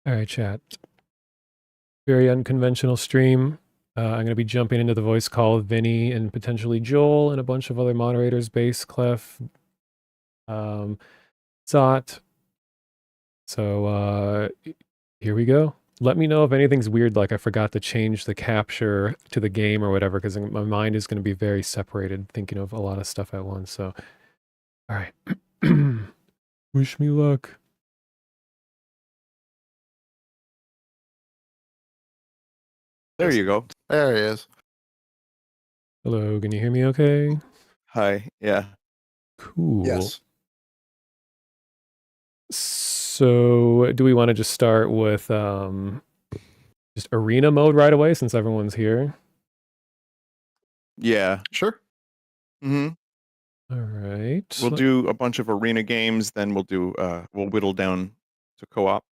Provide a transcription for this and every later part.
All right, chat. Very unconventional stream. I'm going to be jumping into the voice call with Vinny and potentially Joel and a bunch of other moderators, Bass, Clef, Zot. So here we go. Let me know if anything's weird, like I forgot to change the capture to the game or whatever, because my mind is going to be very separated, thinking of a lot of stuff at once. So, all right. Wish me luck. There you go. There he is. Hello, can you hear me okay? Hi, yeah. Cool. Yes. So, do we want to just start with just arena mode right away since everyone's here? Yeah. Sure. Mm-hmm. All right. We'll do a bunch of arena games, then we'll whittle down to co-op.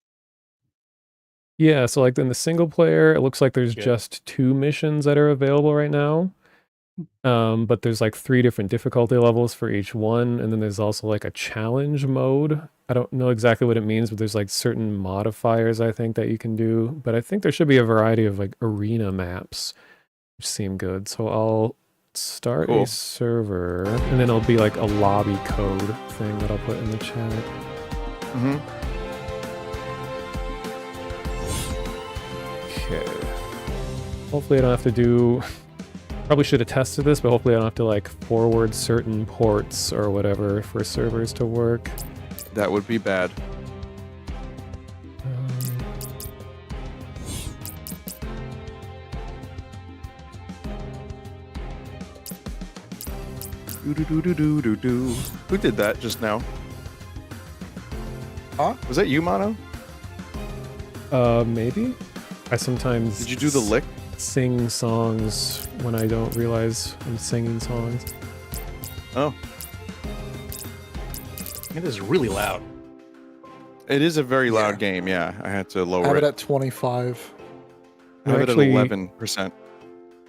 Yeah, so like in the single player, it looks like there's just 2 missions that are available right now. But there's like 3 different difficulty levels for each one, and then there's also like a challenge mode. I don't know exactly what it means, but there's like certain modifiers I think that you can do. But I think there should be a variety of like arena maps, which seem good. So I'll start a server, and then it'll be like a lobby code thing that I'll put in the chat. Mm-hmm. Okay. Hopefully I don't have to do... Probably should have tested this, but hopefully I don't have to like forward certain ports or whatever for servers to work. That would be bad. Do-do-do-do-do-do-do. Who did that just now? Huh? Was that you, Mono? Maybe? I sometimes... Did you do the lick? Sing songs when I don't realize I'm singing songs. Oh. It is really loud. It is a very loud game, yeah. I had to lower I have it. it at 25. I have Actually, it at 11%.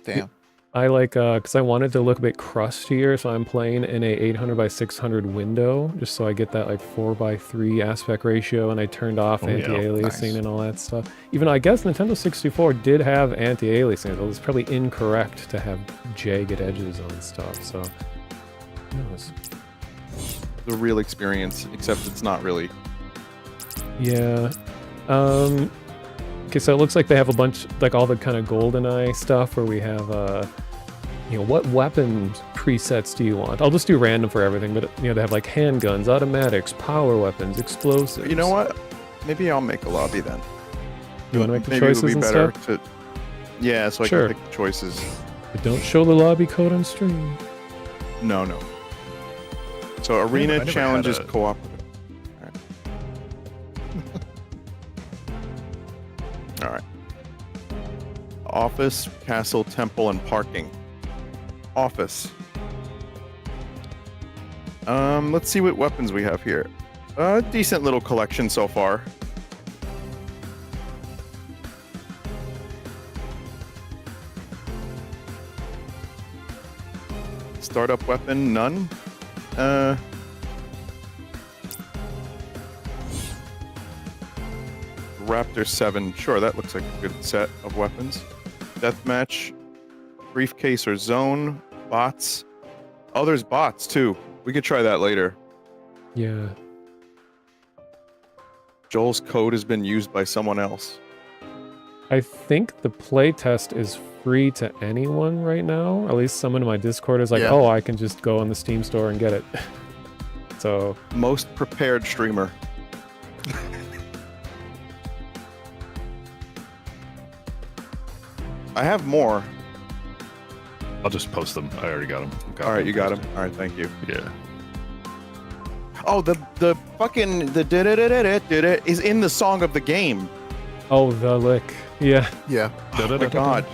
Damn. I like, because I wanted to look a bit crustier, so I'm playing in a 800 by 600 window, just so I get that like 4:3 aspect ratio, and I turned off anti-aliasing and all that stuff. Even though I guess Nintendo 64 did have anti-aliasing, so it's probably incorrect to have jagged edges on stuff, so who knows? The real experience, except it's not really. Yeah. Okay, so it looks like they have a bunch, like all the kind of GoldenEye stuff where we have, you know, what weapon presets do you want? I'll just do random for everything, but, you know, they have like handguns, automatics, power weapons, explosives. You know what? Maybe I'll make a lobby then. You want to make the Maybe choices it would be and better stuff? Yeah, so I Sure. can pick the choices. But don't show the lobby code on stream. No. So arena never challenges had a- cooperative. All right. Office, castle, temple, and parking. Office. Let's see what weapons we have here. Decent little collection so far. Startup weapon, none. Raptor 7, sure, that looks like a good set of weapons. Deathmatch, briefcase or zone, bots. Oh, there's bots too. We could try that later. Yeah. Joel's code has been used by someone else. I think the playtest is free to anyone right now. At least someone in my Discord is like, Yeah. oh, I can just go on the Steam store and get it. So, Most prepared streamer. I have more. I'll just post them. I already got them. All right, you got them. All right, thank you. Yeah. Oh, the fucking the did it is in the song of the game. oh, the lick. Yeah. Yeah. Oh my god.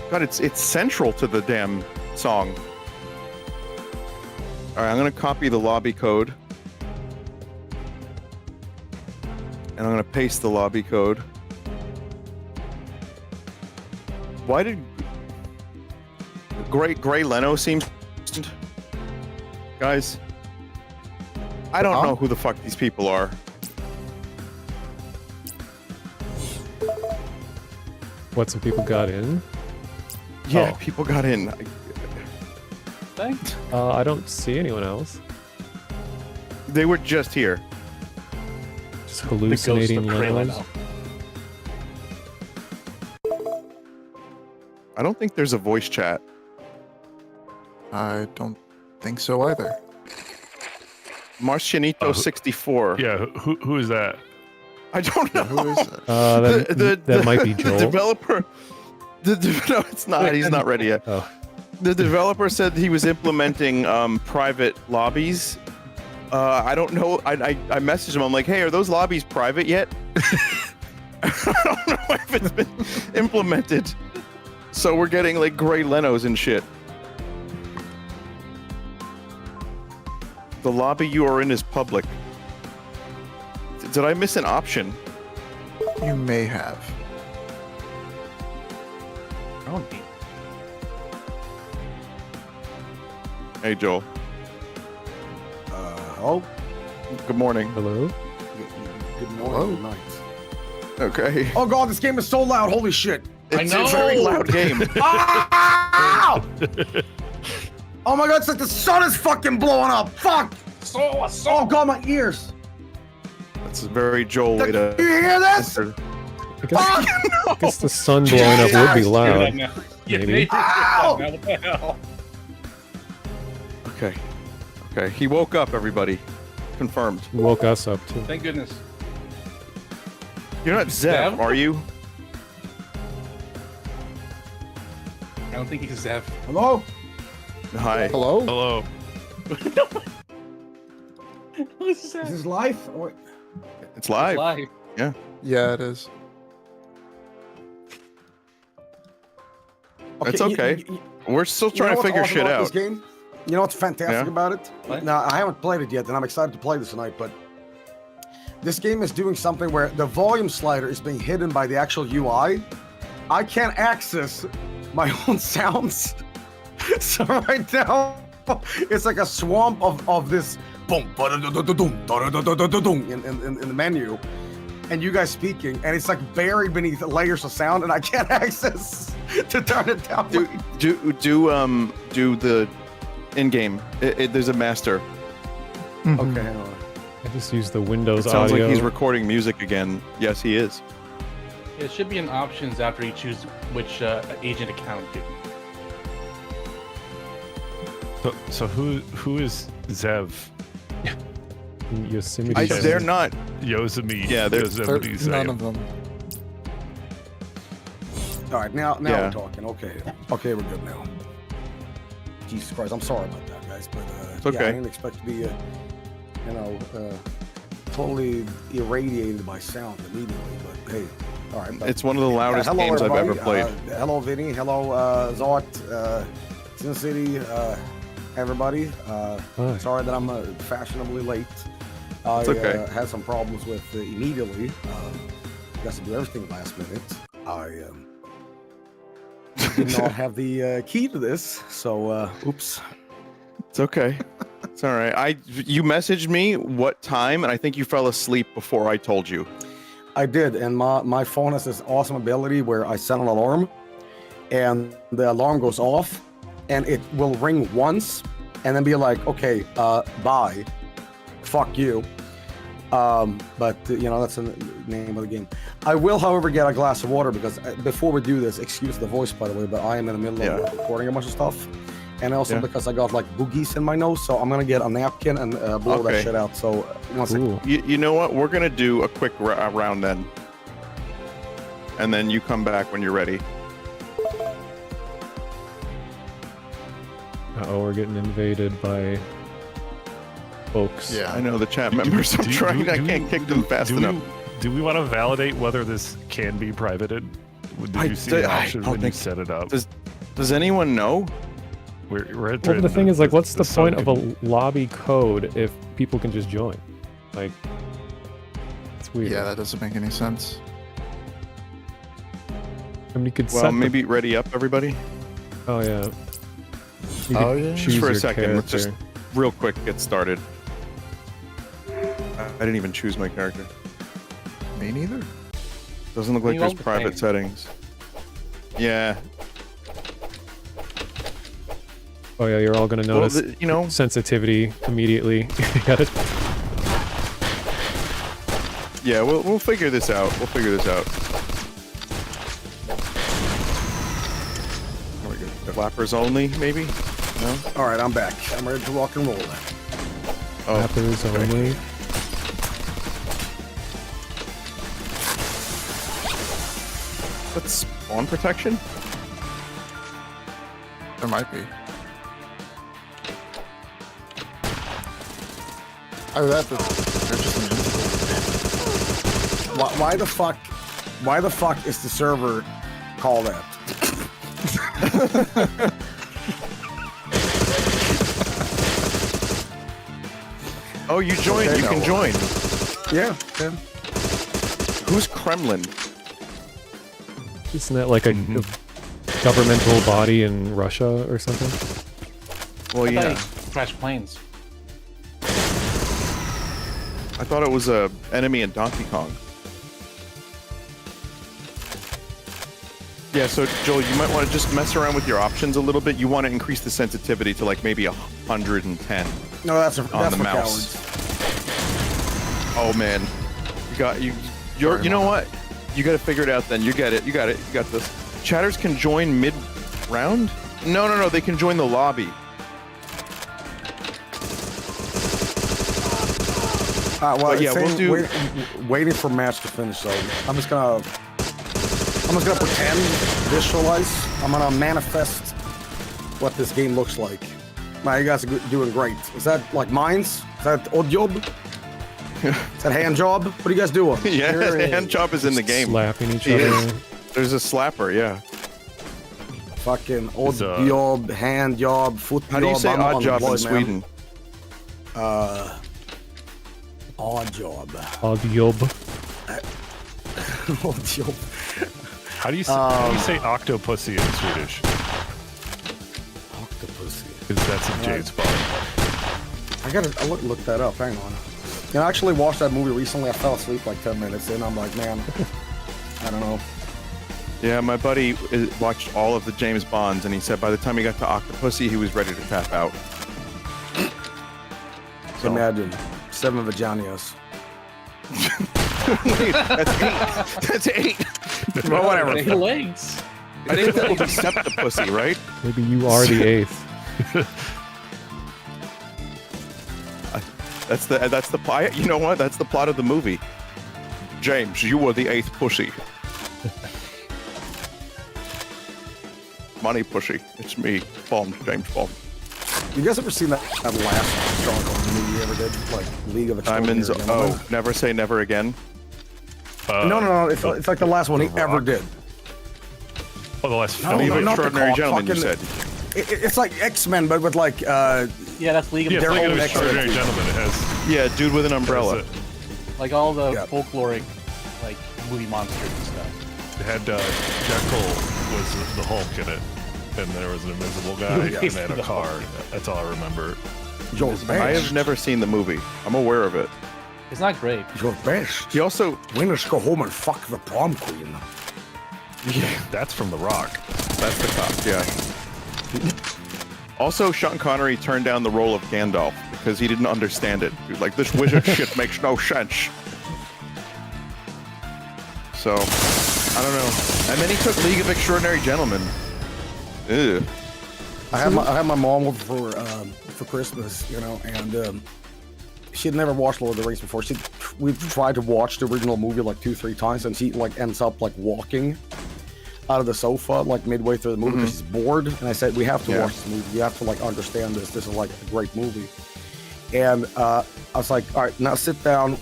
God, it's central to the damn song. All right, I'm gonna copy the lobby code, and I'm gonna paste the lobby code. Why did Gray Leno seems. Guys, I don't know who the fuck these people are. What, some people got in? Yeah, Oh. people got in. Thanks. I don't see anyone else. They were just here. Just The ghost hallucinating of Cray Lenos. Leno. I don't think there's a voice chat. I don't think so either. Marcianito 64. Yeah, who is that? I don't know. Who is it? That might be Joel. The developer. No, it's not. He's not ready yet. Oh. The developer said he was implementing private lobbies. I don't know. I messaged him. I'm like, hey, are those lobbies private yet? I don't know if it's been implemented. So we're getting like Gray Lenos and shit. The lobby you are in is public. Did I miss an option? You may have. Oh, Hey, Joel. Oh, Good morning. Hello? good morning. Good night. Okay. Oh god, this game is so loud. Holy shit. It's a very loud game. Ow! Oh my god, it's like the sun is fucking blowing up. Fuck! Oh god, my ears. That's a very Joel way to. Do you hear this? enter. I guess, Fuck! I guess the sun blowing up would be loud. Maybe. Ow! What the hell? Okay. Okay. He woke up, everybody. Confirmed. Woke us up too. Thank goodness. You're not Zev, Zev? are you? I don't think he's Zev. Hello? Hi. Hello? Hello. Who's Is this live? Or... It's live. Live. Yeah, it is. It's okay. We're still you trying know to what's figure awesome shit about out. This game? You know what's fantastic Yeah? about it? What? Now, I haven't played it yet, and I'm excited to play this tonight, but this game is doing something where the volume slider is being hidden by the actual UI. I can't access my own sounds. So right now, it's like a swamp of this boom, in the menu, and you guys speaking, and it's like buried beneath layers of sound, and I can't access to turn it down. Do the in-game. There's a master. Mhm. Okay, hang on. I just use the Windows It sounds audio. like he's recording music again. Yes, he is. It should be in options after you choose which agent account to. So who is Zev? Yosemite. They're not. Yosemi. Yeah, they're- Yosemite None Sam. of them. All right, now Yeah. we're talking. Okay, we're good now. Jesus Christ, I'm sorry about that, guys, but It's yeah, okay. I didn't expect to be, totally irradiated by sound immediately. But hey, all right. But, It's one of the loudest hello, games I've ever everybody. played. Hello, Vinny. Hello, Zort. Sin City. Everybody. Hi. Sorry that I'm fashionably late. I It's okay. had some problems with immediately. Got to do everything last minute. I did not have the key to this, so oops. It's okay. It's all right. You messaged me what time, and I think you fell asleep before I told you. I did, and my phone has this awesome ability where I set an alarm, and the alarm goes off, and it will ring once, and then be like, okay, bye, fuck you. But that's the name of the game. I will, however, get a glass of water because before we do this, excuse the voice by the way, but I am in the middle of recording a bunch of stuff, and also because I got like boogies in my nose, so I'm gonna get a napkin and blow that Okay. shit out. So one second. Ooh. You know what? We're gonna do a quick round then, and then you come back when you're ready. Uh-oh, we're getting invaded by folks. Yeah. I know the chat members. I'm trying. I can't kick them fast enough. Do we want to validate whether this can be privated? Did you see the option don't when you think- set it up? Does anyone know? We're Well, entering the thing is, like, what's the sun point of a lobby code if people can just join? Like, it's weird. Yeah, that doesn't make any sense. I mean, you could Well, set maybe ready up, everybody. Oh, yeah. You Oh, can yeah. choose Just for a your second, let's just character. real quick get started. I didn't even choose my character. Me neither. Doesn't look like You there's all the private same. settings. Yeah. Oh yeah, you're all gonna Well, notice you know, sensitivity immediately. You gotta- yeah, we'll figure this out. We'll figure this out. There we go. Flappers only, maybe? No? All right, I'm back. I'm ready to rock and roll. Oh, Flappers only. that's spawn protection? There might be. Either that, or they're just invincible. Why the fuck? Why the fuck is the server called that? Oh, you joined. Okay, You can no. join. Yeah. Who's Kremlin? Isn't that like a governmental body in Russia or something? Well, I thought yeah. he crashed planes. I thought it was a enemy in Donkey Kong. Yeah, so Joel, you might want to just mess around with your options a little bit. You want to increase the sensitivity to like maybe 110 No, that's on that's the for mouse. cowards. Oh man, you know what? You got to figure it out. Then you get it. You got it. You got this. Chatters can join mid round. No. They can join the lobby. Well, But yeah, it's we'll saying do- waiting for match to finish. So I'm just gonna pretend, visualize. I'm gonna manifest what this game looks like. Man, you guys are doing great. Is that like mines? Is that odd job? Is that hand job? What are you guys doing? Yeah, Here hand job is in the game. Slapping each He other. is. There's a slapper. Yeah. Fucking odd It's, job, hand job, foot How do you job. say I'm odd job in unemployed, man. Sweden? Odd job. Odd yob. Odd job. How do you say octopussy in Swedish? Octopussy. Because that's in Jade's Bond. I gotta look that up. Hang on. You know, I actually watched that movie recently. I fell asleep like 10 minutes in. I'm like, man, I don't know. Yeah, my buddy watched all of the James Bonds, and he said by the time he got to Octopussy, he was ready to tap out. So, Imagine 7 vaginas. wait, that's 8. That's 8. Well, whatever. Eight legs. I think that would be Septipussy, right? Maybe you are the eighth. That's the plot. You know what? That's the plot of the movie. James, you were the 8th pussy. Money pussy. It's me, Bond, James Bond. You guys ever seen that last Strong movie you ever did? Like League of Extraordinary Diamonds. Gentlemen? Oh, never say never again. No. It's like the last one he ever did. Oh, the last No, film. League of not the Extraordinary cop, Gentlemen, you fucking- said. It's like X-Men, but with like Yeah, that's League of Yeah, Their League own of X-Men. Extraordinary Gentlemen. It has. Yeah, dude with an umbrella. It like all the Yeah. folkloric like movie monsters and stuff. had Jekyll was the Hulk in it, and there was an invisible guy, and they had a The car. Hulk. That's all I remember. You're I best. have never seen the movie. I'm aware of it. It's not great. You're best. He also, Winners go home and fuck the prom queen. That's from The Rock. that's the cop, yeah. Also, Sean Connery turned down the role of Gandalf because he didn't understand it. He was like, this wizard shit makes no sense. So, I don't know. And then he took League of Extraordinary Gentlemen. Ew. I had my mom over for Christmas, you know, and she had never watched Lord of the Rings before. We've tried to watch the original movie like 2-3 times, and she like ends up like walking out of the sofa like midway through the movie because she's bored. And I said, we have to Yeah. watch this movie. You have to like understand this. This is like a great movie. And I was like, all right, now sit down.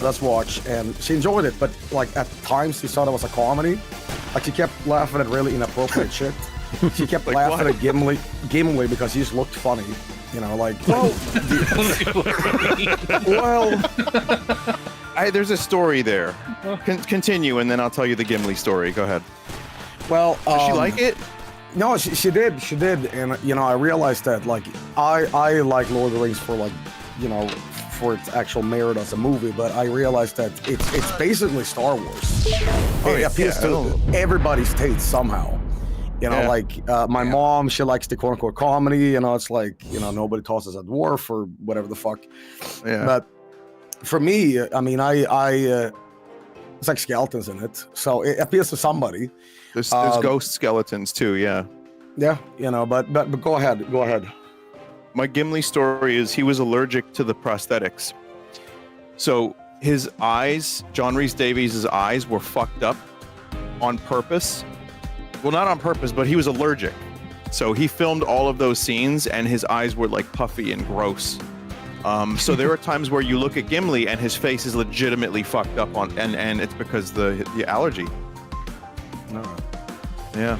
Let's watch. And she enjoyed it, but like at times she thought it was a comedy. Like she kept laughing at really inappropriate shit. She kept Like laughing what? at Gimli because he just looked funny. You know, like, well, There's a story there. Continue, and then I'll tell you the Gimli story. Go ahead. well. Did she like it? No, she did, and you know, I realized that like I like Lord of the Rings for like, you know, for its actual merit as a movie, but I realized that it's basically Star Wars. It appeals to everybody's taste somehow. You know, like my mom, she likes the quote unquote comedy. You know, it's like, you know, nobody tosses a dwarf or whatever the fuck. Yeah. But for me, I mean, it's like skeletons in it, so it appeals to somebody. There's ghost skeletons too, yeah. Yeah, you know, but go ahead. My Gimli story is he was allergic to the prosthetics. So his eyes, John Rhys Davies' eyes were fucked up on purpose. Well, not on purpose, but he was allergic. So he filmed all of those scenes and his eyes were like puffy and gross. So there are times where you look at Gimli and his face is legitimately fucked up on, and it's because the allergy. No. Yeah.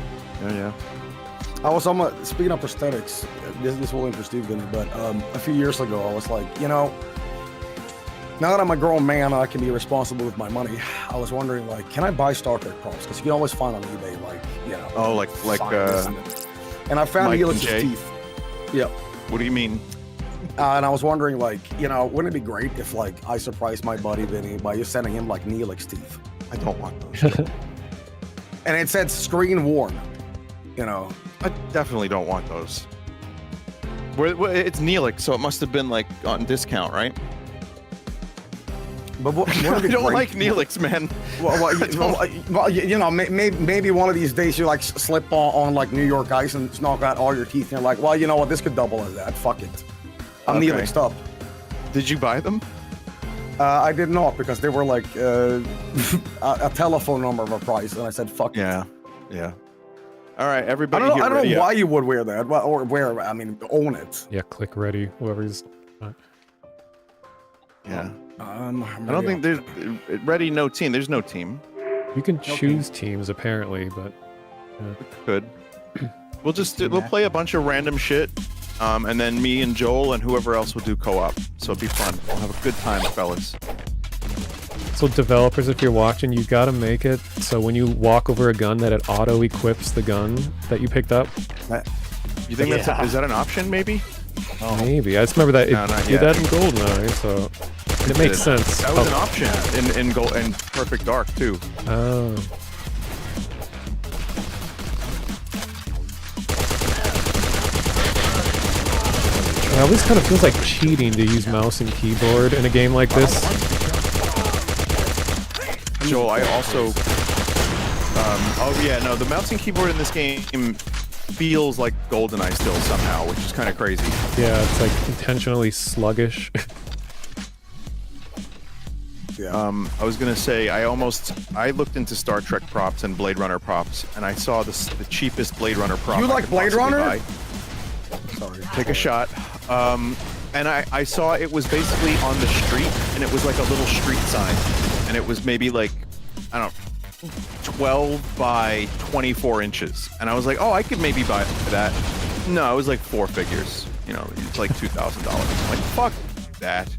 I was speaking of prosthetics, this will interest you, Vinny, but a few years ago, I was like, you know, now that I'm a grown man, I can be responsible with my money. I was wondering, like, can I buy Star Trek props? Because you can always find on eBay, like, you know. Oh, like and I found Mike and Neelix's Jay? teeth. Yep. What do you mean? And I was wondering, like, you know, wouldn't it be great if, like, I surprised my buddy Vinny by just sending him, like, Neelix teeth? I don't want those. And it said screen worn, you know. I definitely don't want those. It's Neelix, so it must have been like on discount, right? But what I don't like Neelix, man. Well, you know, maybe one of these days you like slip on like New York ice and knock out all your teeth, and you're like, well, you know what, this could double as that. Fuck it. I'm Okay. Neelixed up. Did you buy them? I did not, because they were like a telephone number of a price, and I said, fuck it. Yeah. All right, I everybody. don't know why you would wear that, or wear. I mean, own it. Yeah, click ready. Whoever's. Yeah. I Maybe don't think there's ready. No team. There's no team. You can choose teams apparently, but Good. We'll play a bunch of random shit, and then me and Joel and whoever else will do co-op. So it'll be fun. We'll have a good time, fellas. so developers, if you're watching, you gotta make it so when you walk over a gun that it auto equips the gun that you picked up. You think is that an option? Maybe. Maybe. I just remember that it No, not did yet. that in GoldenEye, so it makes sense. That was an option in Perfect Dark too. Oh. It always kind of feels like cheating to use mouse and keyboard in a game like this. Joel, I also. The mouse and keyboard in this game feels like GoldenEye still somehow, which is kind of crazy. Yeah, it's like intentionally sluggish. Yeah. I was gonna say I looked into Star Trek props and Blade Runner props, and I saw the cheapest Blade Runner prop. You I like could Blade possibly Runner? buy. Sorry. Take a shot. And I saw it was basically on the street, and it was like a little street sign, and it was maybe like, I don't know, 12 by 24 inches. And I was like, oh, I could maybe buy that. No, it was like 4 figures. You know, it's like $2,000. I'm like, fuck that.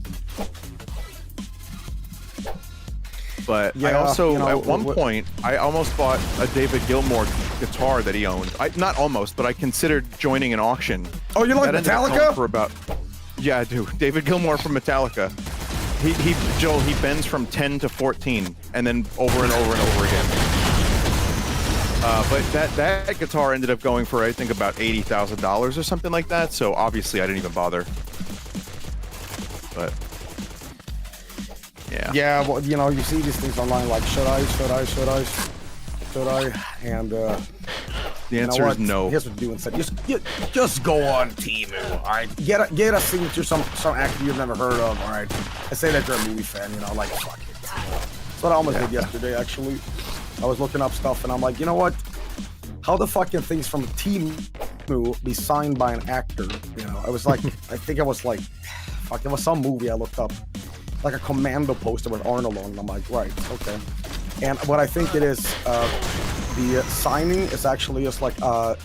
But I Yeah, also, you know, at one point, I almost bought a David Gilmour guitar that he owned. Not almost, but I considered joining an auction. Oh, you like That ended up Metallica? going for about, yeah, I do. David Gilmour from Metallica. Joel, he bends from 10 to 14, and then over and over and over again. But that guitar ended up going for, I think, about $80,000 or something like that. So obviously, I didn't even bother. But yeah. Yeah, well, you know, you see these things online like, should I? And The answer is no. Here's what you do instead. Just go on Temu, all right? Get a signature, some actor you've never heard of, all right? And say that you're a movie fan, you know, like, fuck it. That's what I almost did yesterday, actually. I was looking up stuff, and I'm like, you know what? How the fuck can things from Temu be signed by an actor? You know, I was like, I think it was like, fuck, it was some movie I looked up. Like a Commando poster with Arnold on, and I'm like, right, okay. And what I think it is, the signing is actually just like a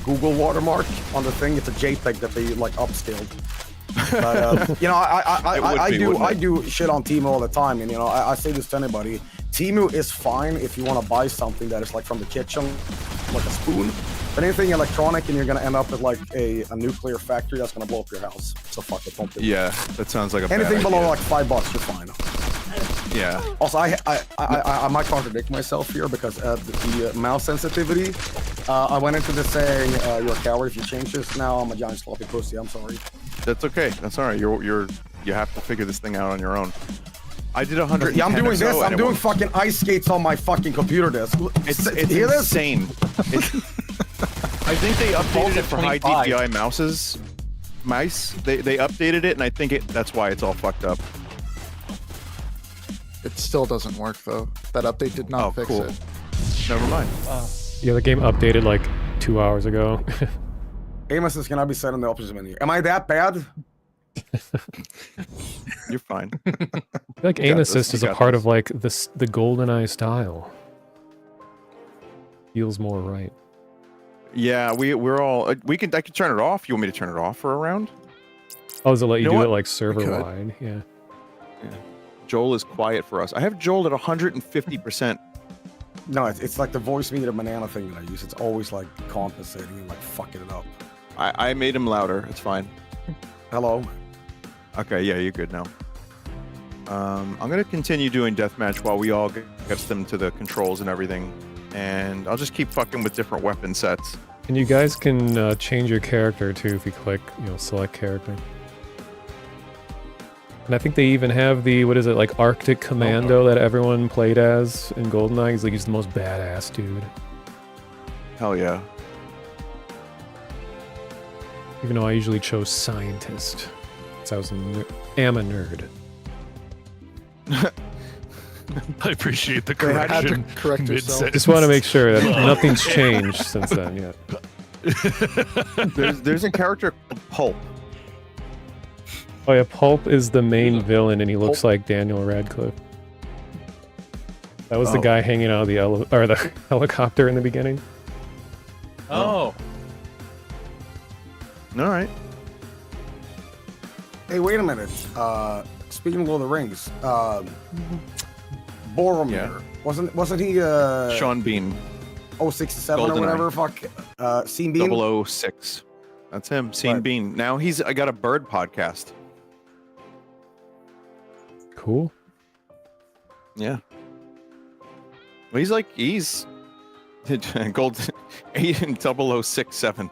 Google watermark on the thing. It's a JPEG that they like upscaled. But you know, I do shit on Temu all the time, and you know, I say this to anybody. Temu is fine if you want to buy something that is like from the kitchen, like a spoon. But anything electronic, and you're gonna end up with like a nuclear factory that's gonna blow up your house. So fuck it, don't do it. Yeah, that sounds like a Anything bad below idea. like $5, you're fine. Yeah. Also, I might contradict myself here because the mouse sensitivity. I went into this saying you're a coward if you change this. Now I'm a giant sloppy pussy. I'm sorry. That's okay. That's all right. You have to figure this thing out on your own. I did 100. Yeah, I'm doing or so, this. and I'm it doing won't- fucking ice skates on my fucking computer desk. It's Hear this? insane. I think they updated it for high 25. DPI mice. They updated it, and I think that's why it's all fucked up. It still doesn't work though. That update did not Oh, fix cool. it. Never mind. Yeah, the game updated like 2 hours ago. Aim assist cannot be set in the options menu. Am I that bad? You're fine. I feel like aim got this, assist you is a got part this. of like the GoldenEye style. Feels more right. Yeah, we're all. I could turn it off. You want me to turn it off for a round? Oh, does it let you know do what? it like server wide? Yeah. Joel is quiet for us. I have Joel at 150%. No, it's like the voice meter banana thing that I use. It's always like compensating and like fucking it up. I made him louder. It's fine. Hello. Okay, yeah, you're good now. I'm gonna continue doing deathmatch while we all get them to the controls and everything, and I'll just keep fucking with different weapon sets. And you guys can change your character too if you click, select character. And I think they even have the, what is it, like Arctic Commando that everyone played as in GoldenEye. He's like, he's the most badass dude. Hell yeah. Even though I usually chose scientist. Because am a nerd. I appreciate the They had to correction. correct yourself. mid-sentence. Just want to make sure that nothing's changed since then yet. There's a character called Pulp. Oh yeah, Pulp is the main villain and he looks like Daniel Radcliffe. That was the Oh. guy hanging out of the helicopter in the beginning. Oh, All right. Hey, wait a minute. Speaking of Lord of the Rings, Boromir. Yeah. Wasn't he Sean Bean, 067 or GoldenEye. whatever? Fuck. Scene Bean? 006. That's him, Scene Right. Bean. Now I got a bird podcast. Cool. Yeah. Well, he's gold 0067.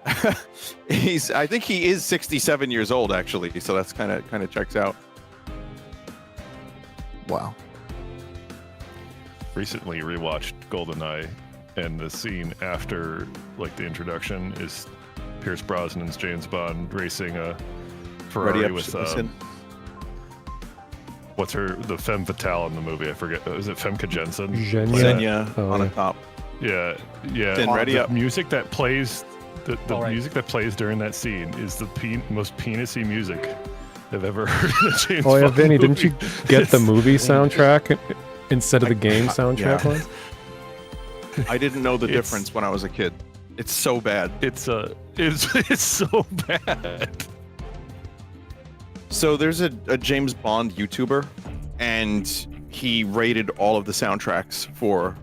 I think he is 67 years old actually, so that's kind of checks out. Wow. Recently rewatched GoldenEye, and the scene after like the introduction is Pierce Brosnan's James Bond racing a Ferrari Ready up, with listen. what's the femme fatale in the movie? I forget. Is it Femke Jensen? Genya. Xenia Oh, on yeah. the top. Yeah, yeah. Then ready the up. music that plays, the All right. music that plays during that scene is the most penisy music I've ever heard in a James Oh yeah, Bond Vinny, didn't you movie. get the It's- movie soundtrack instead of the game yeah. soundtrack one? I didn't know the It's- difference when I was a kid. It's so bad. It's so bad. So there's a James Bond YouTuber, and he rated all of the soundtracks for,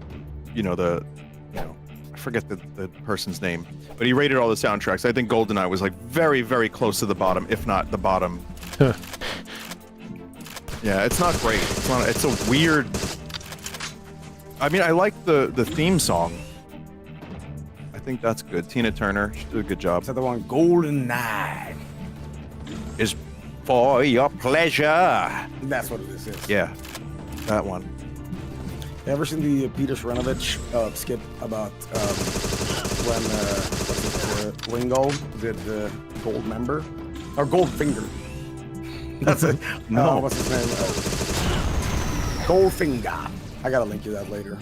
I forget the person's name, but he rated all the soundtracks. I think GoldenEye was like very, very close to the bottom, if not the bottom. Yeah, it's not great. It's a weird. I mean, I like the theme song. I think that's good. Tina Turner, she did a good job. Is that the one? Golden Knight. Is for your pleasure. That's what this is. Yeah, that one. Ever seen the Peter Srenovich skit about when Ringo did the Gold Member or Gold Finger? That's it. No. What's his name? Goldfinger. I gotta link you that later.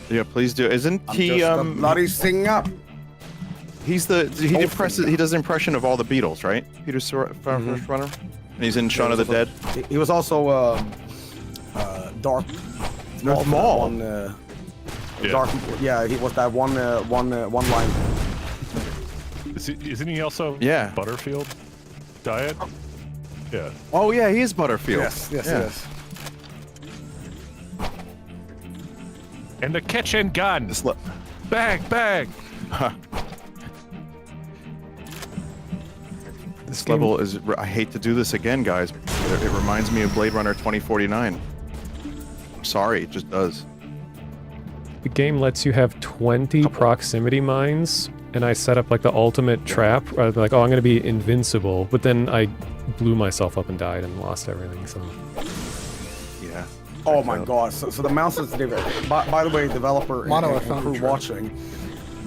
Yeah, please do. Isn't I'm he? just a bloody singer. He does an impression of all the Beatles, right? Peter First Runner, and he's in Shaun of the Dead. He was also Dark Maul. on Yeah. Dark. Yeah, he was that one line. Isn't he also Yeah. Butterfield Diet? Yeah. Oh yeah, he is Butterfield. Yes, Yeah. yes. And the kitchen gun. This Bang, bang. This level is. I hate to do this again, guys. But it reminds me of Blade Runner 2049. I'm sorry, it just does. The game lets you have 20 proximity mines, and I set up like the ultimate trap. Like, oh, I'm gonna be invincible, but then I blew myself up and died and lost everything. So. Yeah. Oh my god! So the mouse sensitivity. By the way, developer Mono, I and found crew the trap. watching,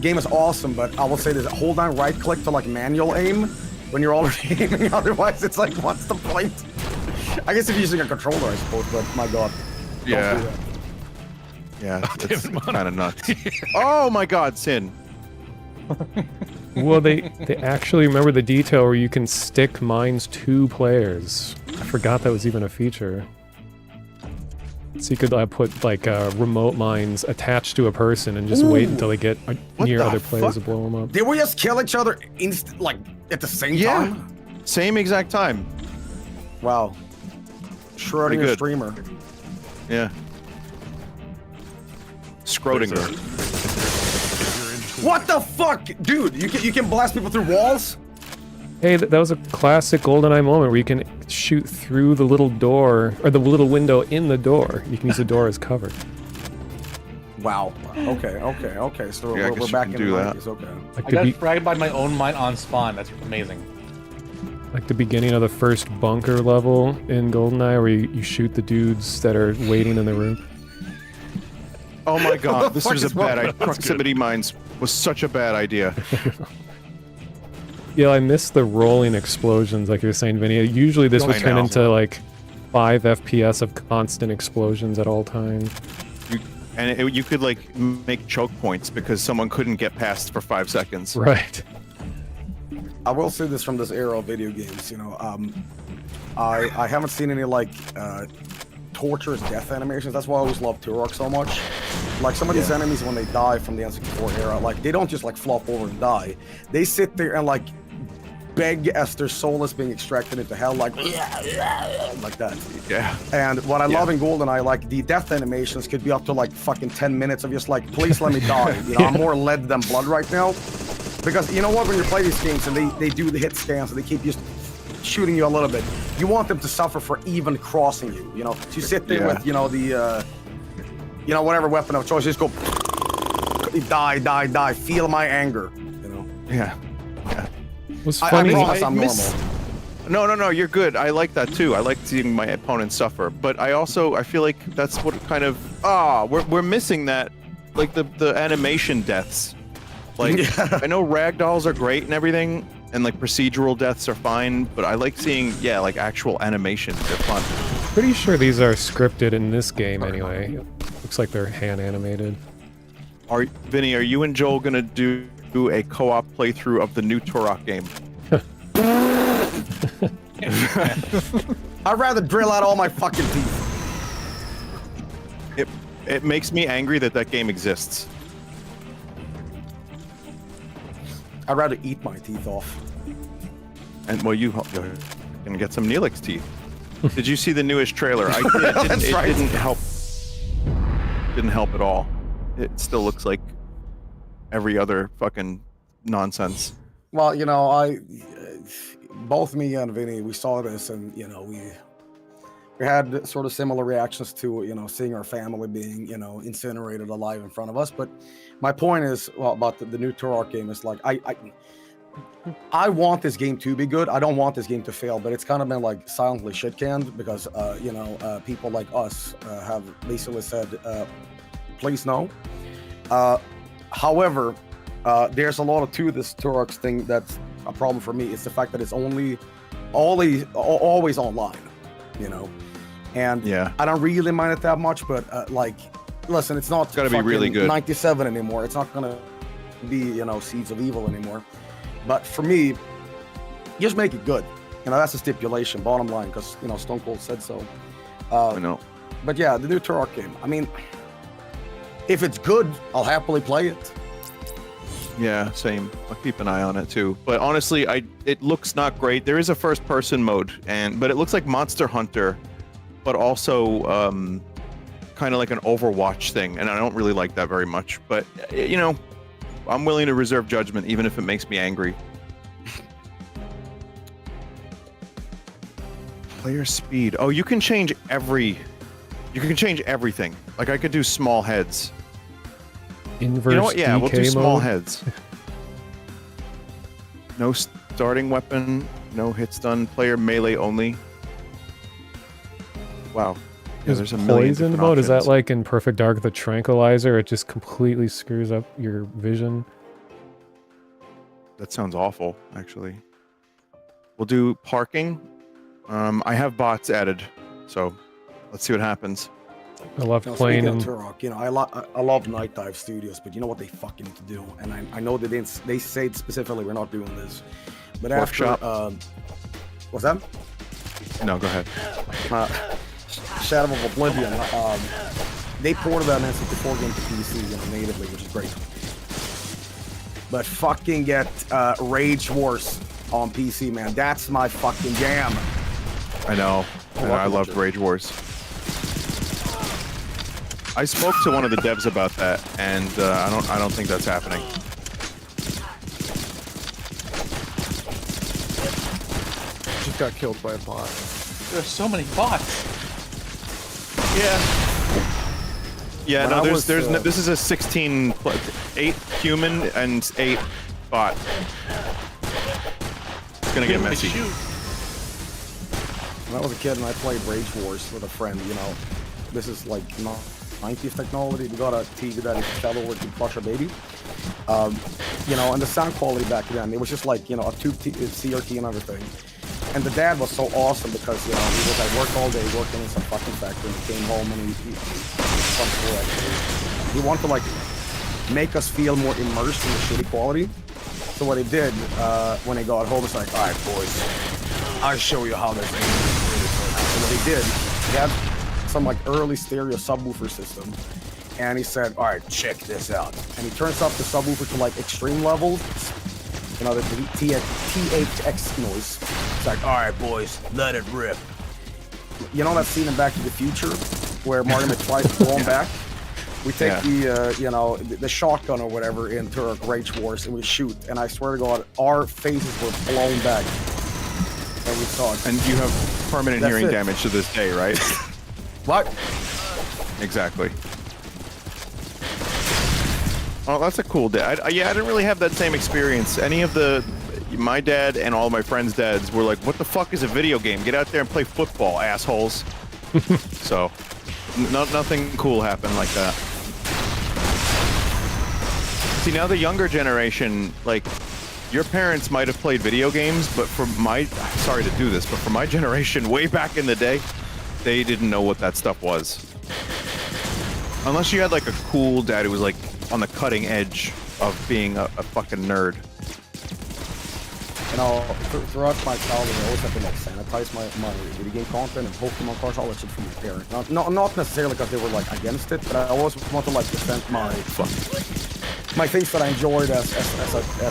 game is awesome, but I will say this: hold down right click to like manual aim when you're already aiming. Otherwise, it's like, what's the point? I guess if you're using a controller, I suppose. But my god. Don't Yeah. do that. Yeah, it's kind of nuts. Oh my God, Sin. Well, they actually remember the detail where you can stick mines to players. I forgot that was even a feature. So you could put like remote mines attached to a person and just wait until they get near the other players to fuck? blow them up. Did we just kill each other like at the same Yeah. time? Same exact time. Wow. Schrodinger good. streamer. Yeah. Schrodinger. What the fuck, dude? You can blast people through walls? Hey, that was a classic GoldenEye moment where you can shoot through the little door, or the little window in the door. You can use the door as cover. Wow. Okay. So Yeah, I we're guess you back can in the do that. 90s. Okay. Like I the, got be- fragged by my own mine on spawn. That's amazing. like the beginning of the first bunker level in GoldenEye where you shoot the dudes that are waiting in the room. Oh my God, the this fuck was a is wrong? bad idea. Proximity mines was such a bad idea. Yeah, I miss the rolling explosions like you were saying, Vinny. Usually this I would turn know. into like 5 FPS of constant explosions at all times. You could like make choke points because someone couldn't get past for 5 seconds. Right. I will say this from this era of video games, you know, I haven't seen any like torturous death animations. That's why I always love Turok so much. Like some of these enemies when they die from the N64 era, like they don't just like flop over and die. They sit there and like beg as their soul is being extracted into hell, like that. Yeah. And what I love in GoldenEye, like the death animations could be up to like fucking 10 minutes of just like, please let me die. You know, I'm more lead than blood right now. Because you know what, when you play these games and they do the hit scans and they keep just shooting you a little bit, you want them to suffer for even crossing you. You know, so you sit there with, you know, the, you know, whatever weapon of choice, just go, die, feel my anger. You know. Yeah. It was I funny. promise I'm miss- normal. No, you're good. I like that too. I like seeing my opponents suffer. But I feel like that's what kind of we're missing that, like the animation deaths. Like I know ragdolls are great and everything, and like procedural deaths are fine, but I like seeing like actual animations. They're fun. Pretty sure these are scripted in this game anyway. Looks like they're hand animated. Vinny, are you and Joel gonna do a co-op playthrough of the new Turok game? I'd rather drill out all my fucking teeth. It makes me angry that game exists. I'd rather eat my teeth off. And well, you're gonna get some Neelix teeth. Did you see the newest trailer? It didn't help. Didn't help at all. It still looks like every other fucking nonsense. Well, you know, both me and Vinny, we saw this, and you know, we had sort of similar reactions to, you know, seeing our family being, you know, incinerated alive in front of us. But my point is, well, about the new Turok game is like, I want this game to be good. I don't want this game to fail, but it's kind of been like silently shit canned because, you know, people like us have basically said, please no. However, there's a lot to this Turok thing that's a problem for me. It's the fact that it's always online, you know, and I don't really mind it that much. But like, listen, it's not gotta be really good. 97 anymore. It's not gonna be, you know, Seeds of Evil anymore. But for me, just make it good. You know, that's a stipulation, bottom line, because, you know, Stone Cold said so. I know. But yeah, the new Turok game. I mean, if it's good, I'll happily play it. Yeah, same. I'll keep an eye on it too. But honestly, it looks not great. There is a first-person mode, but it looks like Monster Hunter, but also kind of like an Overwatch thing, and I don't really like that very much. But you know, I'm willing to reserve judgment, even if it makes me angry. Player speed. Oh, you can change everything. Like I could do small heads. Inverse You know what? Yeah, we'll do DK small mode. heads. No starting weapon, no hit stun, player melee only. Wow. Yeah, Is there's a million poison different mode? Is that options. like in Perfect Dark the tranquilizer? It just completely screws up your vision. That sounds awful, actually. We'll do parking. I have bots added, so let's see what happens. I love You know, playing speaking in of Turok, you know, I love Night Dive Studios, but you know what they fucking need to do, and I know that they say specifically we're not doing this, but Workshop. after what's that? No, go ahead. Shadow of Oblivion, they ported that N64 game to PC, you know, natively, which is great. But fucking get Rage Wars on PC, man. That's my fucking jam. I know. I loved Watcher. Rage Wars. I spoke to one of the devs about that, and I don't think that's happening. Just got killed by a bot. There's so many bots. Yeah, When no, I there's was, there's no, this is a 8 human and 8 bot. It's gonna get messy. Shoot. When I was a kid and I played Rage Wars with a friend, you know, this is like 90s technology. We got a TV that fell over to crush a baby. You know, and the sound quality back then, it was just like, you know, a tube CRT and everything. And the dad was so awesome because, you know, he was at work all day working in some fucking factory, and he came home and he wanted to like make us feel more immersed in the shitty quality. So what he did when he got home was like, all right, boys, I'll show you how this thing is. So what he did, he had some like early stereo subwoofer system, and he said, all right, check this out. And he turns up the subwoofer to like extreme levels, you know, the THX noise. It's like, all right, boys, let it rip. You know that scene in Back to the Future where Marty McFly is blown back? We take the, you know, the shotgun or whatever in Turok Rage Wars and we shoot. And I swear to God, our faces were blown back. And we saw it. And you have permanent That's hearing it. damage to this day, right? What? Exactly. Oh, that's a cool day. Yeah, I didn't really have that same experience. My dad and all my friends' dads were like, what the fuck is a video game? Get out there and play football, assholes. So, nothing cool happened like that. See, now the younger generation, like, your parents might have played video games, but sorry to do this, but for my generation, way back in the day, they didn't know what that stuff was. Unless you had, like, a cool dad who was, like, on the cutting edge of being a fucking nerd. You know, throughout my childhood, I always have to like sanitize my video game content and Pokemon cards, all that shit from my parents. Not necessarily because they were like against it, but I always want to like defend my things that I enjoyed as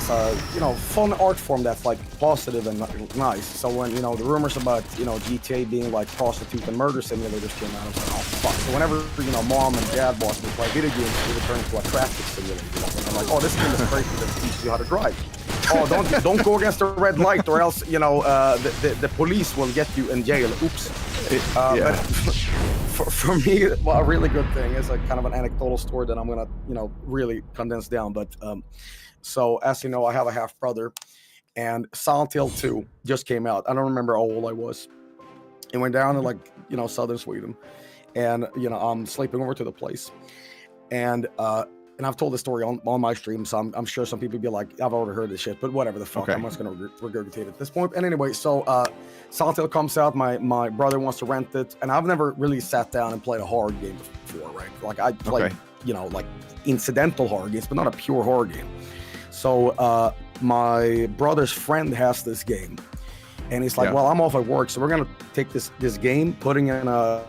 a you know, fun art form that's like positive and nice. So when, you know, the rumors about, you know, GTA being like prostitute and murder simulator just came out, I was like, oh fuck. So whenever, you know, mom and dad watched me play video games, they would turn into a traffic simulator. And I'm like, oh, this game is great because it teaches you how to drive. Oh, don't go against the red light, or else, you know, the police will get you in jail. Oops. But for me, well, a really good thing is a kind of an anecdotal story that I'm gonna, you know, really condense down. But so as you know, I have a half brother, and Silent Hill 2 just came out. I don't remember how old I was. It went down to like, you know, southern Sweden, and you know, I'm sleeping over to the place, and I've told this story on my stream, so I'm sure some people be like, I've already heard this shit, but whatever the fuck, Okay. I'm just gonna regurgitate it at this point. And anyway, so Silent Hill comes out, my brother wants to rent it, and I've never really sat down and played a horror game before, right? Like I played, you know, like incidental horror games, but not a pure horror game. So my brother's friend has this game, and he's like, well, I'm off at work, so we're gonna take this game, putting in a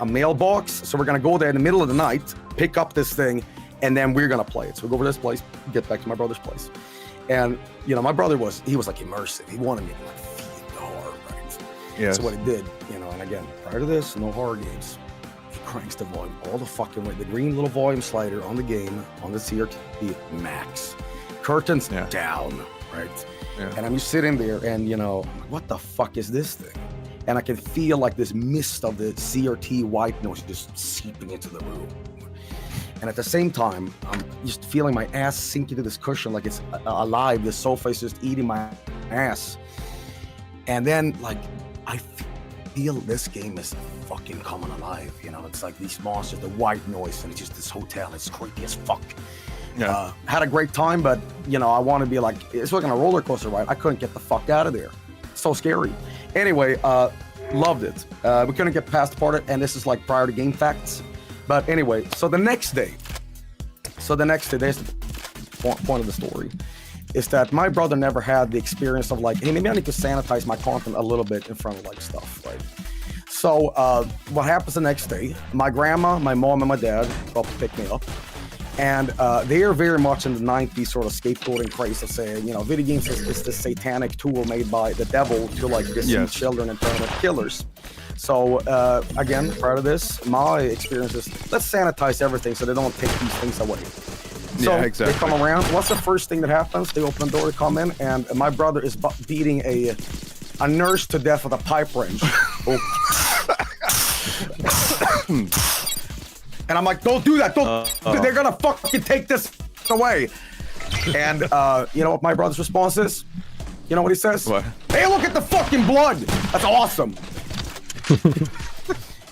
mailbox. So we're gonna go there in the middle of the night, pick up this thing, and then we're gonna play it. So we go over to this place, get back to my brother's place, and you know, my brother was like immersive. He wanted me to like feel the horror, right? Yes. So what he did, you know, and again, prior to this, no horror games. he cranks the volume all the fucking way. The green little volume slider on the game, on the CRT, max. Curtains down, right? Yeah. And I'm just sitting there and, you know, what the fuck is this thing? And I can feel like this mist of the CRT white noise just seeping into the room. And at the same time, I'm just feeling my ass sink into this cushion like it's alive. The sofa is just eating my ass. And then, like, I feel this game is fucking coming alive. You know, it's like these monsters, the white noise, and it's just this hotel. It's creepy as fuck. Yeah. Had a great time, but, you know, I want to be like, it's like on a roller coaster ride. I couldn't get the fuck out of there. It's so scary. Anyway, loved it. We couldn't get past the part, and this is like prior to Game Facts. But anyway, so the next day, there's the point of the story, is that my brother never had the experience of like, hey, maybe I need to sanitize my content a little bit in front of like stuff, right? So what happens the next day, my grandma, my mom, and my dad go up to pick me up. And they are very much in the 90s sort of scapegoating craze of saying, you know, video games is this satanic tool made by the devil to like deceive children and turn them into killers. So again, prior to this, my experience is let's sanitize everything so they don't take these things away. So exactly. They come around. What's the first thing that happens? They open the door to come in, and my brother is beating a nurse to death with a pipe wrench. And I'm like, don't do that. They're gonna fucking take this away. And you know what my brother's response is? You know what he says? What? Hey, look at the fucking blood. That's awesome.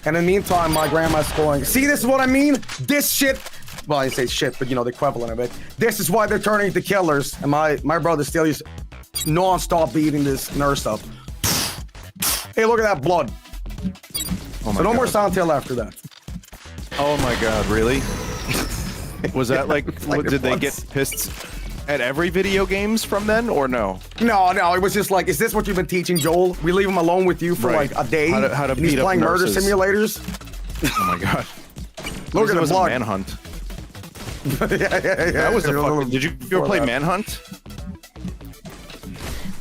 And in the meantime, my grandma's going, see, this is what I mean? This shit. Well, I didn't say shit, but you know, the equivalent of it. This is why they're turning into killers. And my brother still is non-stop beating this nurse up. Hey, look at that blood. Oh my So no more God. Silent Hill after that. Oh my God, really? Was that like, did they once. get pissed at every video games from then, or no? No, it was just like, is this what you've been teaching Joel? We leave him alone with you for Right. like a day. How to and he's beat up playing murder nurses. simulators. Oh my God. Look at it the was a blood. Manhunt. yeah. That was a fucking, did you ever play that. Manhunt?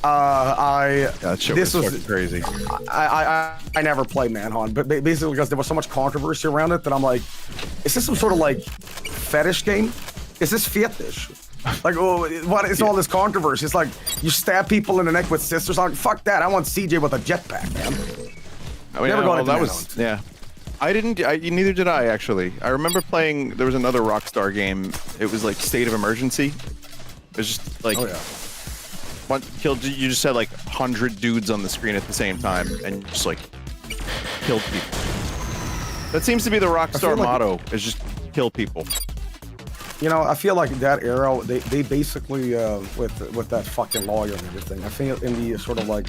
That shit this was was fucking crazy. I never played Manhunt, but basically because there was so much controversy around it that I'm like, is this some sort of like fetish game? Is this fetish? Like, oh, what is all this controversy? It's like you stab people in the neck with scissors. I'm like, fuck that. I want CJ with a jetpack, man. I mean, Never got into that Manhunt. was, yeah. Neither did I, actually. I remember playing, there was another Rockstar game. It was like State of Emergency. It was just like, Oh yeah. you just had like 100 dudes on the screen at the same time and just like killed people. That seems to be the Rockstar like motto, is just kill people. You know, I feel like that era, they basically, with that fucking lawyer and everything, I think in the sort of like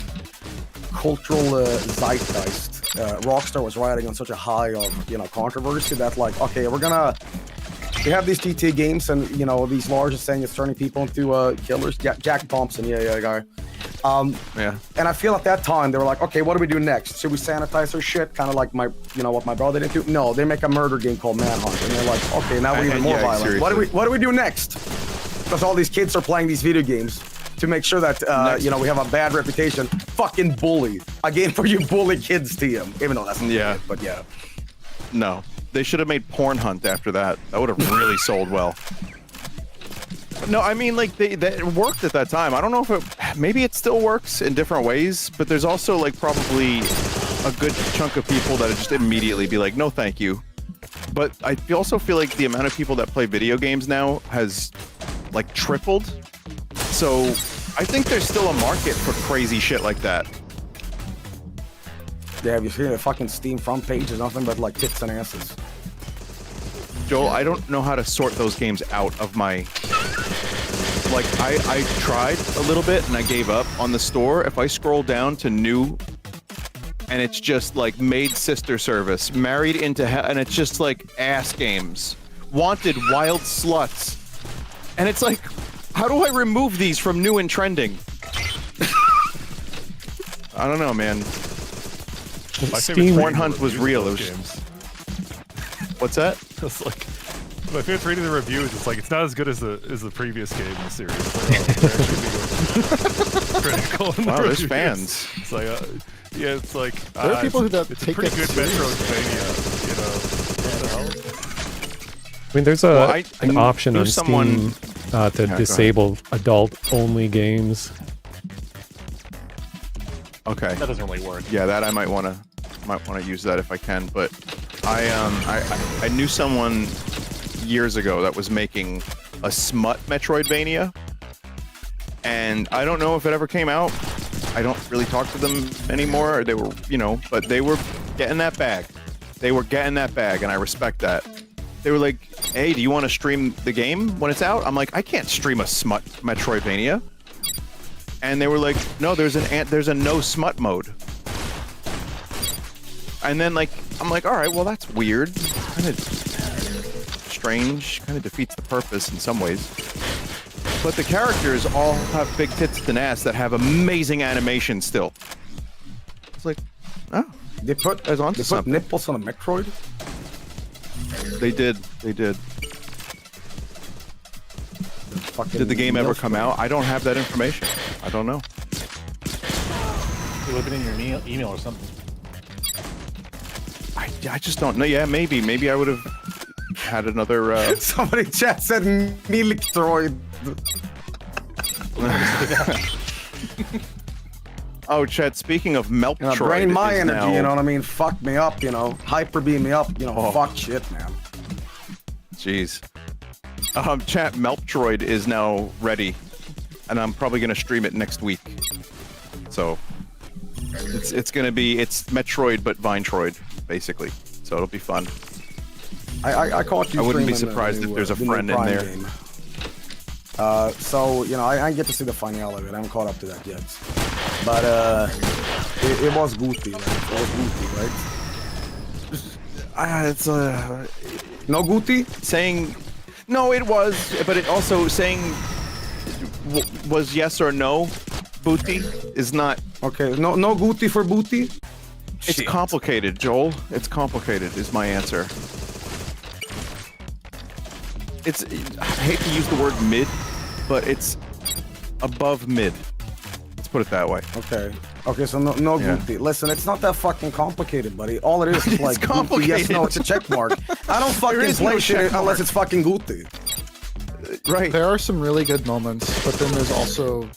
cultural zeitgeist, Rockstar was riding on such a high of, you know, controversy that like, okay, we have these GTA games and, you know, these lawyers are saying it's turning people into killers. Jack Thompson, guy. Yeah. And I feel at that time, they were like, okay, what do we do next? Should we sanitize our shit? Kind of like what my brother didn't do? No, they make a murder game called Manhunt. And they're like, okay, now we're even more violent. seriously. What do we do next? Because all these kids are playing these video games to make sure that, you know, we have a bad reputation. Fucking bully. A game for you bully kids, TM. Even though that's not it, but yeah. No. They should have made Porn Hunt after that. That would have really sold well. No, I mean, like, it worked at that time. I don't know if maybe it still works in different ways, but there's also, like, probably a good chunk of people that would just immediately be like, no, thank you. But I also feel like the amount of people that play video games now has, like, tripled. So I think there's still a market for crazy shit like that. Yeah, have you seen the fucking Steam front page? Is nothing but, like, tits and asses. Joel, I don't know how to sort those games out of my... Like, I tried a little bit and I gave up on the store. If I scroll down to new and it's just like maid sister service, married into hell, and it's just like ass games, wanted wild sluts. And it's like, how do I remove these from new and trending? I don't know, man. My Steam- Porn Hunt was real. It was games. What's that? It's like my favorite reading the reviews. It's like it's not as good as the previous game in the series. They're actually being critical in the Wow, there's reviews. fans. It's like yeah, it's like There are people who don't it's a take pretty it good seriously. Metroidvania, you know. I mean, there's Well, an option knew on someone- Steam to Yeah, go ahead. disable adult-only games. Okay. That doesn't really work. Yeah, that I might want to use that if I can. But I knew someone years ago that was making a smut Metroidvania, and I don't know if it ever came out. I don't really talk to them anymore. They were, but they were getting that bag. They were getting that bag, and I respect that. They were like, "Hey, do you want to stream the game when it's out?" I'm like, "I can't stream a smut Metroidvania." And they were like, "No, there's a no smut mode." And then I'm like, "All right, well that's weird, kind of strange, kind of defeats the purpose in some ways." But the characters all have big tits and ass that have amazing animation still. It's like, oh, They put something. nipples on a Metroid. They did. Fucking Did the game ever milf come brain. out? I don't have that information. I don't know. It would have been in your email or something. I just don't know. Yeah, maybe I would have had another. Somebody in chat said Milktroid. Oh, Chet. Speaking of Melktroid, Drain my is energy, now- you know what I mean? Fuck me up, hyper beam me up, Oh. fuck shit, man. Jeez. Chat, Melktroid is now ready, and I'm probably gonna stream it next week. So it's Metroid but Vinetroid, basically. So it'll be fun. I caught you. I wouldn't be streaming surprised if there's a the new friend in Prime there. game. So I didn't get to see the finale of it. I haven't caught up to that yet. But it was goofy, right? It was goofy, right? It's No goofy? saying no, it was, but it also saying was yes or no. Booty is not. Okay, no goofy for booty. It's complicated, Joel. It's complicated is my answer. I hate to use the word mid, but it's above mid. Let's put it that way. Okay, so no Yeah. goofy. Listen, it's not that fucking complicated, buddy. All it is It's like goofy, yes, complicated. no, it's a check mark. I don't fucking is play no shit check unless mark. it's fucking goofy. Right. There are some really good moments, but then there's also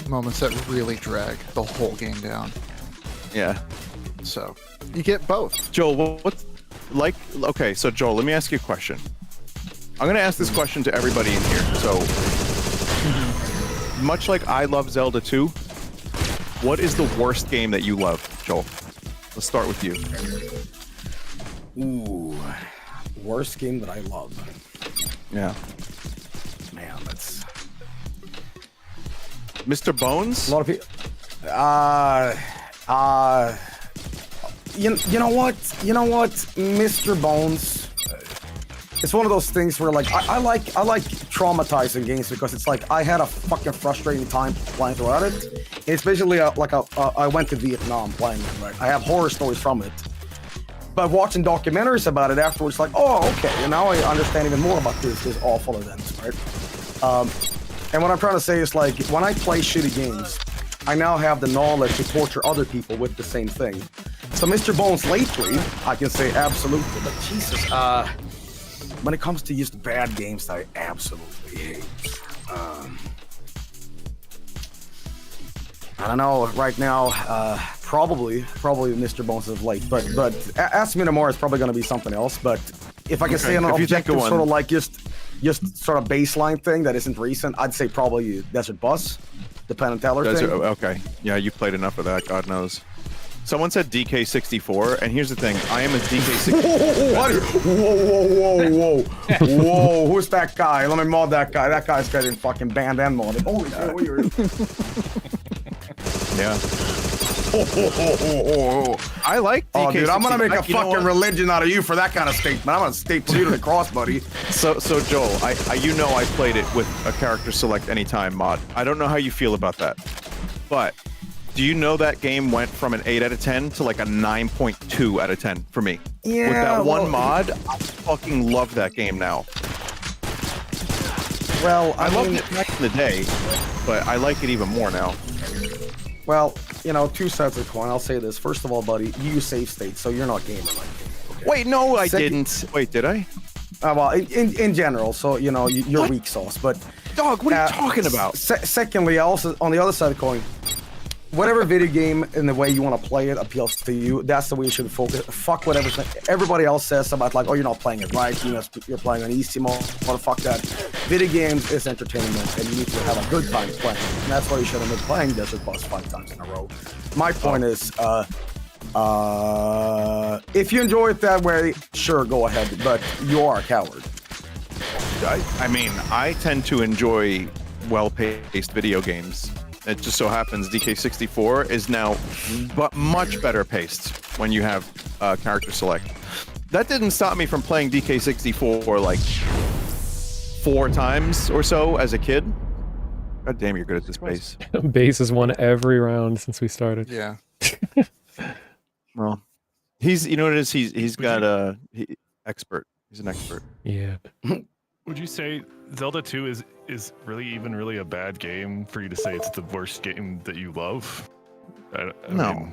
moments that really drag the whole game down. Yeah. So you get both. Joel, what's okay, so Joel, let me ask you a question. I'm gonna ask this question to everybody in here. So much like I love Zelda 2, what is the worst game that you love, Joel? Let's start with you. Ooh, worst game that I love. Yeah. Man, that's Mr. Bones? a lot of people. You know what, Mr. Bones. It's one of those things where I like traumatizing games because it's like I had a fucking frustrating time playing throughout it. It's basically I went to Vietnam playing it, right? I have horror stories from it. But watching documentaries about it afterwards, like, oh, okay, and now I understand even more about this awful events, right? And what I'm trying to say is like, when I play shitty games, I now have the knowledge to torture other people with the same thing. So Mr. Bones lately, I can say absolutely, but Jesus, when it comes to just bad games that I absolutely hate, I don't know, right now, probably Mr. Bones is late, but Ask Me No More is probably going to be something else, but if I can say an if you think of objective one. sort of like just sort of baseline thing that isn't recent, I'd say probably Desert Bus, the Penn and Teller thing. Okay. Yeah, you played enough of that, God knows. Someone said DK64, and here's the thing, I am a DK64. Whoa, who's that guy? Let me mod that guy. That guy's getting fucking banned and modded. Holy shit, what are you? Yeah. I like DK64. Oh, dude, I'm gonna make a You know fucking what? religion out of you for that kind of statement. I'm gonna staple you to the cross, buddy. So Joel, I I played it with a character select anytime mod. I don't know how you feel about that, but do you know that game went from an 8 out of 10 to like a 9.2 out of 10 for me? Yeah, With that one well- mod, I fucking love that game now. Well, I loved it back in the day, but I like it even more now. Well, two sides of the coin. I'll say this. First of all, buddy, you use save states, so you're not gamer like me. Okay? Wait, no, I Second- didn't. Wait, did I? Well, in general, so you know you're What? weak sauce. But Dog, what are you talking about? Secondly, also on the other side of the coin, whatever video game and the way you want to play it appeals to you, that's the way you should focus. Fuck whatever everybody else says about like, oh, you're not playing it right, you're playing on easy mode. Fuck that. Video games is entertainment, and you need to have a good time playing. And that's why you should have been playing Desert Bus 5 times in a row. My point is, if you enjoy it that way, sure, go ahead, but you are a coward. I mean, I tend to enjoy well-paced video games. It just so happens DK64 is now much better paced when you have character select. That didn't stop me from playing DK64 like 4 times or so as a kid. God damn, you're good at this base. Base has won every round since we started. Yeah. Well, you know what it is? He's got expert. He's an expert. Yeah. Would you say Zelda 2 is really a bad game for you to say it's the worst game that you love? I No. mean,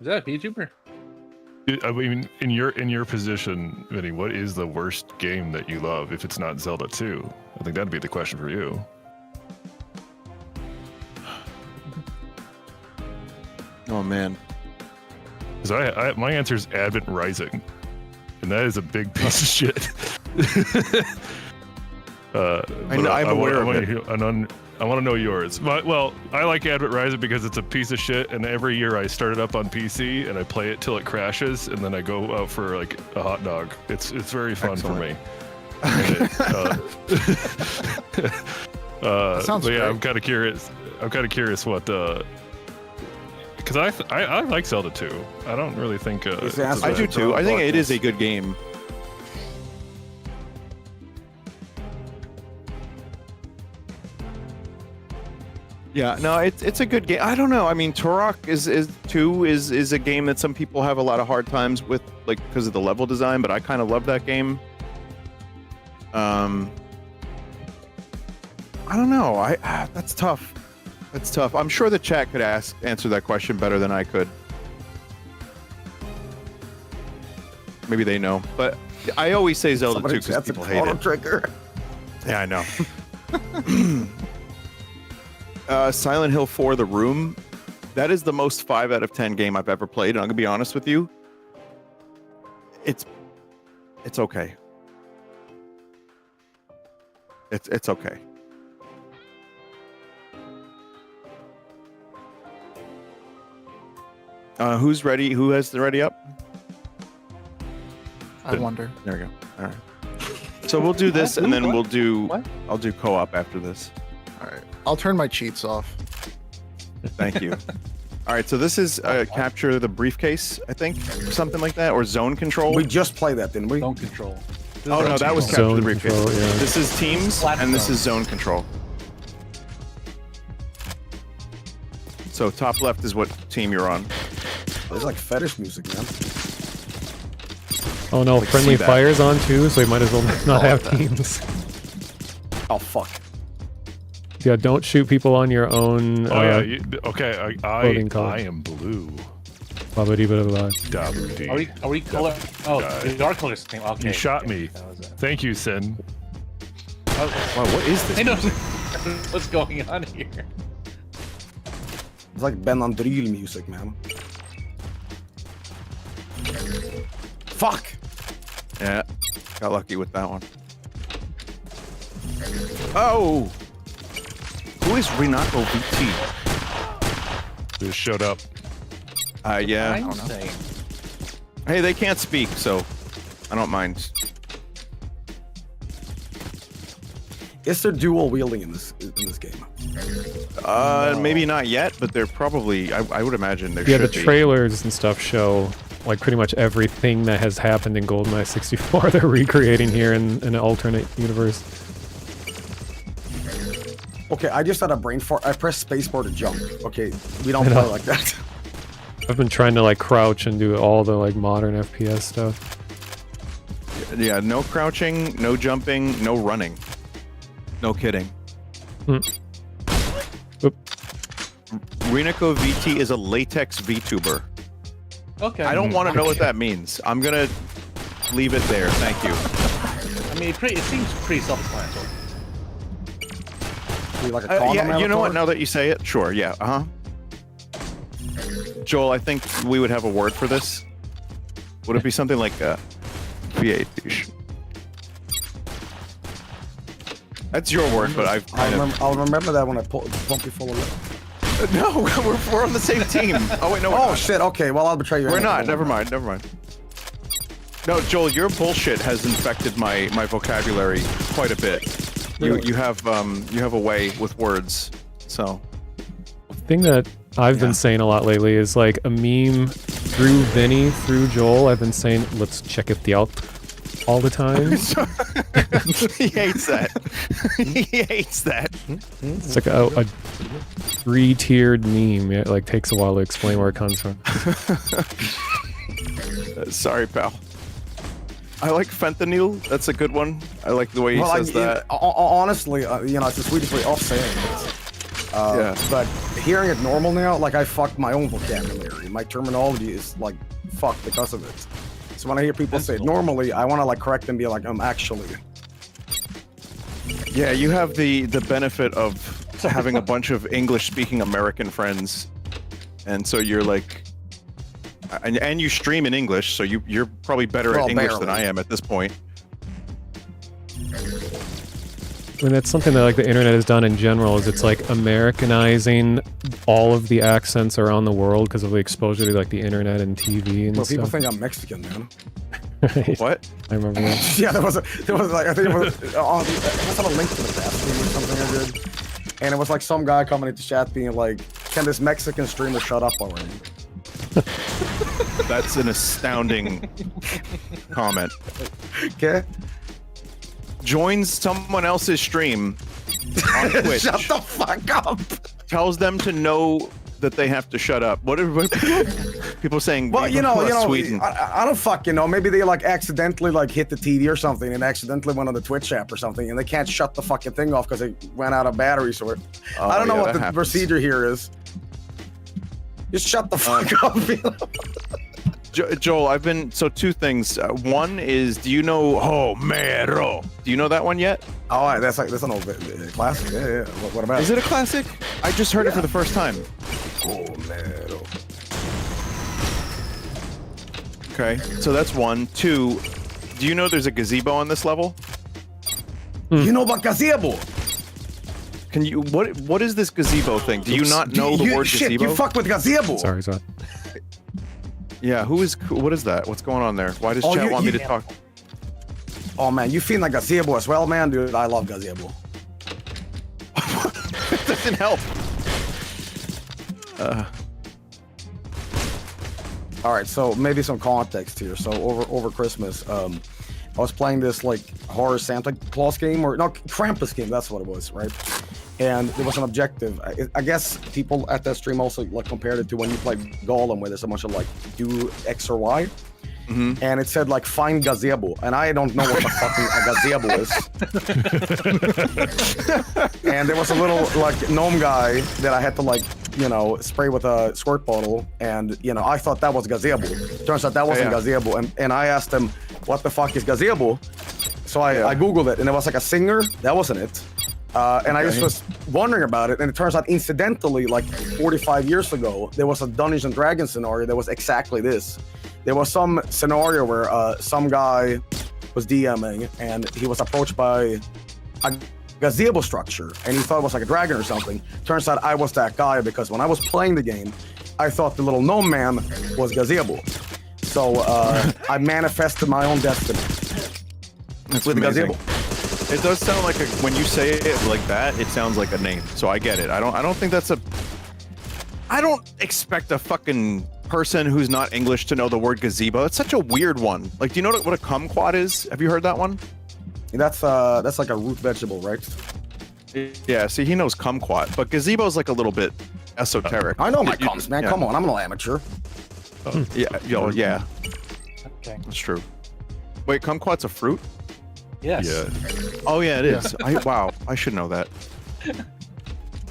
Is that a VTuber? I mean, in your position, Vinny, what is the worst game that you love if it's not Zelda 2? I think that'd be the question for you. Oh man. Because my answer is Advent Rising, and that is a big piece of shit. I'm aware of it. I want to know yours. Well, I like Advent Rising because it's a piece of shit, and every year I start it up on PC and I play it till it crashes, and then I go out for like a hot dog. It's very fun for me. Sounds but yeah, great. I'm kind of curious. What because I like Zelda 2. I don't really think it's a I do bad- too. I think it is a good game. Yeah, no, it's a good game. I don't know. I mean, Turok is a game that some people have a lot of hard times with, like because of the level design. But I kind of love that game. I don't know. That's tough. That's tough. I'm sure the chat could answer that question better than I could. Maybe they know, but I always say Zelda 2 because people hate it. Trigger. Yeah, I know. Silent Hill 4: The Room. That is the most 5 out of 10 game I've ever played, and I'm gonna be honest with you. It's okay. It's okay. Who's ready? Who has the ready up? I wonder. There we go. All right. So we'll do this, and then we'll do. What? I'll do co-op after this. All right. I'll turn my cheats off. Thank you. All right. So this is capture the briefcase, I think, or something like that, or zone control. We just played that, didn't we? Zone control. Oh no, that was capture Zone the briefcase. control, yeah. This is teams, and this is zone control. So top left is what team you're on. It's like fetish music, man. Oh no, Like, friendly see that. fire's on too, so you might as well not have teams. Oh fuck. Yeah, don't shoot people on your own. Oh yeah. Okay. Voting color. I am blue. Dabba-dee-ba-da-ba. Are we color? Oh, the our color thing. Okay. You shot okay. me. That was it. Thank you, Sin. Wow, what is this? I know what's going on here. It's like Ben Andril music, man. Fuck! Yeah, got lucky with that one. Oh! Who is Renato VT? Just showed up. Yeah. I'm saying. Hey, they can't speak, so I don't mind. Is there dual wielding in this game? Maybe not yet, but they're probably. I would imagine there Yeah, should the be. trailers and stuff show like pretty much everything that has happened in GoldenEye 64. They're recreating here in an alternate universe. Okay, I just had a brain fart. I pressed spacebar to jump. Okay, we don't I play know. like that. I've been trying to like crouch and do all the like modern FPS stuff. Yeah, no crouching, no jumping, no running. No kidding. Oop. Renako VT is a latex VTuber. Okay. I don't want to know what that means. I'm gonna leave it there. Thank you. mean, it seems pretty self-explanatory. Like a yeah, you know what? Now that you say it, sure, yeah, Joel, I think we would have a word for this. Would it be something like Fietish? That's your word, but I'll remember that when I pump you full of it. No, we're on the same team. Oh wait, no. Oh shit. Okay, well I'll betray you. We're not. Never mind. No, Joel, your bullshit has infected my vocabulary quite a bit. You have a way with words, so. Thing that I've been saying a lot lately is like a meme through Vinny, through Joel. I've been saying, let's check it out all the time. He hates that. He hates that. It's like a three-tiered meme. It like takes a while to explain where it comes from. Sorry, pal. I like fentanyl. That's a good one. I like the way he says that. Honestly, you know, it's a Swedish way of saying it. Yeah. But hearing it normal now, like I fucked my own vocabulary. My terminology is like fucked because of it. So when I hear people say it normally, I want to like correct them and be like, actually. Yeah, you have the benefit of having a bunch of English-speaking American friends, and so you're like, and you stream in English, so you're probably better at English than I am at this point. I mean, that's something that like the internet has done in general. Is it's like Americanizing all of the accents around the world because of the exposure to like the internet and TV and Well, stuff. people think I'm Mexican, man. Right. What? I remember that. Yeah, there was like I think it was on a link to the past stream or something I did, and it was like some guy coming into chat being like, "Can this Mexican streamer shut up already?" That's an astounding comment. Okay. Joins someone else's stream on Twitch. Shut the fuck up. Tells them to know that they have to shut up. What are people saying? Well, you know, Sweden. I don't fucking know. Maybe they like accidentally like hit the TV or something and accidentally went on the Twitch app or something, and they can't shut the fucking thing off because they went out of batteries or. I don't know what the procedure here is. Just shut the fuck up. Joel, I've been two things. One is, do you know Homero? Do you know that one yet? Oh, that's an old classic. Yeah. What about? Is it a classic? I just heard it for the first time. Homero. Okay, so that's one. Two, do you know there's a gazebo on this level? You know about gazebo? Can you what is this gazebo thing? Do you not know the word shit, gazebo? You fuck with gazebo. Sorry. Yeah, what is that? What's going on there? Why does chat want me to talk? Oh man, you feel like gazebo as well, man, dude. I love gazebo. It doesn't help. All right, so maybe some context here. So over Christmas, I was playing this like horror Santa Claus game, or no, Krampus game. That's what it was, right? And there was an objective. I guess people at that stream also like compared it to when you play Golem, where there's a bunch of like do X or Y. Mm-hmm. And it said like find gazebo, and I don't know what the fucking a gazebo is. And there was a little like gnome guy that I had to like spray with a squirt bottle, and I thought that was gazebo. Turns out that wasn't gazebo, and I asked him what the fuck is gazebo. So I googled it, and it was like a singer. That wasn't it. And I just was wondering about it, and it turns out incidentally, like 45 years ago, there was a Dungeons and Dragons scenario that was exactly this. There was some scenario where some guy was DMing, and he was approached by a gazebo structure, and he thought it was like a dragon or something. Turns out I was that guy, because when I was playing the game, I thought the little gnome man was gazebo. So I manifested my own destiny. That's with amazing. the gazebo. It does sound like when you say it like that, it sounds like a name. So I get it. I don't think that's I don't expect a fucking person who's not English to know the word gazebo. It's such a weird one. Like, do you know what a kumquat is? Have you heard that one? That's like a root vegetable, right? Yeah, see, he knows kumquat, but gazebo is like a little bit esoteric. I know my cums, man. Yeah. Come on, I'm no amateur. Yeah. Okay. That's true. Wait, kumquat's a fruit? Yes. Yeah. Oh yeah, it is. Wow, I should know that.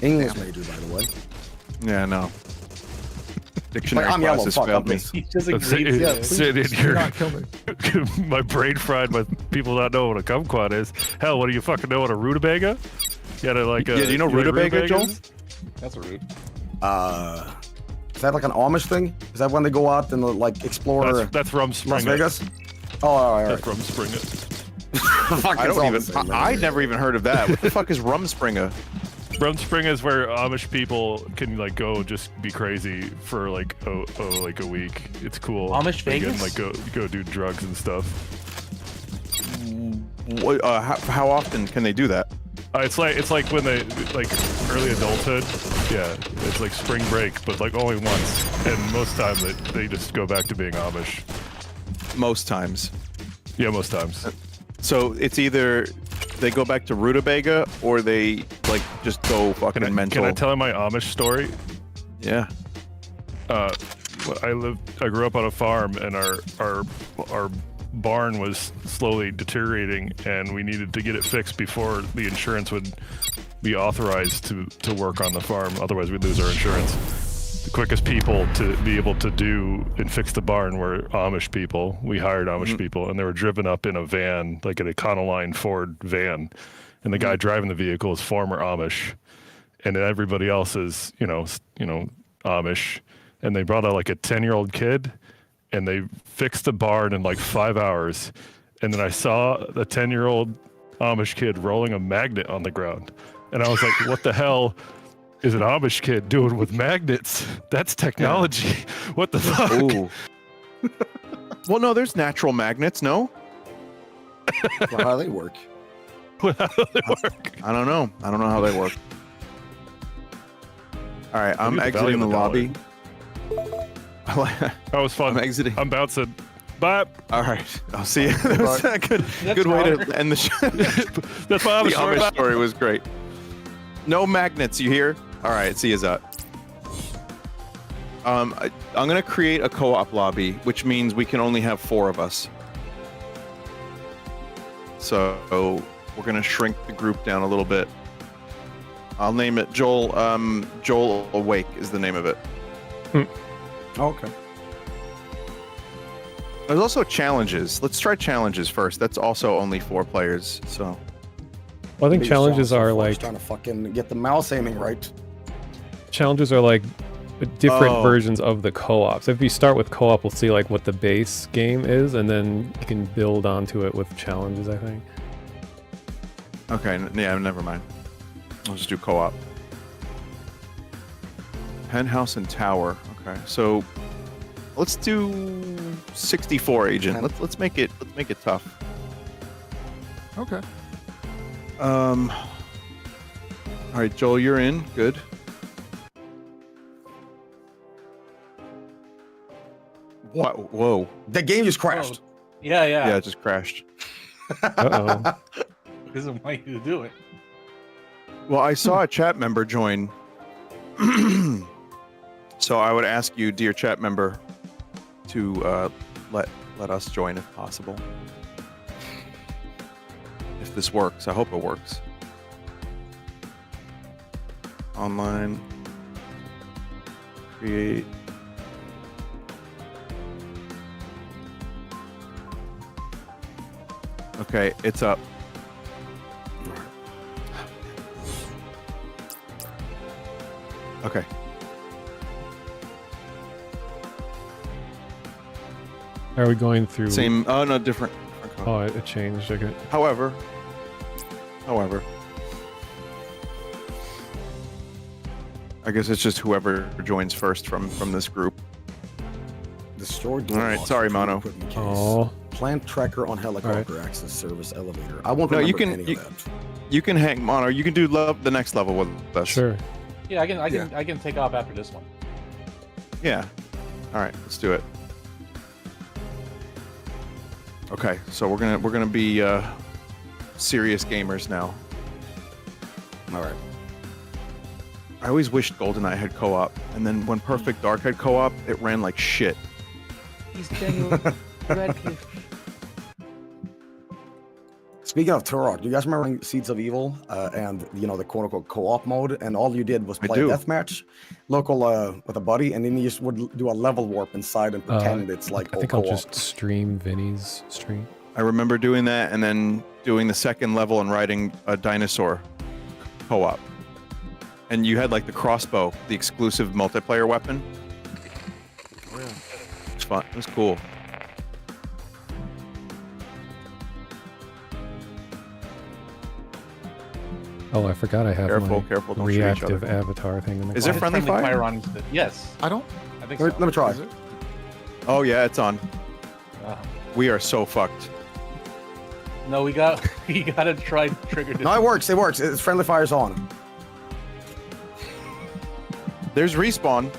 English major, by the way. Yeah, no. Dictionary I'm yellow. classes Fuck, failed I'm me. pissed. He just That's agreed. it. Yeah. Sit in Do here. not kill me. My brain fried with people not know what a kumquat is. Hell, what do you fucking know what a rutabaga? You gotta like Yeah, do you know like rutabaga, Joel? rutabagas? That's rude. Is that like an Amish thing? Is that when they go out and like explore That's rum Las spring. Vegas? Oh, all right. That's rum spring. Fuck, I it's don't all even. the same, man. I never even heard of that. What the fuck is Rumspringa? Rum spring is where Amish people can like go just be crazy for like like a week. It's cool. Amish They can, Vegas? like go do drugs and stuff. How often can they do that? It's like when they like early adulthood. Yeah, it's like spring break, but like only once, and most time they just go back to being Amish. Most times. Yeah, most times. So it's either they go back to rutabaga or they like just go fucking mental. Can I tell you my Amish story? Yeah. I grew up on a farm, and our barn was slowly deteriorating, and we needed to get it fixed before the insurance would be authorized to work on the farm. Otherwise, we'd lose our insurance. The quickest people to be able to do and fix the barn were Amish people. We hired Amish people, and they were driven up in a van, like an Econoline Ford van, and the guy driving the vehicle is former Amish, and then everybody else is you know Amish, and they brought out like a 10-year-old kid, and they fixed the barn in like 5 hours, and then I saw the 10-year-old Amish kid rolling a magnet on the ground, and I was like, what the hell is an Amish kid doing with magnets? That's technology. What the fuck? Ooh. Well, no, there's natural magnets. No, Well, how they work? How do they work? I don't know. I don't know how they work. All right, I'm Maybe the exiting the value of lobby. That was fun. I'm exiting. I'm bouncing. Bye. All right, I'll see you. That was a good way to end the show. That's my The Amish story. Amish story was great. No magnets, you hear? All right, see you, Zut. I'm gonna create a co-op lobby, which means we can only have 4 of us. So we're gonna shrink the group down a little bit. I'll name it Joel. Joel Awake is the name of it. Okay. There's also challenges. Let's try challenges first. That's also only 4 players. So Well, I think Big challenges Sean so are far is like trying to fucking get the mouse aiming right. different Oh. versions of the co-op. So if you start with co-op, we'll see like what the base game is, and then you can build onto it with challenges, I think. okay, yeah, never mind. I'll just do co-op. Penthouse and tower. Okay, so let's do 64 agent. Let's make it tough. Okay. All right, Joel, you're in. Good. What? Whoa. The game just crashed. Yeah, Yeah, it just crashed. Uh-oh. This is why you do it. Well, I saw a chat member join. So I would ask you, dear chat member, to let us join if possible. If this works, I hope it works. Online. Create. Okay, it's up. Okay. Are we going through? Same. Oh no, different. Oh, it changed. Okay. However, I guess it's just whoever joins first from this group. Destroy All right, sorry, Mono. Oh. Plant tracker on helicopter access service elevator. I won't No, you remember can- any of that. You can hang Mono. You can do the next level with us. Sure. Yeah, I can take off after this one. Yeah. All right, let's do it. Okay, so we're gonna be serious gamers now. All right. I always wished GoldenEye had co-op, and then when Perfect Dark had co-op, it ran like shit. He's Daniel Radcliffe. Speaking of Turok, do you guys remember Seeds of Evil and you know the quote-unquote co-op mode, and all you did was I play a do. deathmatch, local with a buddy, and then you just would do a level warp inside and pretend it's like I think I'll co-op. just stream Vinny's stream. I remember doing that and then doing the second level and riding a dinosaur co-op. And you had like the crossbow, the exclusive multiplayer weapon. Oh, yeah. It was fun. It was cool. Oh, I forgot I have Careful, my careful, don't shoot each reactive other. avatar thing in the Is there His closet. friendly fire? on yes, I don't. I think Let so. me try. Is it? Oh yeah, it's on. Uh, We are so fucked. no, we gotta try trigger. No, it works. It works. It's friendly fire's on. There's respawn.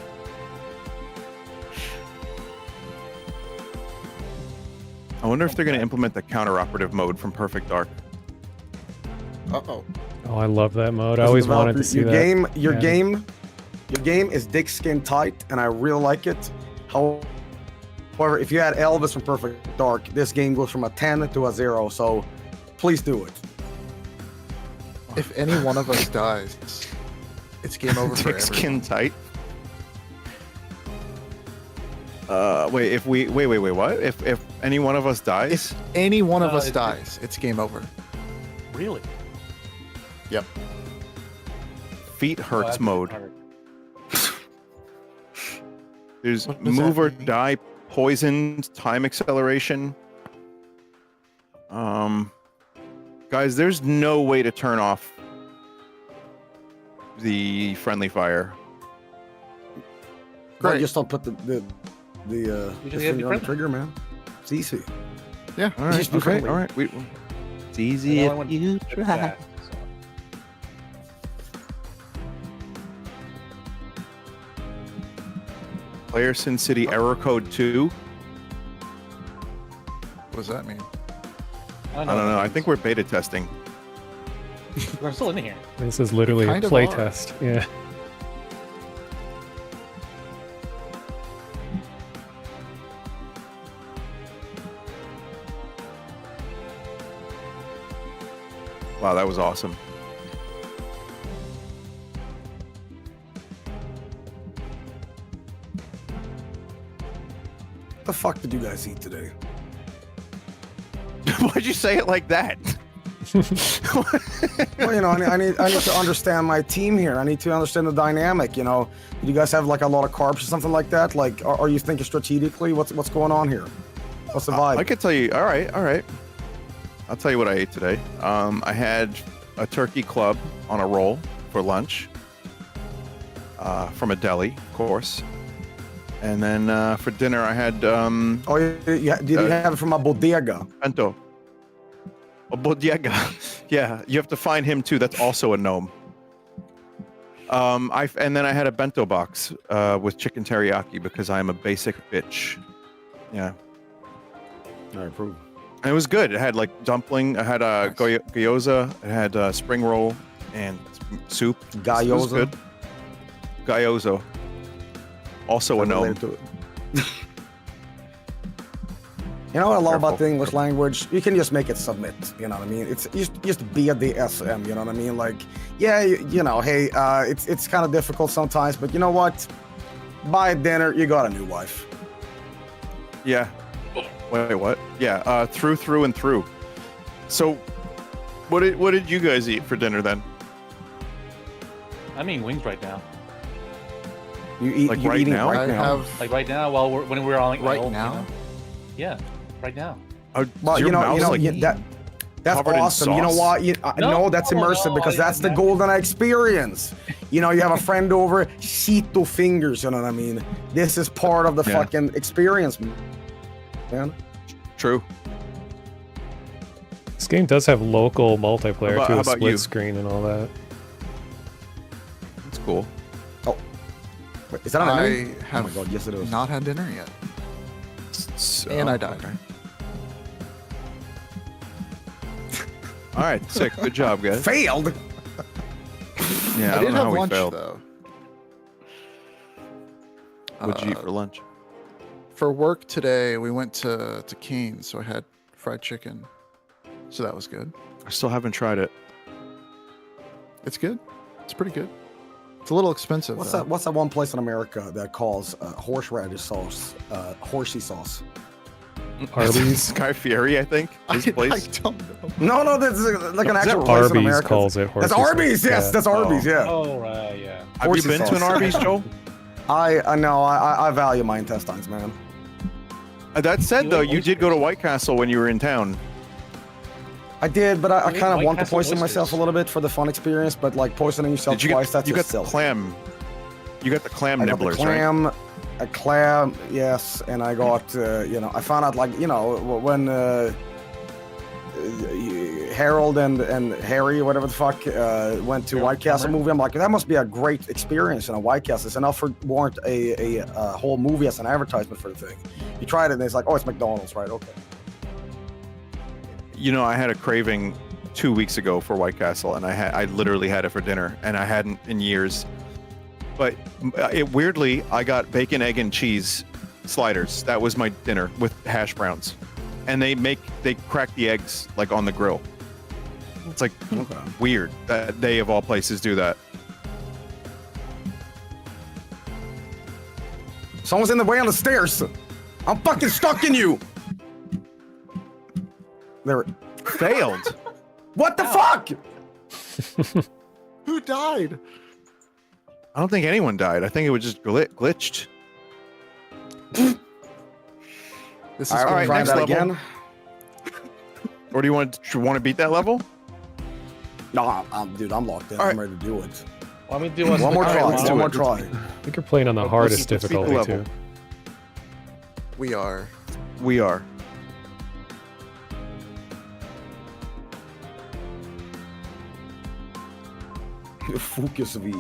I wonder if they're going to implement the counter-operative mode from Perfect Dark. Uh-oh. Oh, I love that mode. I always wanted to see your that. game. Your Yeah. game is dick skin tight, and I really like it. However, if you add Elvis from Perfect Dark, this game goes from a 10 to a 0. So, please do it. If any one of us dies, it's game over for Dick everyone. skin tight. Wait. If we wait. What? If any one of us dies? If any one of us it- dies, it's game over. Really? Yep. Feet Oh, hurts that's mode. hard. There's What does move that or mean? die, poisoned, time acceleration. Guys, there's no way to turn off the friendly fire. But Great. just don't put the You the just gotta be finger on the friendly. trigger, man. It's easy. Yeah. All right. Just be Okay. friendly. All right. It's easy And if I went you fast, try. so. Player Sin City error code 2. What does that mean? I don't know. I think we're beta testing. we're still in here. This is literally a Kind of play are. test. Yeah. Wow, that was awesome. What the fuck did you guys eat today? Why'd you say it like that? Well, you know, I need to understand my team here. I need to understand the dynamic. You know, do you guys have like a lot of carbs or something like that? Like, are you thinking strategically? What's going on here? What's the vibe? I could tell you. All right. I'll tell you what I ate today. I had a turkey club on a roll for lunch from a deli, of course. And then for dinner, I had Oh, did you have it from a bodega? bento. A bodega. Yeah, you have to find him too. That's also a gnome. And then I had a bento box with chicken teriyaki because I am a basic bitch. Yeah. I approve. And it was good. It had like dumpling. I had a gyoza. It had spring roll and soup. It was Gyoza? good. Gyoza. Also a gnome. Related to it. You know what I love about the Careful. English language? You can just make it submit. You know what I mean? It's just BDSM. You know what I mean? Like, yeah, you know, hey, it's kind of difficult sometimes, but you know what? Buy dinner, you got a new wife. Yeah. Wait, what? Yeah. Through and through. So, what did you guys eat for dinner then? I'm eating wings right now. You eat Like you're right eating now? right I now. have Like right now, when we're all right home, now. You know? Yeah, right now. Well, your you know, mouth's like that's covered in awesome. You know sauce? what? No, No, that's immersive no, because that's the that- golden experience. You know, you have a friend over, Cheeto fingers. You know what I mean? This is part of the Yeah. fucking experience, man. True. This game does have local multiplayer How too, about a split you? screen and all that. That's cool. Wait, is that an enemy? I Oh my have god, yes it is. not had dinner yet, So, and I died. okay. All right, sick. Good job, guys. Failed. Yeah, I, I don't did know have how we lunch failed. though. What'd you eat for lunch? For work today, we went to Keen's, so I had fried chicken. so that was good. I still haven't tried it. It's good. It's pretty good. It's a little expensive. What's though. that? What's that one place in America that calls horseradish sauce horsey sauce? Arby's. Guy Fieri, I think. His I place. don't know. No, that's like an actual place in Arby's America. calls it That's horsey sauce. Arby's. Yes, Yeah. that's Arby's. Yeah. Oh, right, yeah. Have you Horsey been to an sauce. Arby's, Joel? I know. I value my intestines, man. That said, You though, ate you did go to White Castle when you were in town. I did, but I You ate kind of White want to Castle poison myself a oysters. little bit for the fun experience. But like poisoning yourself Did you twice, get? that's You got just the silly. clam. You got the clam I got the nibblers, right? clam, a clam, yes, and I got, I found out like, when Harold and Harry, whatever the fuck, went to White Castle movie. I'm like, that must be a great experience in a White Castle. It's enough for warrant a whole movie as an advertisement for the thing. You tried it and it's like, oh, it's McDonald's, right? Okay. You know, I had a craving 2 weeks ago for White Castle, and I literally had it for dinner, and I hadn't in years. But weirdly, I got bacon, egg, and cheese sliders. That was my dinner with hash browns, and they crack the eggs like on the grill. It's like Okay. weird that they of all places do that. Someone's in the way on the stairs. I'm fucking stuck in you. There. Failed. What the fuck? Who died? I don't think anyone died. I think it was just glitched. This is All right, right, try next that level. again. Or do you want to beat that level? No, dude, I'm locked in. All I'm right. ready to do it. Let me do One more try. let's do One more it. try. I think you're playing on the Let's hardest beat the difficulty level. too. We are. We are. Focus V.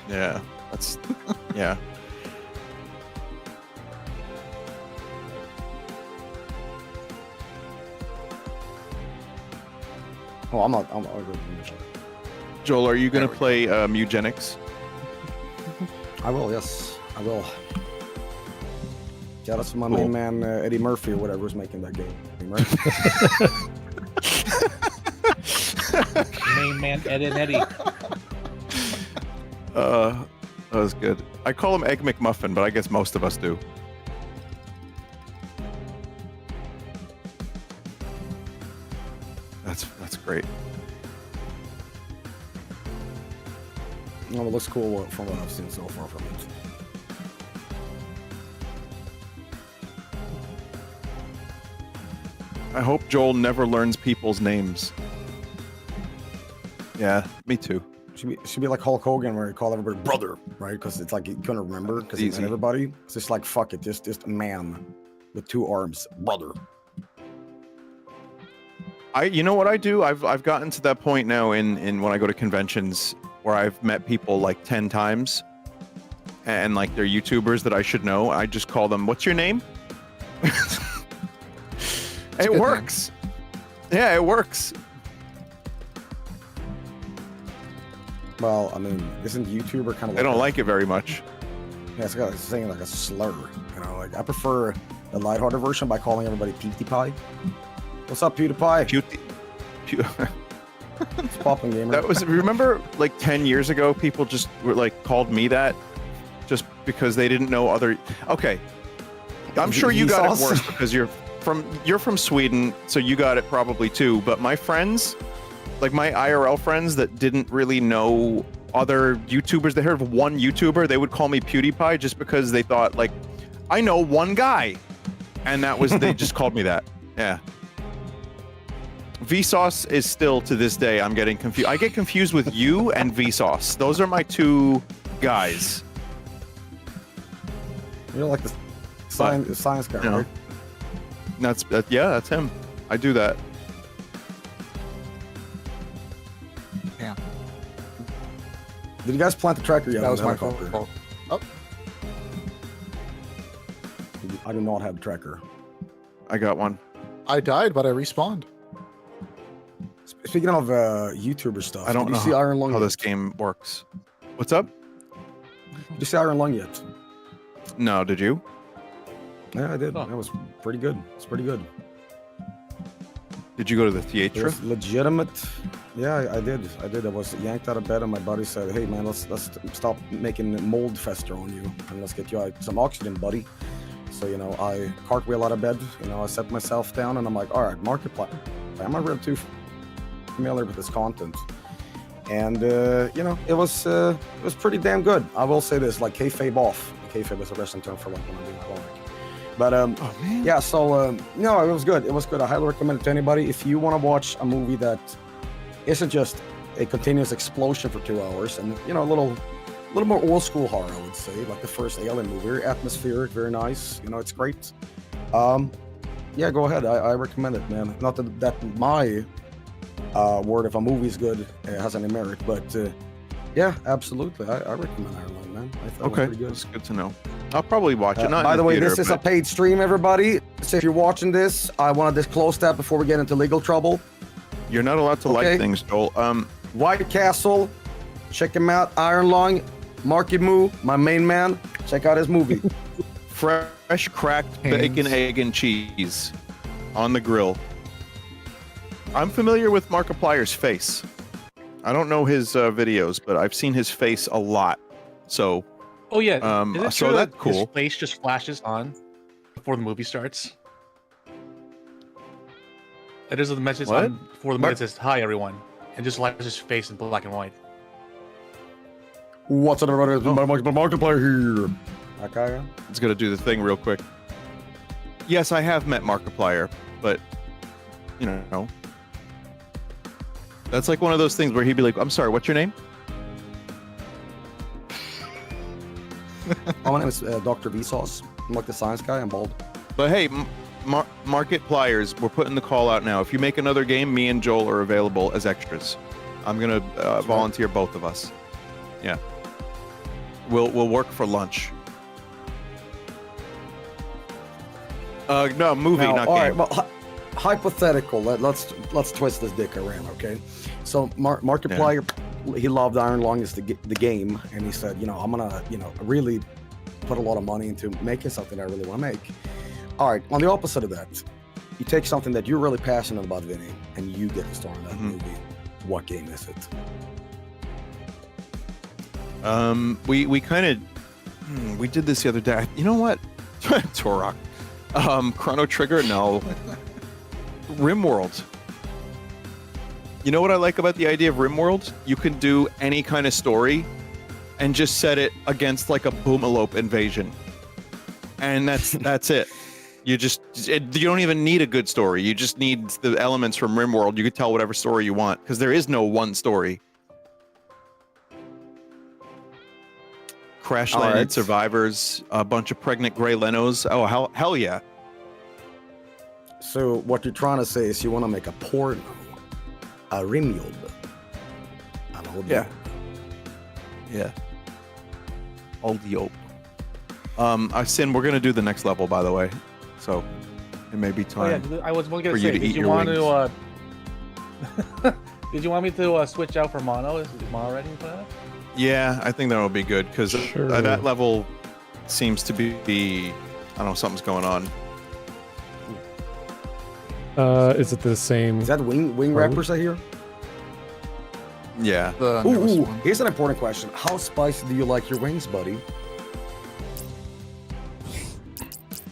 Yeah. That's. Yeah. Oh, I'm not. Joel, are you gonna There we play eugenics? I will. Yes, I will. Shout out to my Cool. main man Eddie Murphy or whatever is making that game. Right? Main man Ed and Eddie. That was good. I call him Egg McMuffin, but I guess most of us do. That's great. No, it looks cool from what I've seen so far from it. I hope Joel never learns people's names. Yeah, me too. Should be like Hulk Hogan where he called everybody brother, right? Because it's like he couldn't remember because he Easy. met everybody. It's just like fuck it, just a man with two arms, brother. You know what I do? I've gotten to that point now in when I go to conventions where I've met people like 10 times and like they're YouTubers that I should know. I just call them, "What's your name?" a It good works. Yeah, it works. Well, I mean, isn't YouTuber kind of? They don't like it very much. Yeah, it's got saying like a slur. You know, like I prefer the lighthearted version by calling everybody PewDiePie. What's up, PewDiePie? It's popping gamer. That was, remember like 10 years ago, people just were like called me that just because they didn't know other. Okay. I'm sure you got it Vsauce? worse because you're from Sweden, so you got it probably too. But my friends, like my IRL friends that didn't really know other YouTubers, they heard of one YouTuber, they would call me PewDiePie just because they thought like, I know one guy. And that was, they just called me that. Yeah. Vsauce is still to this day, I'm getting confused. I get confused with you and Vsauce. Those are my two guys. You're like the science guy, You know, right? that's him. I do that. Yeah. Did you guys plant the tracker yet? That on was the my helicopter? fault. Oh, I do not have the tracker. I got one. I died, but I respawned. Speaking of YouTuber stuff, I don't did know you see Iron Lung how yet? this game works. What's up? Did you see Iron Lung yet? No, did you? Yeah, I did. Huh. That was pretty good. It's pretty good. Did you go to the It theater? was legitimate. Yeah, I did. I was yanked out of bed, and my buddy said, "Hey, man, let's stop making mold fester on you, and let's get you out some oxygen, buddy." So I cartwheel out of bed. I set myself down, and I'm like, "All right, Markiplier. I'm not really too familiar with this content." And it was pretty damn good. I will say this, like kayfabe off. Kayfabe is a wrestling term for like when I'm doing my homework. But Oh man. yeah, so no, it was good. It was good. I highly recommend it to anybody. If you want to watch a movie that isn't just a continuous explosion for 2 hours, and a little more old school horror, I would say, like the first Alien movie, very atmospheric, very nice. It's great. Yeah, go ahead. I recommend it, man. Not that my word if a movie is good has any merit, but yeah, absolutely. I recommend Iron Man, man. I thought it was Okay, pretty good. that's good to know. I'll probably watch it. Not By in the way, theater, this is a but paid stream, everybody. So if you're watching this, I want to disclose that before we get into legal trouble. you're not allowed to Okay. like things, Joel. White Castle, check him out. Iron Lung, Marky Moo, my main man. Check out his movie. Fresh cracked bacon, egg, and cheese on the grill. I'm familiar with Markiplier's face. I don't know his videos, but I've seen his face a lot. So Oh yeah. Is it so true that's that cool. His face just flashes on before the movie starts. It is a message What? on before the movie that says "Hi everyone," and just flashes his face in black and white. What's up, everybody? Markiplier here. That guy, yeah? it's gonna do the thing real quick. Yes, I have met Markiplier, but that's like one of those things where he'd be like, "I'm sorry, what's your name?" Oh, my name is Dr. Vsauce. I'm like the science guy. I'm bald. But hey, Markipliers, we're putting the call out now. If you make another game, me and Joel are available as extras. I'm gonna volunteer both of us. Yeah, we'll work for lunch. No, movie, Now, not all game. right, well, hypothetical. Let's twist this dick around, okay? So Markiplier, he loved Iron Lung as the game, and he said, I'm gonna, really put a lot of money into making something I really want to make. All right, on the opposite of that, you take something that you're really passionate about, Vinny, and you get to star in that movie. What game is it? We kind of we did this the other day. You know what? Turok. Chrono Trigger? No. RimWorld. You know what I like about the idea of RimWorld? You can do any kind of story and just set it against like a Boomalope invasion. And that's it. You don't even need a good story. You just need the elements from RimWorld. You could tell whatever story you want because there is no one story. Crash landed Alright. survivors, a bunch of pregnant Grey Lenos. Oh, hell yeah. So what you're trying to say is you want to make a porno, a RimWorld. Yeah. Yeah. Audio. Sin, we're gonna do the next level, by the way. So it may be Oh yeah, time. I was going to for you say, to did eat you your want to? Did you want me to switch out for mono? Is mono ready for that? Yeah, I think that would be good because Sure. that level seems to be I don't know, something's going on. Is it the same? Is that wing Oh. wrappers I hear? Yeah. The newest Ooh, one. here's an important question. How spicy do you like your wings, buddy?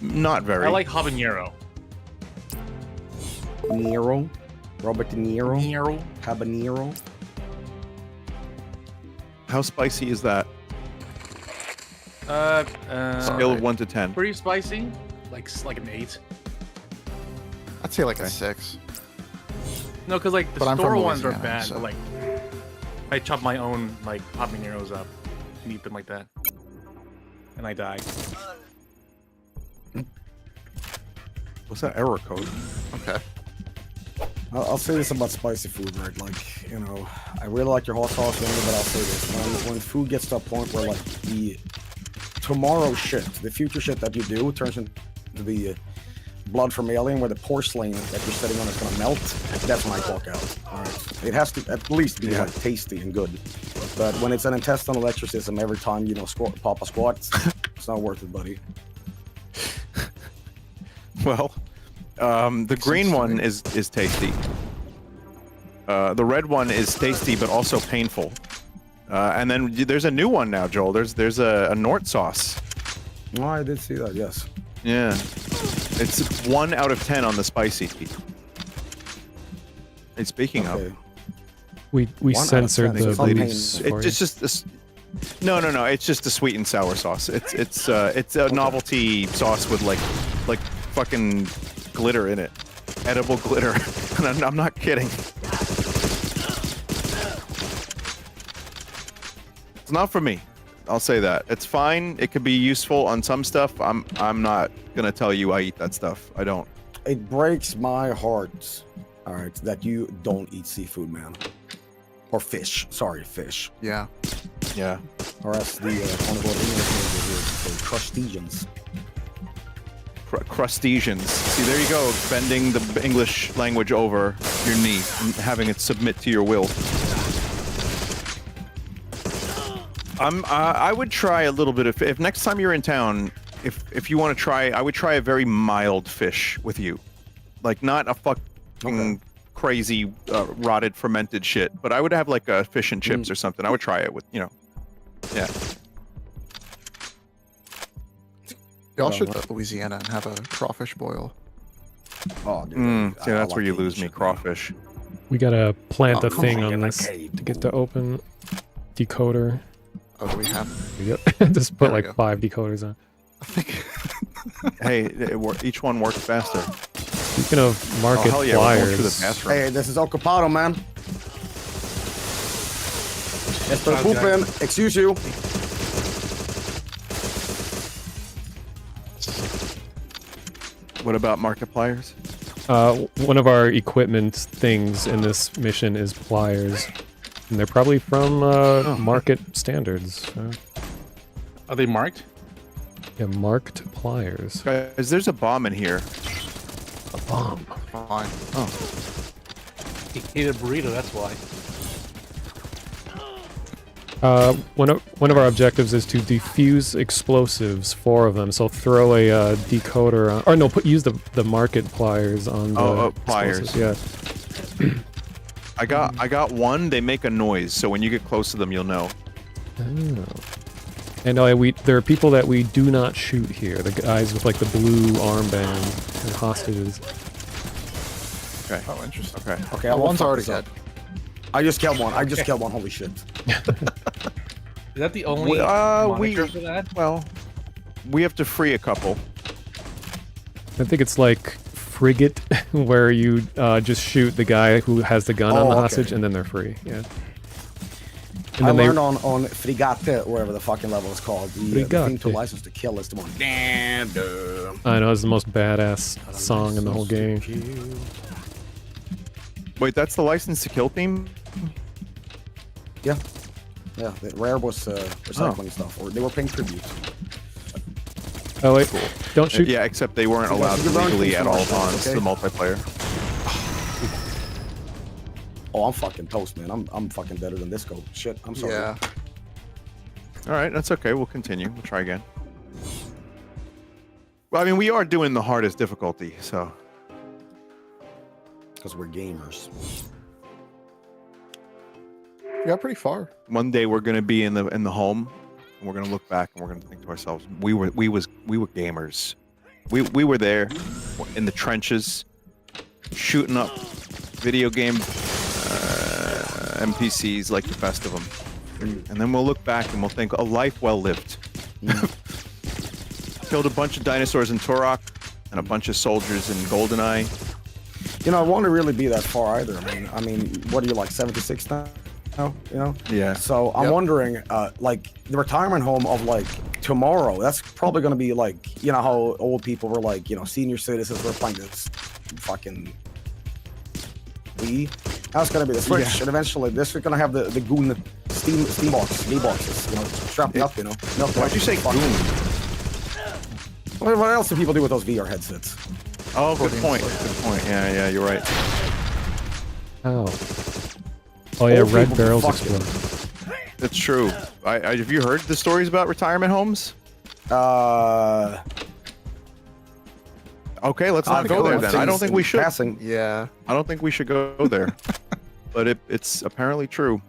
Not very. I like habanero. Nero? Robert De Niro? Habanero. Habanero? How spicy is that? Scale of 1 to 10. Pretty spicy, like an 8. I'd say like Okay. a 6. No, because like the But I'm store from ones are Louisiana, bad. so- But like, I chop my own like habaneros up, and eat them like that, and I die. What's that error code? Okay. I'll say this about spicy food, right? Like, I really like your hot sauce, Vinny, but I'll say this. When food gets to a point where, like, the tomorrow shit, the future shit that you do turns into the blood from Alien, where the porcelain that you're sitting on is going to melt, that's when I walk out. All right. It has to at least be, like, tasty and good. But when it's an intestinal exorcism every time, pop a squat, it's not worth it, buddy. Well, The green one is tasty. The red one is tasty, but also painful. And then there's a new one now, Joel. There's a Nort sauce. Oh, I did see that. Yes. Yeah, it's 1 out of 10 on the spicy. And speaking Okay. of, We 1 out of censored 10, the it's something- beliefs for it's you. just this. No. It's just a sweet and sour sauce. It's a novelty sauce with like fucking glitter in it, edible glitter. And I'm not kidding. It's not for me. I'll say that. It's fine. It could be useful on some stuff. I'm not gonna tell you I eat that stuff. I don't. It breaks my heart. All right, that you don't eat seafood, man, or fish. Sorry, fish. Yeah. Yeah. Or as the Honorable English major here would say, crustaceans. Crustaceans. See, there you go. Bending the English language over your knee and having it submit to your will. I would try a little bit of. If next time you're in town, if you want to try, I would try a very mild fish with you, like not a fucking crazy rotted fermented shit. But I would have like a fish and chips or something. I would try it with, yeah. Y'all should go to Louisiana and have a crawfish boil. Oh, dude. See, that's where you like lose eating me. shit, man. Crawfish. We gotta plant Oh, a come thing on, on get this a cave. to get to open decoder. Oh, do we have? Yep. Just put There we like go. 5 decoders on. I think. Hey, each one works faster. Speaking of market hell yeah, we're going through the flyers, bathroom. Hey, this is Ocupado, man. Estoy Okay. pooping. Excuse you. What about Markipliers? one of our equipment things in this mission is pliers. And they're probably from market standards. Are they marked? Yeah, marked pliers. Guys, there's a bomb in here. A bomb. Fine. He ate a burrito, that's why. One of our objectives is to defuse explosives, 4 of them. So throw a decoder on, or no, use the market pliers on the pliers. explosives, yeah. I got one. They make a noise, so when you get close to them, you'll know. Oh. And there are people that we do not shoot here. The guys with like the blue armband and hostages. Okay. Oh, interesting. Okay. Okay, Oh, I one's fuck already this up. dead. I just killed one. Holy shit. Is that the only We- moniker for that? Well, we have to free a couple. I think it's like frigate, where you just shoot the guy who has the gun on the okay. hostage, and then they're free. Yeah. And I then they learned on Frigate, whatever the fucking level is called. The thing to Frigate. license to kill is the one. Damn, damn. I know it's the most badass song in the whole game. Wait, that's the license to kill theme? Yeah. Yeah, the Rare was recycling stuff, or they were paying tribute. Oh wait, don't shoot. Yeah, except they weren't You guys- allowed you learn legally things at from all our shows, times. okay? The multiplayer. Oh, I'm fucking toast, man. I'm fucking better than this go. Shit, I'm sorry. Yeah. All right, that's okay. We'll continue. We'll try again. Well, I mean, we are doing the hardest difficulty, so. Because we're gamers. We got pretty far. One day we're gonna be in the home, and we're gonna look back and we're gonna think to ourselves, we were gamers. We were there in the trenches, shooting up video game NPCs like the best of them. And then we'll look back and we'll think, a life well lived. Killed a bunch of dinosaurs in Turok and a bunch of soldiers in GoldenEye. You know, I won't really be that far either. I mean, what are you, like 76 now? You know? Yeah. So I'm Yep. wondering, like the retirement home of like tomorrow. That's probably gonna be like, you know how old people were like, you know, senior citizens were playing this fucking Wii. That's gonna be the Switch, Yeah. and eventually this is gonna have the Goon Steam box, V boxes, you know, strapped up, you know. Why'd you say goon? What else do people do with those VR headsets? Oh, good point. Good point. Yeah, you're right. Ow. Oh yeah, Old red people barrels fucking- That's true. Have you heard the stories about retirement homes? Okay, let's not go there then. I don't think we should. Passing. Yeah. I don't think we should go there. But it's apparently true.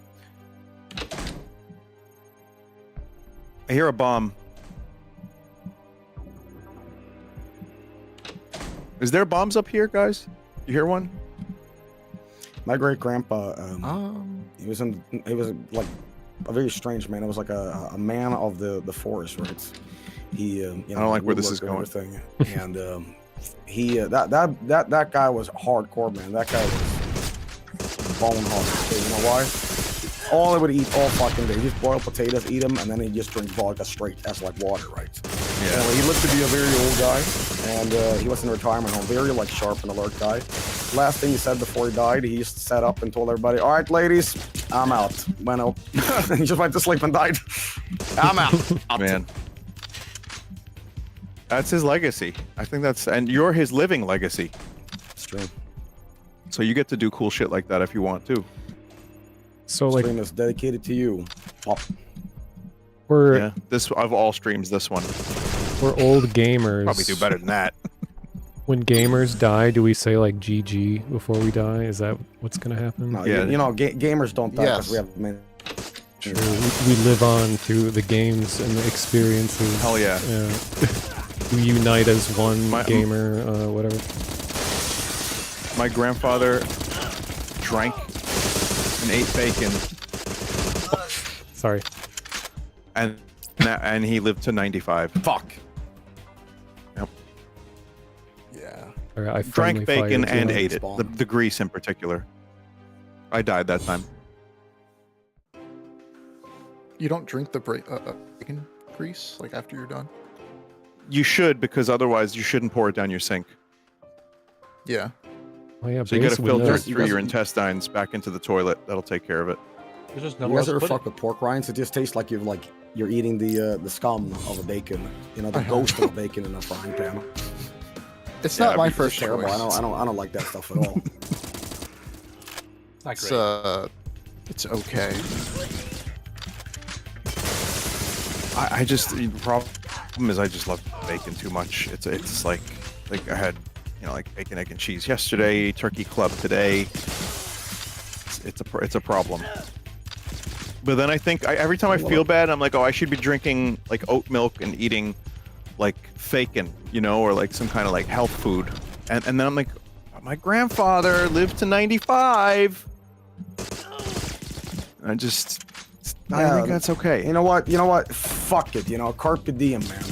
I hear a bomb. Is there bombs up here, guys? You hear one? My great grandpa, he was like a very strange man. It was like a man of the forest, right? He, you know, I don't like where this is woodworked going. and everything. And he, that guy was hardcore, man. That guy was bone hard. You know why? All I would eat all fucking day, just boil potatoes, eat them, and then he just drink vodka straight as like water, right? Yeah. He looked to be a very old guy, and he was in a retirement home, very like sharp and alert guy. Last thing he said before he died, he just sat up and told everybody, "All right, ladies, I'm out." Went out. He just went to sleep and died. I'm out. Man. That's his legacy. I think and you're his living legacy. It's true. So you get to do cool shit like that if you want to. So like Stream is dedicated to you. Pop. we're Yeah. This of all streams, this one. we're old gamers. Probably do better than that. When gamers die, do we say like GG before we die? Is that what's gonna happen? No, Yeah. you know, gamers don't die because Yes. we have many. True. We live on through the games and the experiences. Hell yeah. We unite as one My- gamer, whatever. My grandfather drank and ate bacon, Sorry. and he lived to 95. Fuck. Yeah. Sorry, I Drank friendly bacon fired you. and ate it. Spawn. The grease in particular. I died that time. You don't drink the bacon grease like after you're done. You should, because otherwise you shouldn't pour it down your sink. Yeah. Oh yeah, So you got to basically, filter it that's- through your intestines back into the toilet. That'll take care of it. There's just You nowhere guys else ever to put fuck it. with pork rinds? It just tastes like you're eating the scum of a bacon. You know, the ghost of a bacon in a frying pan. It's Yeah, not my it's first Terrible. choice. I don't like that stuff at all. It's not It's great. it's okay. I just the problem is I just love bacon too much. It's like I had like bacon, egg, and cheese yesterday, turkey club today. It's a problem. But then I think every time I feel bad, I'm like, oh, I should be drinking like oat milk and eating like fakin, or like some kind of like health food. And then I'm like, my grandfather lived to 95. I think that's okay. You know what? Fuck it. Carpe diem, man.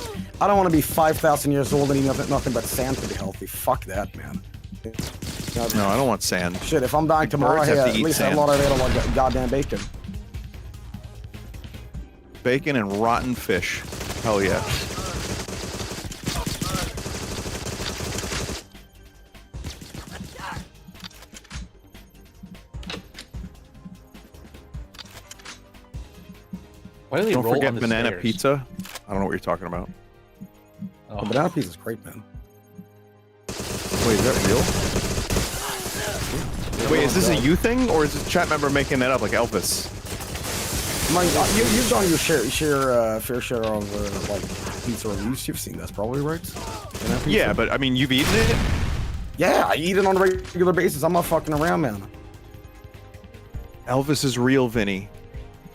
I don't want to be 5,000 years old and eat nothing but sand to be healthy. Fuck that, man. No, I don't want sand. Shit, if I'm dying tomorrow, Birds hey, have to at eat least I have a sand. lot of available goddamn bacon. Bacon and rotten fish. Hell yeah. Why do they Don't roll forget on the banana stairs? pizza. I don't know what you're talking about. Oh, The banana pizza is great, man. Wait, is that real? Wait, is this a you thing, or is this a chat member making that up like Elvis? You've done your fair share of like pizza reviews. You've seen that, probably, right? Banana pizza? Yeah, but I mean, you've eaten it? Yeah, I eat it on a regular basis. I'm not fucking around, man. Elvis is real, Vinny.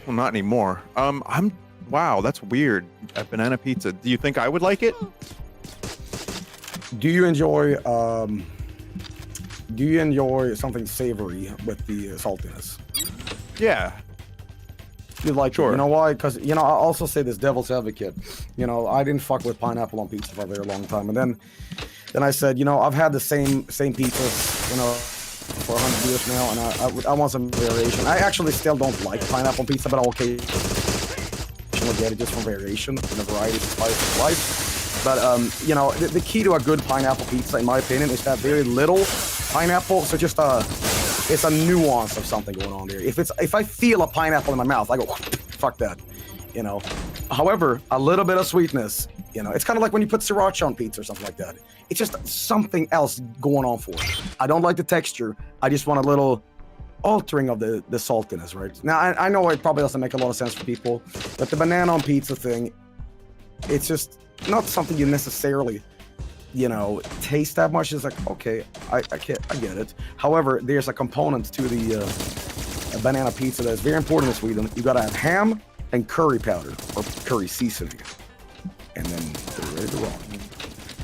Well, not anymore. Wow, that's weird. A banana pizza. Do you think I would like it? Do you enjoy something savory with the saltiness? Yeah. You like Sure. it. You know why? Because I also say this devil's advocate. I didn't fuck with pineapple on pizza for a very long time, and then I said, I've had the same pizzas, for 100 years now, and I want some variation. I actually still don't like pineapple on pizza, but I'll occasionally get it just for variation and the variety of spice of life. But the key to a good pineapple pizza, in my opinion, is that very little pineapple. So just it's a nuance of something going on there. If I feel a pineapple in my mouth, I go, fuck that. However, a little bit of sweetness. It's kind of like when you put sriracha on pizza or something like that. It's just something else going on for it. I don't like the texture. I just want a little altering of the saltiness, right? Now, I know it probably doesn't make a lot of sense for people, but the banana on pizza thing, it's just not something you necessarily you know, taste that much. It's like, okay, I get it. However, there's a component to the banana pizza that's very important in Sweden. You gotta have ham and curry powder or curry seasoning, and then they're ready to roll.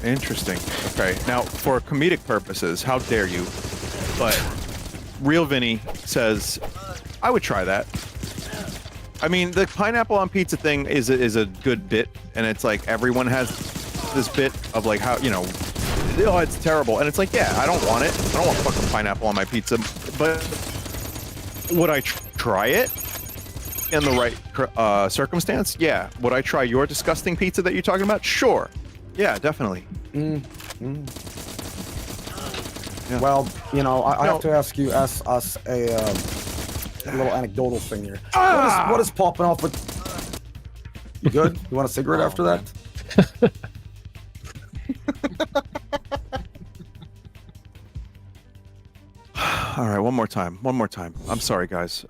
Interesting. Okay, now for comedic purposes, how dare you? But Real Vinny says, I would try that. I mean, the pineapple on pizza thing is a good bit, and it's like everyone has this bit of like how, you know, oh, it's terrible, and it's like, yeah, I don't want it. I don't want fucking pineapple on my pizza, but would I try it in the right circumstance? Yeah. Would I try your disgusting pizza that you're talking about? Sure. Yeah, definitely. Yeah. Well, you know, I have to ask you as a little anecdotal thing here. What is popping off with? You good? You want a cigarette after that? All right, one more time. I'm sorry, guys.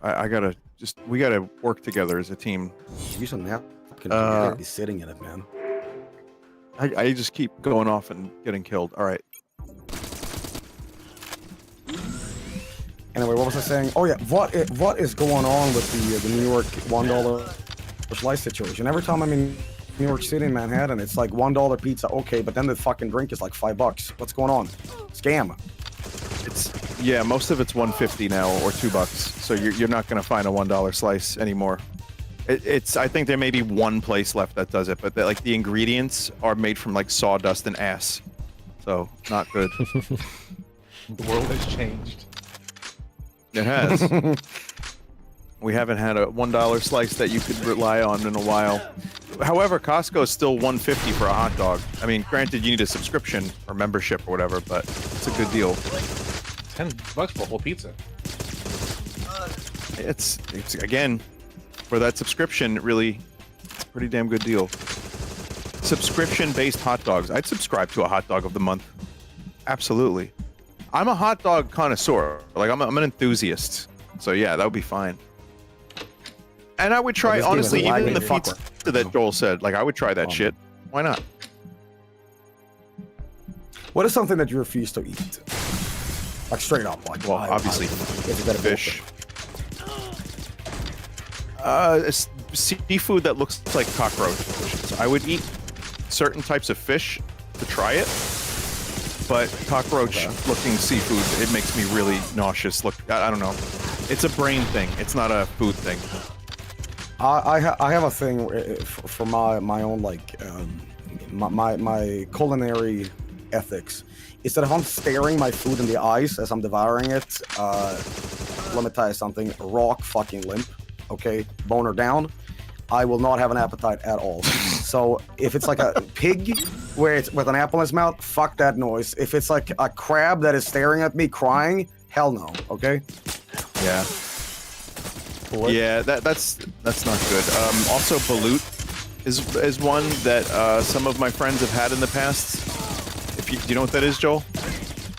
We gotta work together as a team. Use a napkin. You gotta be sitting in it, man. I just keep going off and getting killed. All right. Anyway, what was I saying? Oh yeah, what is going on with the New York $1 slice situation? Every time I'm in New York City, Manhattan, it's like $1 pizza, okay, but then the fucking drink is like $5. What's going on? Scam. Yeah, most of it's $1.50 now or $2. So you're not gonna find a $1 slice anymore. I think there may be one place left that does it, but like the ingredients are made from like sawdust and ass, so not good. The world has changed. It has. We haven't had a $1 slice that you could rely on in a while. However, Costco is still $1.50 for a hot dog. I mean, granted, you need a subscription or membership or whatever, but it's a good deal. $10 for a whole pizza. It's again, for that subscription, really, it's a pretty damn good deal. Subscription-based hot dogs. I'd subscribe to a hot dog of the month. Absolutely. I'm a hot dog connoisseur. Like I'm an enthusiast. So yeah, that would be fine. And I would try, honestly, even the pizza that Joel said. Like I would try that shit. Why not? What is something that you refuse to eat? Like straight up, like well, obviously fish. Seafood that looks like cockroaches. I would eat certain types of fish to try it, but cockroach-looking seafood, it makes me really nauseous. Look, I don't know. It's a brain thing. It's not a food thing. I have a thing for my own like my culinary ethics. Is that if I'm staring my food in the eyes as I'm devouring it, let me tell you something, rock fucking limp. Okay, boner down, I will not have an appetite at all. So if it's like a pig where it's with an apple in its mouth, fuck that noise. If it's like a crab that is staring at me crying, hell no. Okay. Yeah. Yeah, that's not good. Also, balut is one that some of my friends have had in the past. Do you know what that is, Joel?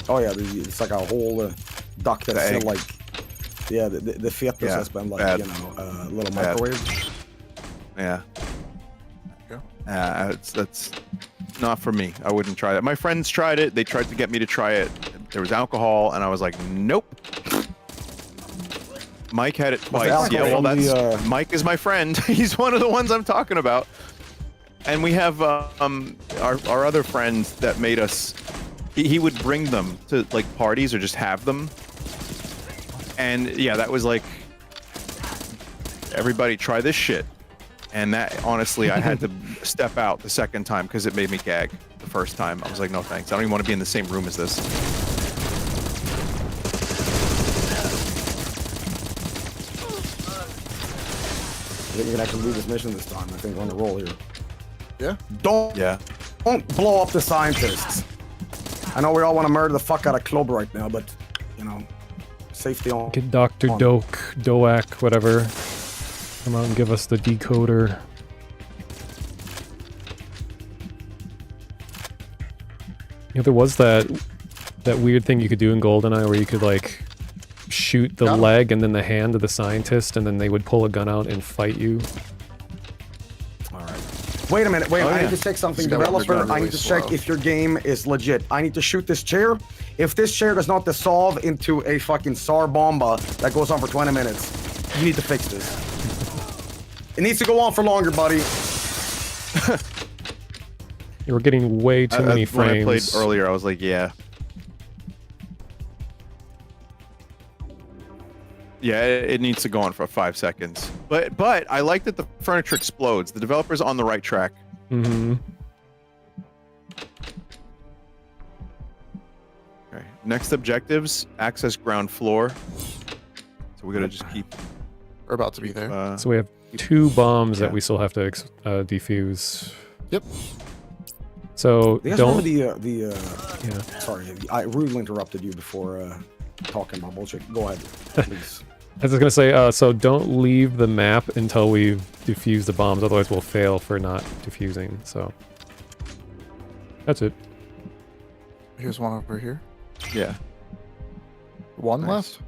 Oh yeah, it's like a whole duck that's still like. Yeah, the fetus has been like, bad. You know, a little microwave. Yeah. That's not for me. I wouldn't try that. My friends tried it. They tried to get me to try it. There was alcohol, and I was like, nope. Mike had it twice. Yeah, well, that's Mike is my friend. He's one of the ones I'm talking about. And we have our other friend that made us. He would bring them to like parties or just have them. And yeah, that was like, everybody try this shit. And that, honestly, I had to step out the second time because it made me gag the first time. I was like, no thanks. I don't even want to be in the same room as this. I think we can actually do this mission this time. I think we're on a roll here. Yeah? Don't blow up the scientists. I know we all want to murder the fuck out of Club right now, but, you know, safety on. Get Dr. Doak, whatever. Come out and give us the decoder. Yeah, there was that weird thing you could do in GoldenEye where you could like shoot the leg and then the hand of the scientist, and then they would pull a gun out and fight you. All right. Wait a minute. Wait. Oh, I yeah. need to check something. Just gotta work Developer, on I really need to check slow. if your game is legit. I need to shoot this chair. If this chair does not dissolve into a fucking SAR bomba that goes on for 20 minutes, you need to fix this. It needs to go on for longer, buddy. You were getting way too many When I played frames. earlier, I was like, yeah. Yeah, it needs to go on for 5 seconds. But I like that the furniture explodes. The developer's on the right track. Mm-hmm. Okay. Next objectives: access ground floor. So we gotta just keep. We're about to be there. So we have 2 bombs Yeah. that we still have to defuse. Yep. So You guys don't. remember the Yeah. sorry, I rudely interrupted you before talking about bullshit. Go ahead, please. I was gonna say, so don't leave the map until we've defused the bombs, otherwise we'll fail for not defusing. So that's it. Here's one over here. Yeah. One Nice. left.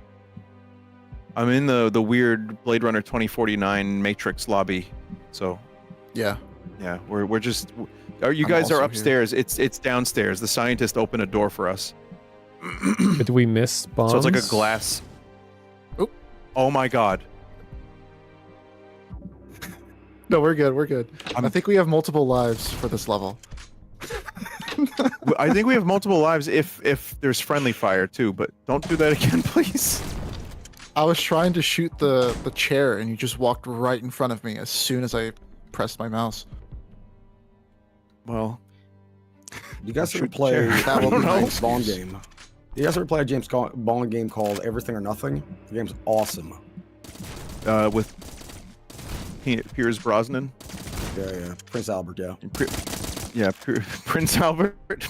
I'm in the weird Blade Runner 2049 Matrix lobby. So Yeah. yeah, we're just. You I'm guys also are here. upstairs. It's downstairs. The scientist opened a door for us. But do we miss bombs? So it's like a glass. Oop. Oh my god. No, we're good. We're good. I'm- I think we have multiple lives for this level. I think we have multiple lives if there's friendly fire too, but don't do that again, please. I was trying to shoot the chair, and you just walked right in front of me as soon as I pressed my mouse. Well, You guys ever Shoot play chair. a I don't know. James Bond game? You guys ever play a James Bond game called Everything or Nothing? The game's awesome. with Piers Brosnan. Yeah. Prince Albert, yeah. Prince Albert.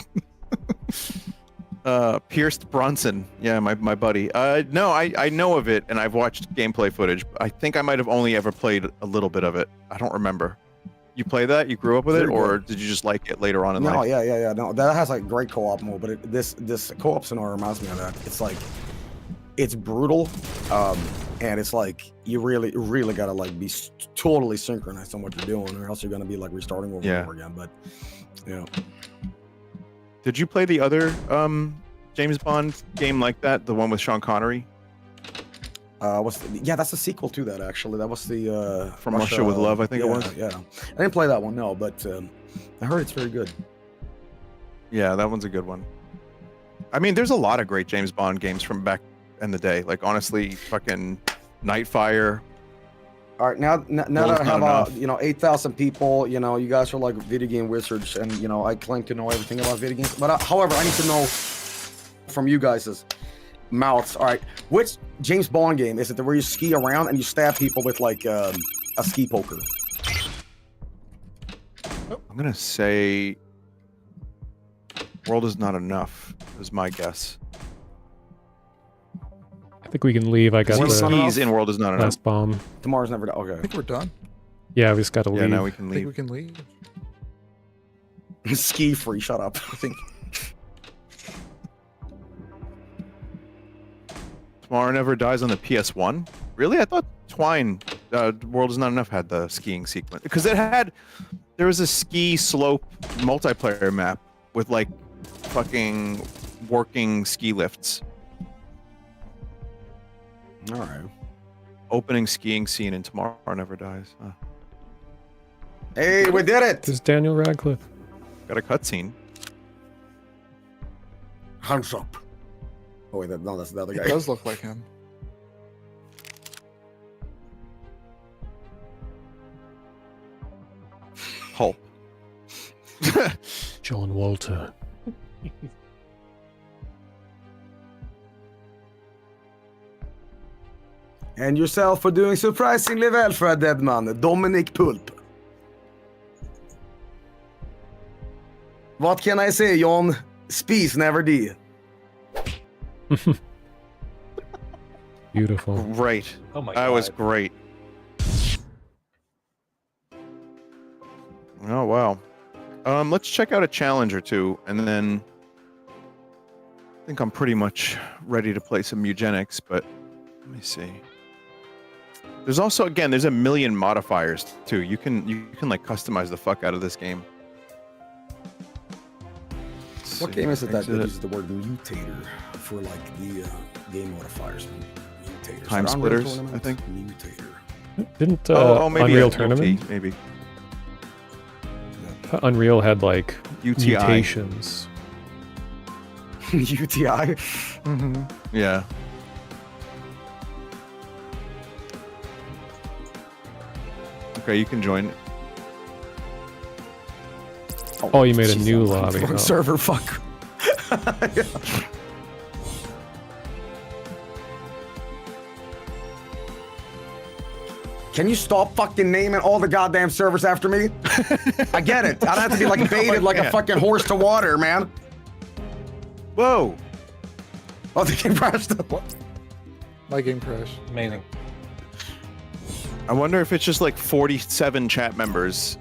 Pierced Bronson. Yeah, my buddy. No, I know of it, and I've watched gameplay footage. I think I might have only ever played a little bit of it. I don't remember. You play that? You grew up with it, Very or good. did you just like it later on in No, life? yeah. No, that has like great co-op mode, but this co-op scenario reminds me of that. It's like, it's brutal, and it's like you really gotta like be totally synchronized on what you're doing, or else you're gonna be like restarting over Yeah. and over again. But yeah, Did you play the other James Bond game like that? The one with Sean Connery? that's the sequel to that actually. That was the From Russia with Love, I think it yeah, was. Yeah, I didn't play that one, no, but I heard it's very good. Yeah, that one's a good one. I mean, there's a lot of great James Bond games from back in the day. Like, honestly, fucking Nightfire. All right, now Well, that I it's have not enough. 8,000 people, you guys are like video game wizards, and I claim to know everything about video games. But however, I need to know from you guys' mouths. All right, which James Bond game is it where you ski around and you stab people with like a ski poker? I'm gonna say World is Not Enough is my guess. I think we can leave. I got World is Not the Enough? He's in World is Not Enough. last bomb. Tomorrow's never done. I Okay. think we're done. Yeah, we just got to Yeah, leave. now we can I think we leave. can leave. Ski free. Shut up. I think Tomorrow Never Dies on the PS1. Really? I thought Twine World is Not Enough had the skiing sequence because there was a ski slope multiplayer map with like fucking working ski lifts. All right. Opening skiing scene in Tomorrow Never Dies. Hey, we did it. This is Daniel Radcliffe. Got a cutscene. Hands up. Oh wait, no, that's the other it guy. does look like him. Hulk. John Walter. And yourself for doing surprisingly well for a dead man, Dominic Pulp. What can I say, John? Spis never die. Beautiful. Great. Oh my That god. was great. Oh wow. Let's check out a challenge or two, and then I think I'm pretty much ready to play some eugenics. But let me see. There's also, again, there's a million modifiers too. You can like customize the fuck out of this game. What game is it that Exit. uses the word mutator for like the game modifiers? Mutators. Time Is it Unreal splitters, I Tournament? think. Mutator. Didn't Maybe Unreal UT, Tournament? maybe Unreal had like UTI. mutations. UTI. Mm-hmm. Yeah. Okay, you can join. Oh, you made a jeez, new I'm lobby. wrong Oh. server. Fuck. Can you stop fucking naming all the goddamn servers after me? I get it. I'd have to be like baited like a fucking horse to water, man. Whoa. Oh, they can crash the what? My game crashed. Amazing. I wonder if it's just like 47 chat members,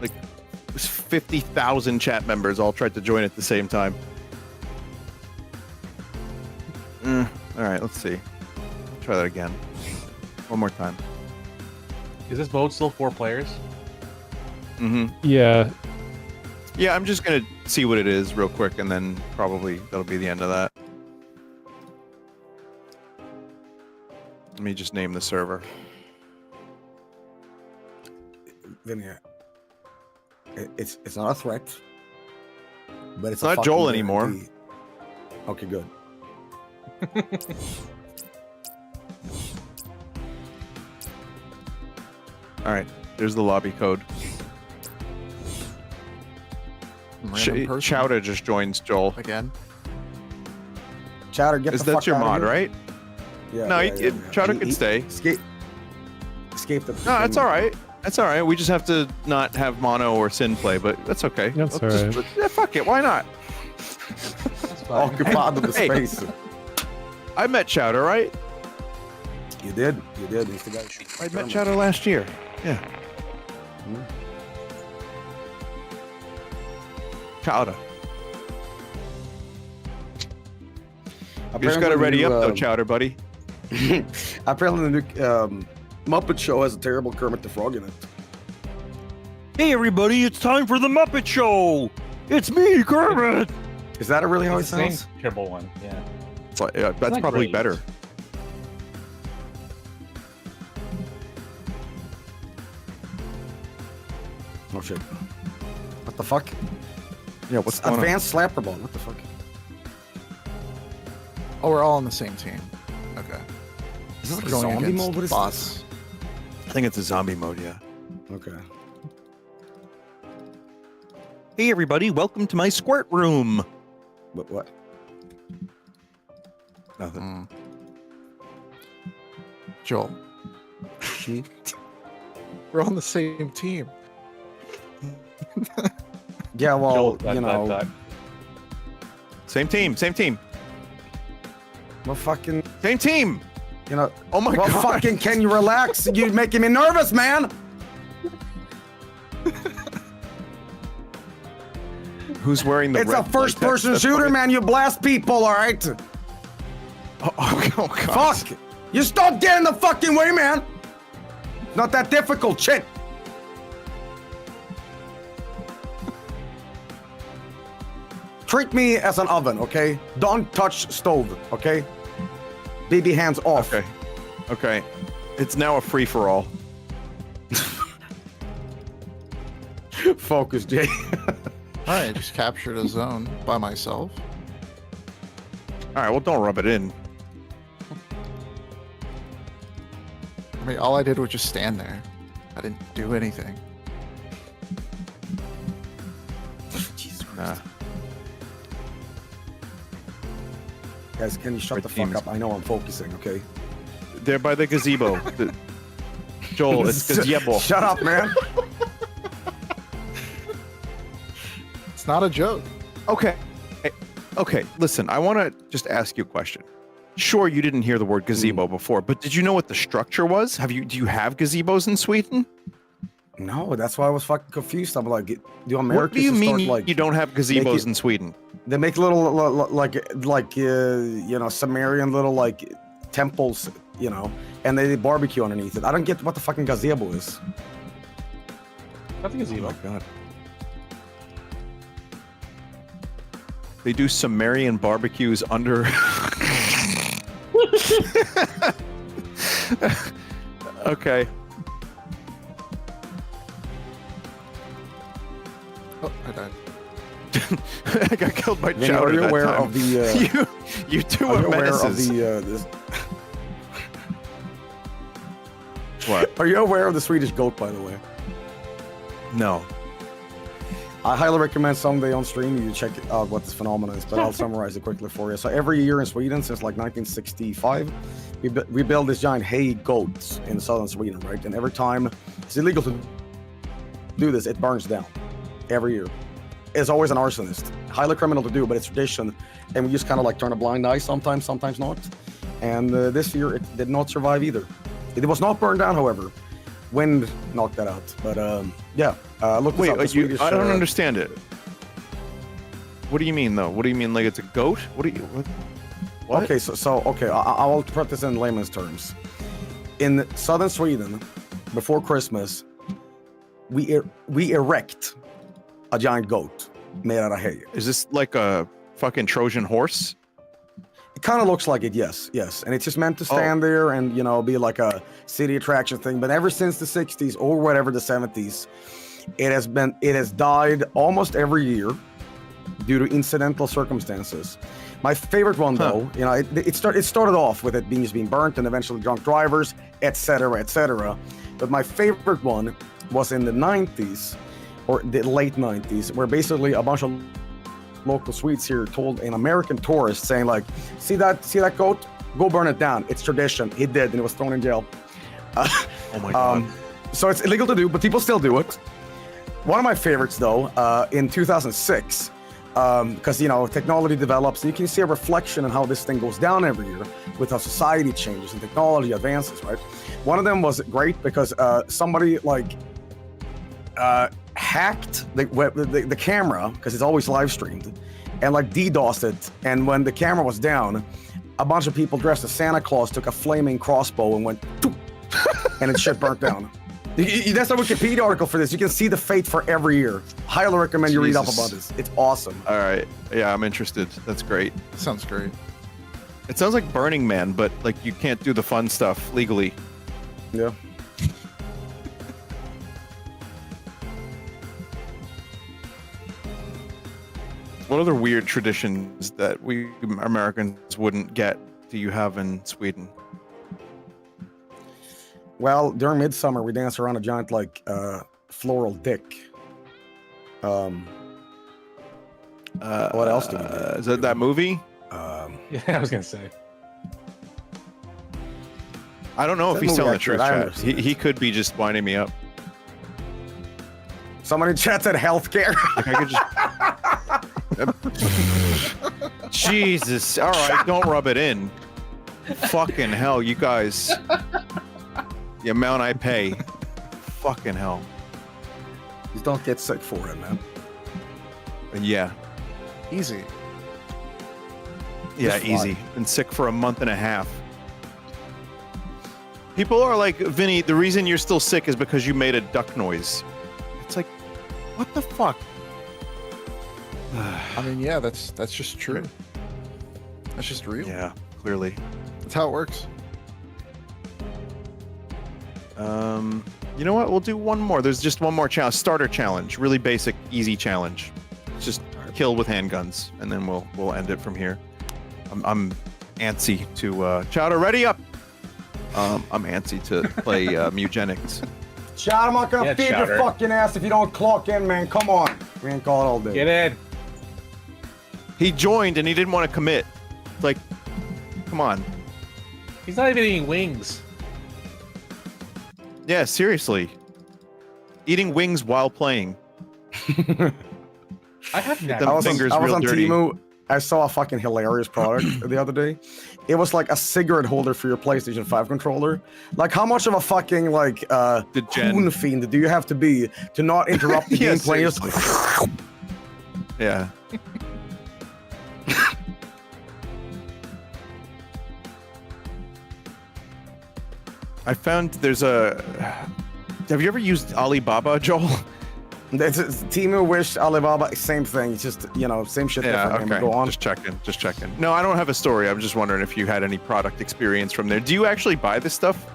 like 50,000 chat members all tried to join at the same time. All right, let's see. Try that again. One more time. Is this mode still 4 players? Mm-hmm. Yeah, Yeah, I'm just gonna see what it is real quick, and then probably that'll be the end of that. Let me just name the server. Vinny, it's not a threat, but it's Not a fucking Joel anymore. guarantee. Okay, good. All right, there's the lobby code. Random person. Chowder just joins Joel. Again. Chowder, get the fuck That's your out of mod, here. right? Yeah. No, yeah, Chowder can stay. Escape the. No, that's all right. That's all right. We just have to not have mono or sin play, but that's okay. That's Let's all just- yeah, fuck it. Why not? That's fine. Occupy the Hey. space. I met Chowder, right? You did. He's the guy. I met Chowder last year. Yeah. Chowder. You just gotta ready up though, Chowder, buddy. Apparently, the new Muppet Show has a terrible Kermit the Frog in it. Hey everybody, it's time for the Muppet Show! It's me, Kermit! Is that really how it It's the same sounds? terrible one. Yeah. It's like, yeah, that's not probably great. better. Oh shit! What the fuck? Yeah, what's going on? Advanced slapper ball. What the fuck? Oh, we're all on the same team. Okay. Is this like a Going zombie against mode? What is boss. I think it's a zombie mode, yeah. this? Okay. Hey everybody, welcome to my squirt room! What? Nothing. Joel. We're on the same team. Yeah, well, Joel, you know, Same team, same team, well, fucking, same team. you know, Oh my well, god. fucking, can you relax? You're making me nervous, man. Who's wearing the It's a red first-person latex? shooter, man. You blast people, all right? Oh god. Fuck! You stop getting in the fucking way, man. Not that difficult, shit. Treat me as an oven, okay? Don't touch stove, okay? Baby hands off. Okay. Okay. It's now a free for all. Focus, Jay. I just captured a zone by myself. All right. Well, don't rub it in. I mean, all I did was just stand there. I didn't do anything. Jesus Christ. Nah. Guys, can you shut Red the fuck team's- up? I know I'm focusing, okay? They're by the gazebo. Joel, it's gazebo. Shut up, man. It's not a joke. Okay. Okay. Listen, I want to just ask you a question. Sure, you didn't hear the word gazebo before, but did you know what the structure was? Do you have gazebos in Sweden? No, that's why I was fucking confused. I'm like, do What Americans do you just mean start, like, you don't have gazebos it- in Sweden? they make little like you know, Sumerian little like temples you know, and they barbecue underneath it. I don't get what the fucking gazebo is. I think it's Oh evil. my god. They do Sumerian barbecues under. Okay. Oh, I died. I got killed by Vinny, Chowder are you that aware time. of the? you two Are are you aware of menaces. the? This, What? are you aware of the Swedish goat, by the way? No. I highly recommend someday on stream you check out what this phenomenon is, but I'll summarize it quickly for you. So every year in Sweden since like 1965, we build this giant hay goats in southern Sweden, right? And every time it's illegal to do this, it burns down every year. It's always an arsonist. Highly criminal to do, but it's tradition, and we just kind of like turn a blind eye sometimes, sometimes not. And this year it did not survive either. It was not burned down, however. Wind knocked that out. But yeah, look this Wait, up. The Swedish, I don't understand it. What do you mean, though? What do you mean, like it's a goat? What do you? What? Okay, okay, I will put this in layman's terms. In southern Sweden, before Christmas, we erect a giant goat made out of hay. Is this like a fucking Trojan horse? It kind of looks like it, yes, and it's just meant to stand there and be like a city attraction thing. But ever since the 60s or whatever the 70s, it has died almost every year due to incidental circumstances. My favorite one, though, it started off with it being burnt and eventually drunk drivers, etc., etc. But my favorite one was in the 90s or the late 90s, where basically a bunch of local Swedes here told an American tourist saying like, see that goat? Go burn it down. It's tradition. He did, and he was thrown in jail. Oh my god. So it's illegal to do, but people still do it. One of my favorites, though, in 2006, because technology develops, and you can see a reflection on how this thing goes down every year with how society changes and technology advances, right? One of them was great because somebody hacked the camera, because it's always live streamed, and DDoSed it. And when the camera was down, a bunch of people dressed as Santa Claus took a flaming crossbow and went, "Toop," and it shit burnt down. That's a Wikipedia article for this. You can see the fate for every year. Highly recommend you read up about this. It's awesome. All right. Yeah, I'm interested. That's great. Sounds great. It sounds like Burning Man, but you can't do the fun stuff legally. Yeah. What other weird traditions that we Americans wouldn't get do you have in Sweden? Well, during midsummer, we dance around a giant floral dick. What else do we do? Is that movie? Yeah, I was gonna say. I don't know if That he's movie telling the accurate, truth, I chat. understand. He could be just winding me up. Somebody in chat said healthcare. I could just... Jesus. All right, don't rub it in. Fucking hell, you guys. The amount I pay. Fucking hell. Just don't get sick for it, man. Yeah. Easy. Yeah, Just fly. easy. Been sick for a month and a half. People are like, Vinny, the reason you're still sick is because you made a duck noise. It's like, what the fuck? I mean, yeah, that's just true. That's just real. Yeah, clearly. That's how it works. You know what? We'll do one more. There's just one more challenge. Starter challenge. Really basic, easy challenge. Just kill with handguns, and then we'll end it from here. I'm antsy to Chowder, ready up. I'm antsy to play Mugenics. Chad, I'm not gonna Yeah, feed Chowder. your fucking ass if you don't clock in, man. Come on. We ain't call it all day. Get in. He joined and he didn't want to commit. Like, come on. He's not even eating wings. Yeah, seriously. Eating wings while playing. I have never. Them I was fingers on real dirty. Temu. I saw a fucking hilarious product the other day. It was like a cigarette holder for your PlayStation 5 controller. Like, how much of a fucking Gen. coon fiend do you have to be to not interrupt the Yeah, gameplay? seriously. Yeah. I found there's a. Have you ever used Alibaba, Joel? It's Temu, Wish, Alibaba, same thing. It's just, same shit, different name. Go on. Just checking. No, I don't have a story. I'm just wondering if you had any product experience from there. Do you actually buy this stuff?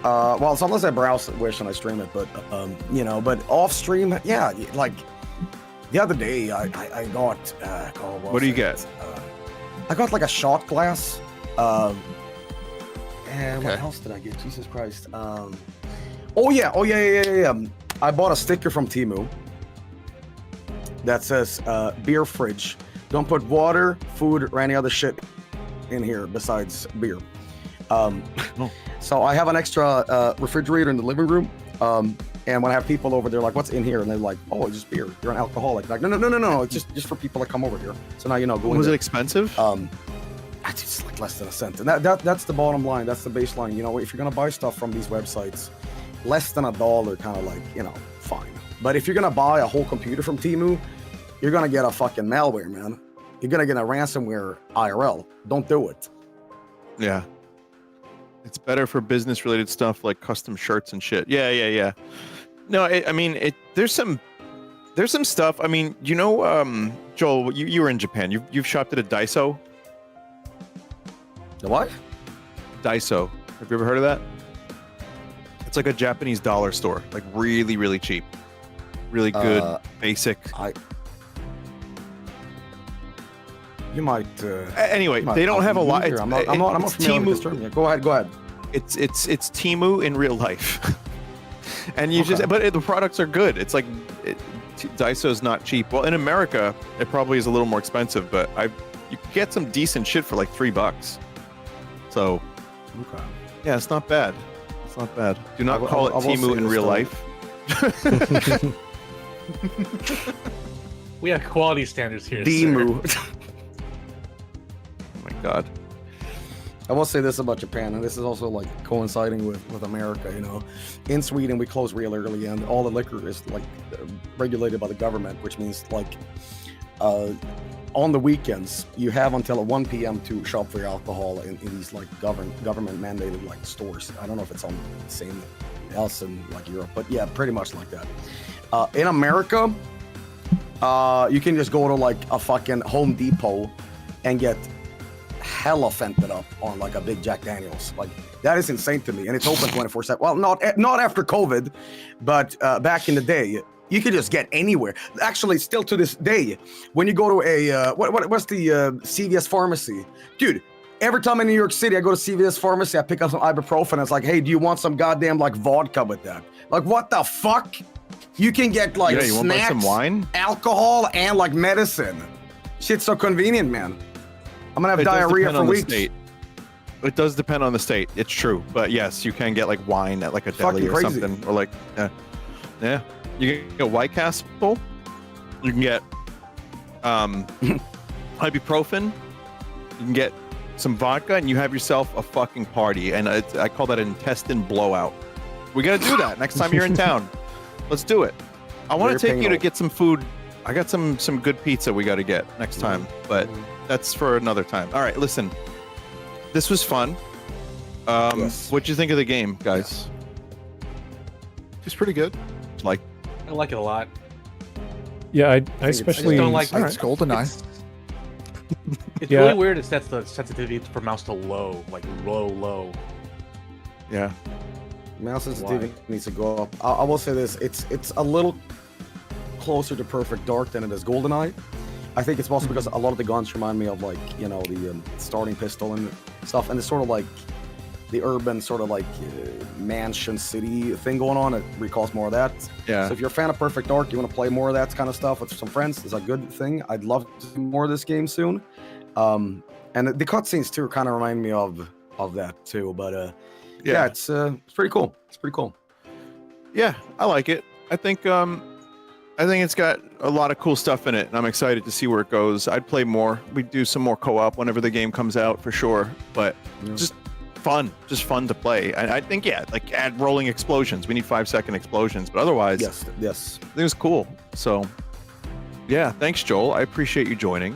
Well, sometimes I browse Wish and I stream it, but but off stream, yeah, like the other day I got. What do you get? I got like a shot glass. And what else did I get? Jesus Christ. Oh yeah. I bought a sticker from Temu that says beer fridge. Don't put water, food, or any other shit in here besides beer. So I have an extra refrigerator in the living room. And when I have people over, they're like, "What's in here?" And they're like, "Oh, it's just beer. You're an alcoholic." Like, no. It's just for people that come over here. So now go. Was it expensive? It's like less than a cent, and that's the bottom line. That's the baseline. If you're gonna buy stuff from these websites, less than $1, kind of like fine. But if you're gonna buy a whole computer from Temu, you're gonna get a fucking malware, man. You're gonna get a ransomware IRL. Don't do it. Yeah. It's better for business-related stuff like custom shirts and shit. Yeah. No, there's some stuff. I mean, Joel, you were in Japan. You've shopped at a Daiso. The what? Daiso. Have you ever heard of that? It's like a Japanese dollar store, like really, really cheap, really good, basic. You might. Anyway, they don't have a lot. I'm not familiar with this term. Yeah, go ahead. It's Temu in real life, and but the products are good. It's like Daiso's not cheap. Well, in America, it probably is a little more expensive, but you can get some decent shit for like $3. So, yeah, it's not bad. It's not bad. Do not call it Temu in real life. We have quality standards here. Temu. Oh my god. I will say this about Japan, and this is also like coinciding with America. In Sweden we close real early, and all the liquor is like regulated by the government, which means like on the weekends you have until 1 p.m. to shop for your alcohol in these like government mandated like stores. I don't know if it's on the same else in like Europe, but yeah, pretty much like that. In America, you can just go to like a fucking Home Depot and get hella fented up on like a big Jack Daniels. Like that is insane to me, and it's open 24/7. Well, not after COVID, but back in the day, you could just get anywhere. Actually, still to this day, when you go to a what's the CVS pharmacy, dude. Every time in New York City, I go to CVS pharmacy, I pick up some ibuprofen. It's like, hey, do you want some goddamn like vodka with that? Like, what the fuck? You can get like you want snacks, some wine, alcohol, and like medicine. Shit's so convenient, man. I'm gonna have diarrhea for weeks. It does depend on the state. It's true, but yes, you can get like wine at like a deli or something, or like yeah. You can get White Castle. You can get ibuprofen. You can get some vodka, and you have yourself a fucking party. And I call that an intestine blowout. We gotta do that next time you're in town. Let's do it. I want to take you to get some food. I got some good pizza we got to get next time, but that's for another time. All right, listen. This was fun. Yes. What'd you think of the game, guys? It's pretty good. Like, I like it a lot. Yeah, I I especially just don't like It's GoldenEye. It's Yeah. really weird. It sets the sensitivity for mouse to low, like low. yeah. Mouse sensitivity needs to go up. I will say this: it's a little closer to Perfect Dark than it is GoldenEye. I think it's also because a lot of the guns remind me of like the starting pistol and stuff, and it's sort of like the urban sort of like mansion city thing going on. It recalls more of that. Yeah. So if you're a fan of Perfect Dark, you want to play more of that kind of stuff with some friends, it's a good thing. I'd love to see more of this game soon. And the cutscenes too kind of remind me of that too. But yeah, it's pretty cool. It's pretty cool. Yeah, I like it. I think it's got a lot of cool stuff in it, and I'm excited to see where it goes. I'd play more. We'd do some more co-op whenever the game comes out for sure. But just fun to play. I think like add rolling explosions. We need 5-second explosions, but otherwise, Yes. it was cool. So yeah, thanks, Joel. I appreciate you joining.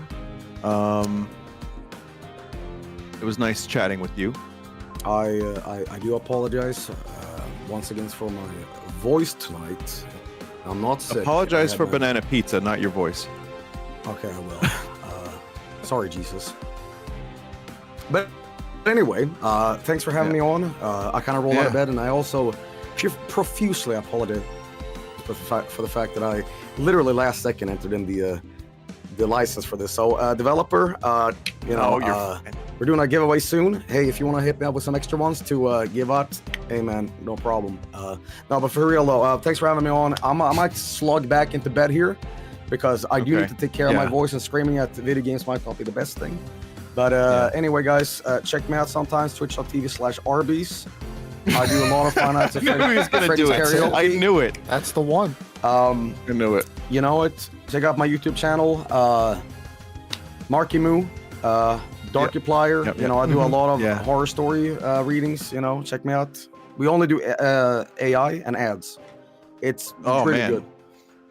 It was nice chatting with you. I do apologize once again for my voice tonight. I'm not sick. Apologize I for have my- banana pizza, not your voice. Okay, I will. Sorry, Jesus. But anyway, thanks for having me on. I kind of rolled out of bed, and I also profusely apologize for the fact that I literally last second entered in the license for this. So, developer, we're doing a giveaway soon. Hey, if you want to hit me up with some extra ones to give out, hey man, no problem. No, but for real though, thanks for having me on. I might slug back into bed here because I do need to take care of my voice, and screaming at video games might not be the best thing. But anyway, guys, check me out sometimes, twitch.tv/Arby's. I do a lot of Final Fantasy. I knew he was gonna do it. karaoke. I knew it. That's the one. I knew it. You know what? Check out my YouTube channel, Marky Moo, Darkiplier. Yep, You know, I do a lot of horror story readings. You know, check me out. We only do AI and ads. It's pretty good.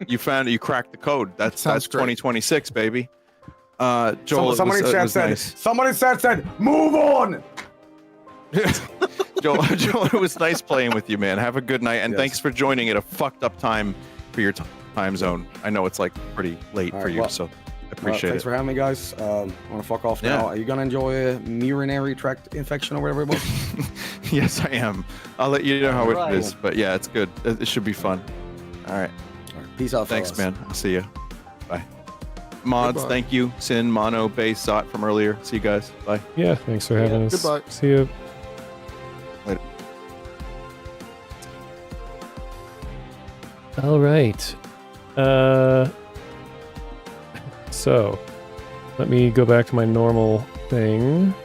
You cracked the code. That's Sounds great. 2026, baby. Joel, Somebody it was said, nice. somebody said, move on. Joel, it was nice playing with you, man. Have a good night, and thanks for joining at a fucked up time for your time zone. I know it's like pretty late for you, so I appreciate thanks it. for having me, guys. I'm gonna fuck off now. Are you gonna enjoy a urinary tract infection or whatever it was? Yes, I am. I'll let you know how it is, but yeah, it's good. It should be fun. All right. Peace out, Thanks, fellas. man. I'll see you. Bye. Mods, Goodbye. thank you. Sin, Mono, Base, Sot from earlier. See you guys. Bye. Yeah, thanks for having us. Goodbye. See you. Later. All right. So let me go back to my normal thing.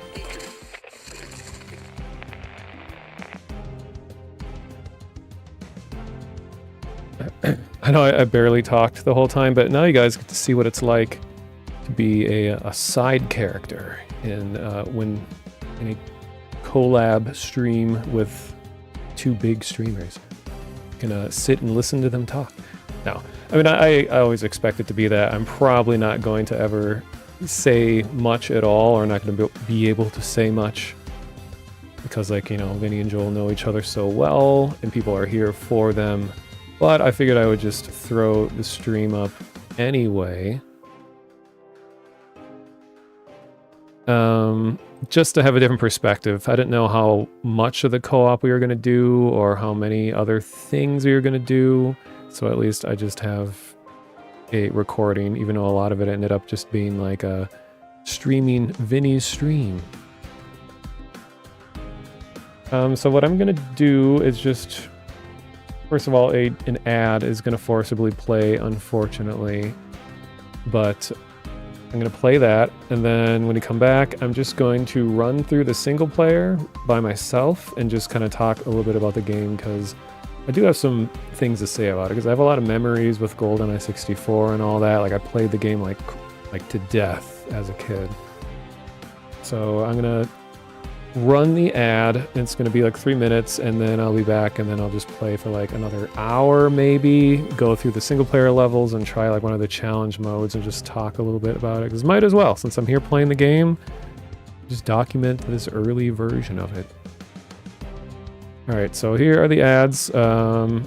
I know I barely talked the whole time, but now you guys get to see what it's like to be a side character in when in a collab stream with two big streamers. You can sit and listen to them talk. No, I mean I always expect it to be that. I'm probably not going to ever say much at all, or not going to be able to say much, because like, you know, Vinny and Joel know each other so well, and people are here for them. But I figured I would just throw the stream up anyway. Just to have a different perspective. I didn't know how much of the co-op we were going to do, or how many other things we were going to do. So at least I just have a recording, even though a lot of it ended up just being like a streaming Vinny's stream. So what I'm going to do is just... First of all, an ad is going to forcibly play, unfortunately. But I'm going to play that, and then when we come back, I'm just going to run through the single player by myself and just kind of talk a little bit about the game, because I do have some things to say about it, because I have a lot of memories with GoldenEye 64 and all that. Like, I played the game like to death as a kid. So I'm going to run the ad. It's going to be like 3 minutes, and then I'll be back, and then I'll just play for like another hour maybe, go through the single player levels and try like one of the challenge modes and just talk a little bit about it, because might as well, since I'm here playing the game, just document this early version of it. All right, so here are the ads. I'll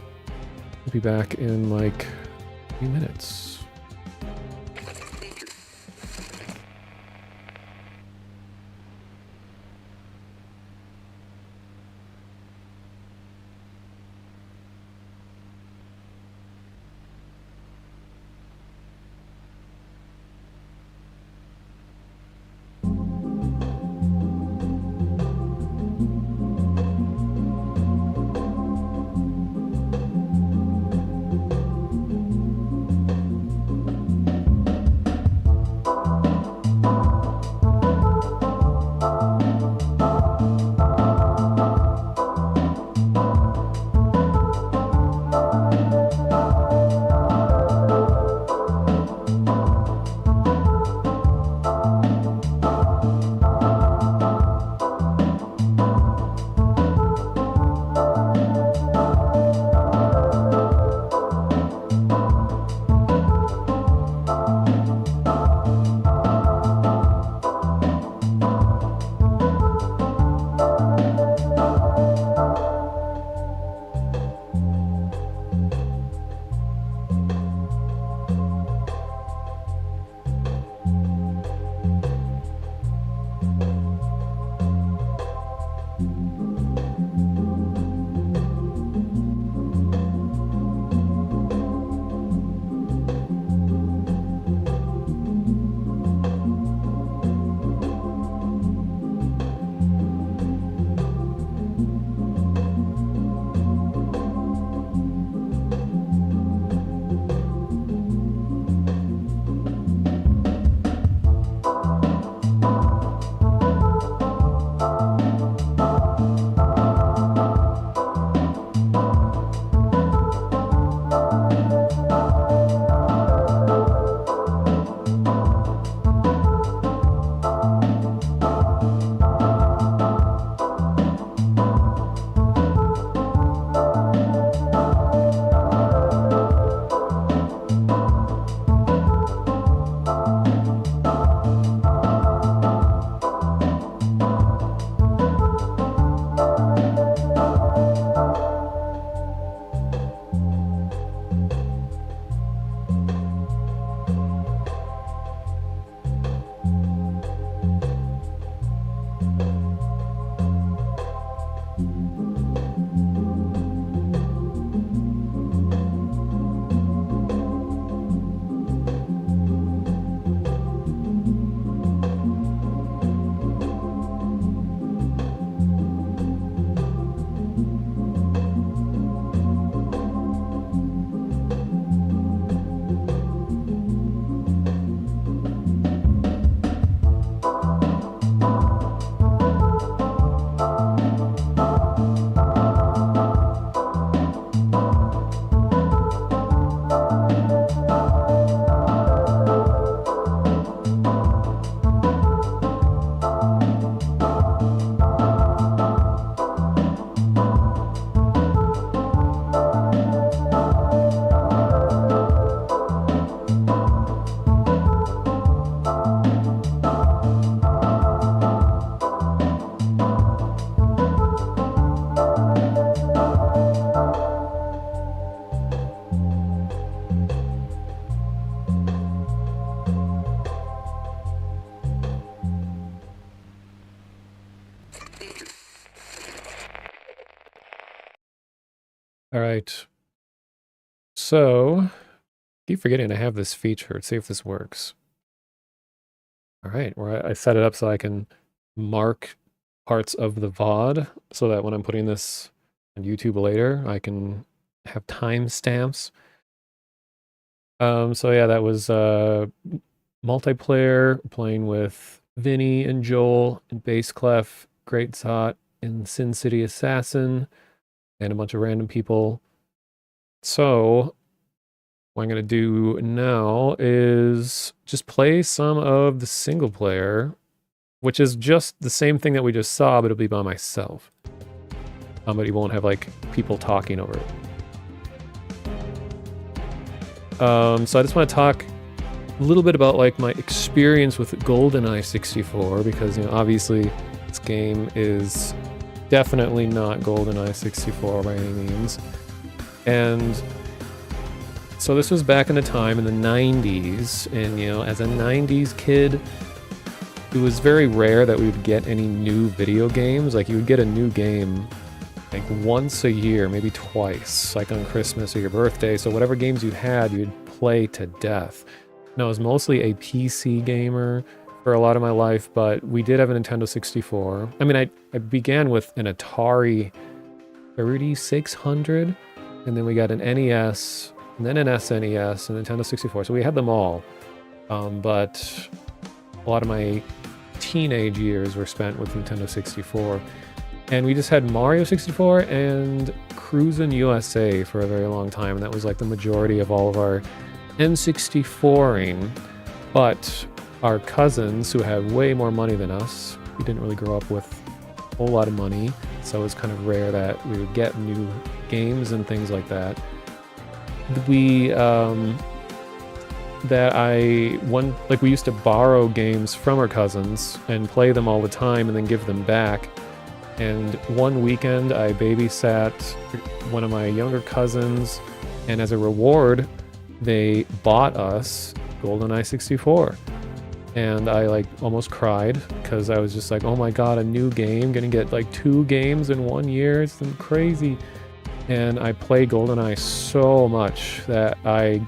be back in like 3 minutes. All right. So, keep forgetting I have this feature. Let's see if this works. All right, where I set it up so I can mark parts of the VOD so that when I'm putting this on YouTube later, I can have timestamps. So yeah, that was multiplayer, playing with Vinny and Joel and Bass Clef, Great Zot, and Sin City Assassin, and a bunch of random people. So what I'm going to do now is just play some of the single player, which is just the same thing that we just saw, but it'll be by myself. But you won't have like people talking over it. So I just want to talk a little bit about like my experience with GoldenEye 64, because obviously this game is definitely not GoldenEye 64 by any means. And so this was back in the time in the 90s, and as a 90s kid, it was very rare that we would get any new video games. Like you would get a new game like once a year, maybe twice, like on Christmas or your birthday. So whatever games you had, you'd play to death. Now, I was mostly a PC gamer for a lot of my life, but we did have a Nintendo 64. I mean, I began with an Atari 3600, and then we got an NES, and then an SNES, and Nintendo 64. So we had them all. But a lot of my teenage years were spent with Nintendo 64. And we just had Mario 64 and Cruisin' USA for a very long time. And that was like the majority of all of our N64ing. But our cousins, who had way more money than us, we didn't really grow up with a whole lot of money. So it was kind of rare that we would get new games and things like that. We used to borrow games from our cousins and play them all the time and then give them back. And one weekend I babysat one of my younger cousins, and as a reward they bought us GoldenEye 64. And I like almost cried because I was just like, oh my god, a new game, gonna get like 2 games in 1 year, it's crazy. And I played GoldenEye so much that I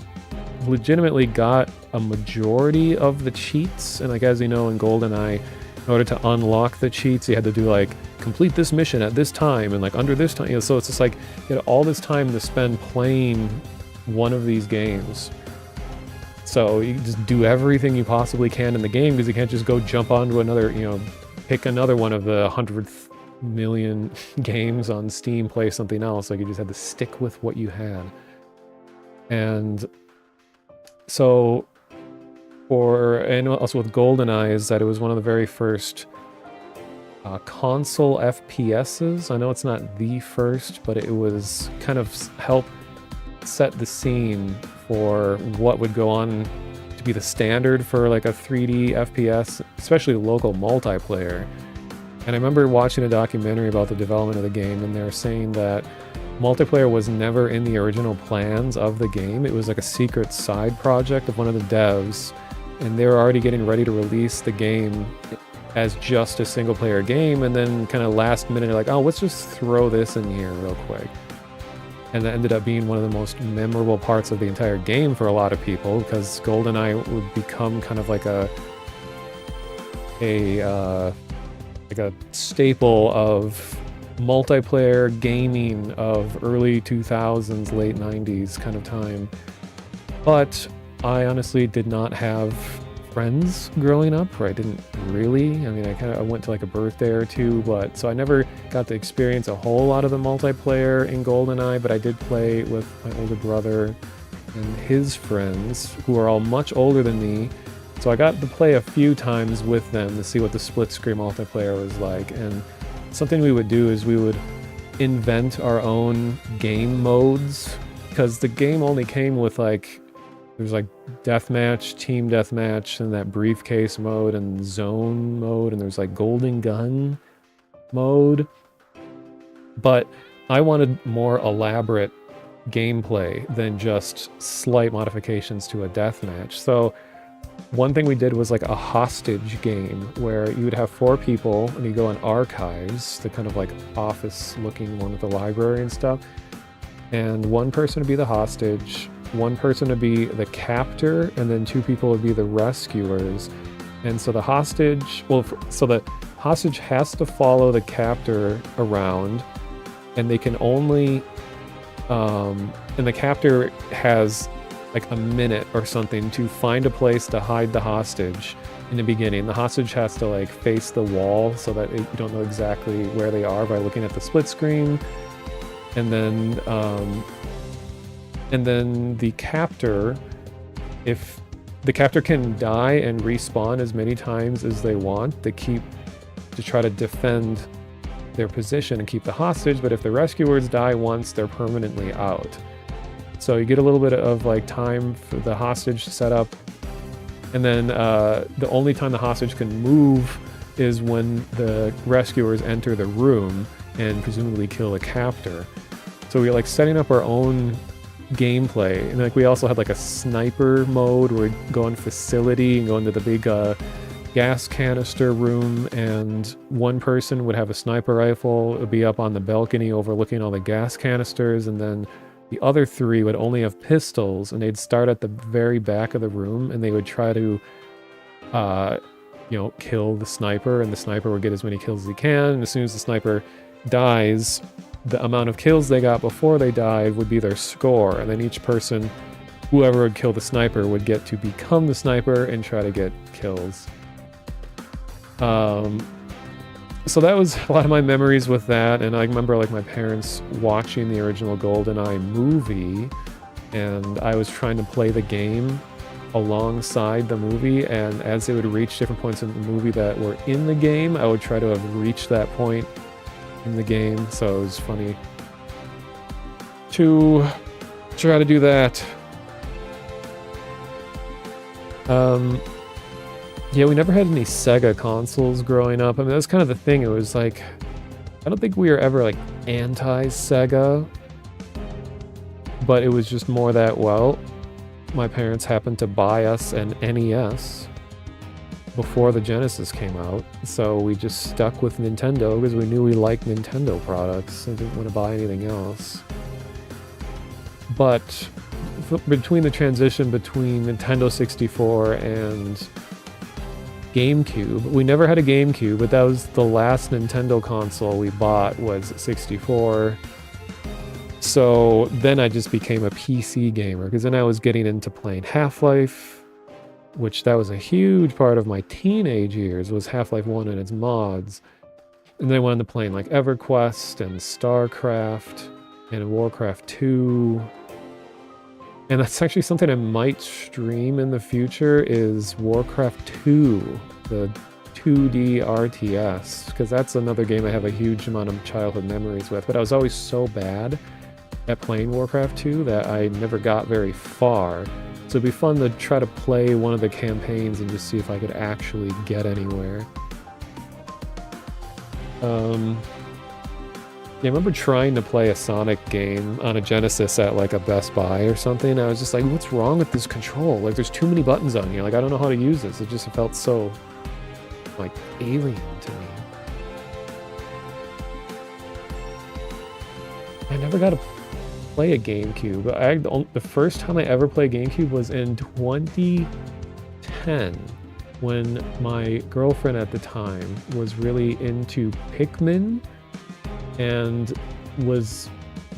legitimately got a majority of the cheats. And like, as you know, in GoldenEye, in order to unlock the cheats, you had to do like complete this mission at this time and like under this time. So it's just like you had all this time to spend playing one of these games. So you just do everything you possibly can in the game, because you can't just go jump onto another, pick another one of the 100th million games on Steam, play something else. Like you just had to stick with what you had. And so and also with GoldenEye is that it was one of the very first console FPSs. I know it's not the first, but it was kind of helped set the scene for what would go on to be the standard for like a 3D FPS, especially local multiplayer. And I remember watching a documentary about the development of the game, and they're saying that multiplayer was never in the original plans of the game. It was like a secret side project of one of the devs, and they were already getting ready to release the game as just a single player game, and then kind of last minute like, oh, let's just throw this in here real quick. And that ended up being one of the most memorable parts of the entire game for a lot of people, because GoldenEye would become kind of like a staple of multiplayer gaming of early 2000s, late 90s kind of time. But I honestly did not have friends growing up, or I didn't really. I mean, I went to like a birthday or two, but so I never got to experience a whole lot of the multiplayer in GoldenEye, but I did play with my older brother and his friends, who are all much older than me. So I got to play a few times with them to see what the split screen multiplayer was like. And something we would do is we would invent our own game modes, because the game only came with like, there's like deathmatch, team deathmatch, and that briefcase mode and zone mode, and there's like golden gun mode. But I wanted more elaborate gameplay than just slight modifications to a deathmatch. So one thing we did was like a hostage game where you would have 4 people and you go in archives, the kind of like office looking one with the library and stuff. and one person would be the hostage, one person would be the captor, and then 2 people would be the rescuers. And so the hostage, so the hostage has to follow the captor around, and they can only, and the captor has like a minute or something to find a place to hide the hostage in the beginning. The hostage has to like face the wall so that you don't know exactly where they are by looking at the split screen. And then the captor, if the captor can die and respawn as many times as they want to try to defend their position and keep the hostage, but if the rescuers die once, they're permanently out. So you get a little bit of like time for the hostage setup, and then the only time the hostage can move is when the rescuers enter the room and presumably kill the captor. So we're like setting up our own gameplay, and like we also had like a sniper mode where we'd go in facility and go into the big gas canister room, and one person would have a sniper rifle. It would be up on the balcony overlooking all the gas canisters, and then the other 3 would only have pistols, and they'd start at the very back of the room, and they would try to kill the sniper, and the sniper would get as many kills as he can, and as soon as the sniper dies, the amount of kills they got before they died would be their score, and then each person, whoever would kill the sniper, would get to become the sniper and try to get kills. So that was a lot of my memories with that, and I remember like my parents watching the original GoldenEye movie, and I was trying to play the game alongside the movie, and as they would reach different points in the movie that were in the game, I would try to have reached that point in the game, so it was funny to try to do that. Yeah, we never had any Sega consoles growing up. I mean, that's kind of the thing. It was like, I don't think we were ever like anti-Sega, but it was just more that, well, my parents happened to buy us an NES before the Genesis came out, so we just stuck with Nintendo because we knew we liked Nintendo products and didn't want to buy anything else. But between the transition between Nintendo 64 and GameCube, we never had a GameCube, but that was the last Nintendo console we bought was 64. So then I just became a PC gamer, because then I was getting into playing Half-Life, which that was a huge part of my teenage years, was Half-Life 1 and its mods. And then I went into playing like EverQuest and StarCraft and Warcraft 2. And that's actually something I might stream in the future, is Warcraft 2, the 2D RTS, because that's another game I have a huge amount of childhood memories with. But I was always so bad at playing Warcraft 2 that I never got very far. So it'd be fun to try to play one of the campaigns and just see if I could actually get anywhere. Yeah, I remember trying to play a Sonic game on a Genesis at like a Best Buy or something. I was just like, what's wrong with this control? Like, there's too many buttons on here. Like, I don't know how to use this. It just felt so, like, alien to me. I never got to play a GameCube. The first time I ever played GameCube was in 2010, when my girlfriend at the time was really into Pikmin and was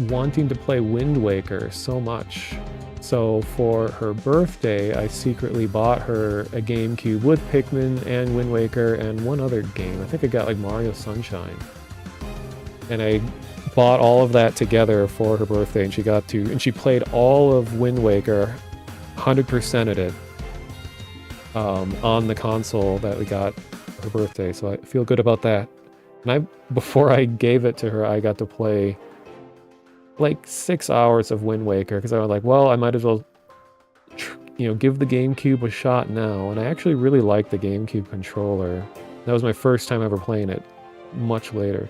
wanting to play Wind Waker so much. So for her birthday, I secretly bought her a GameCube with Pikmin and Wind Waker and one other game. I think I got like Mario Sunshine. And I bought all of that together for her birthday, and she played all of Wind Waker, 100%ed it on the console that we got for her birthday. So I feel good about that. And before I gave it to her, I got to play like 6 hours of Wind Waker, because I was like, well, I might as well, give the GameCube a shot now. And I actually really liked the GameCube controller. That was my first time ever playing it, much later.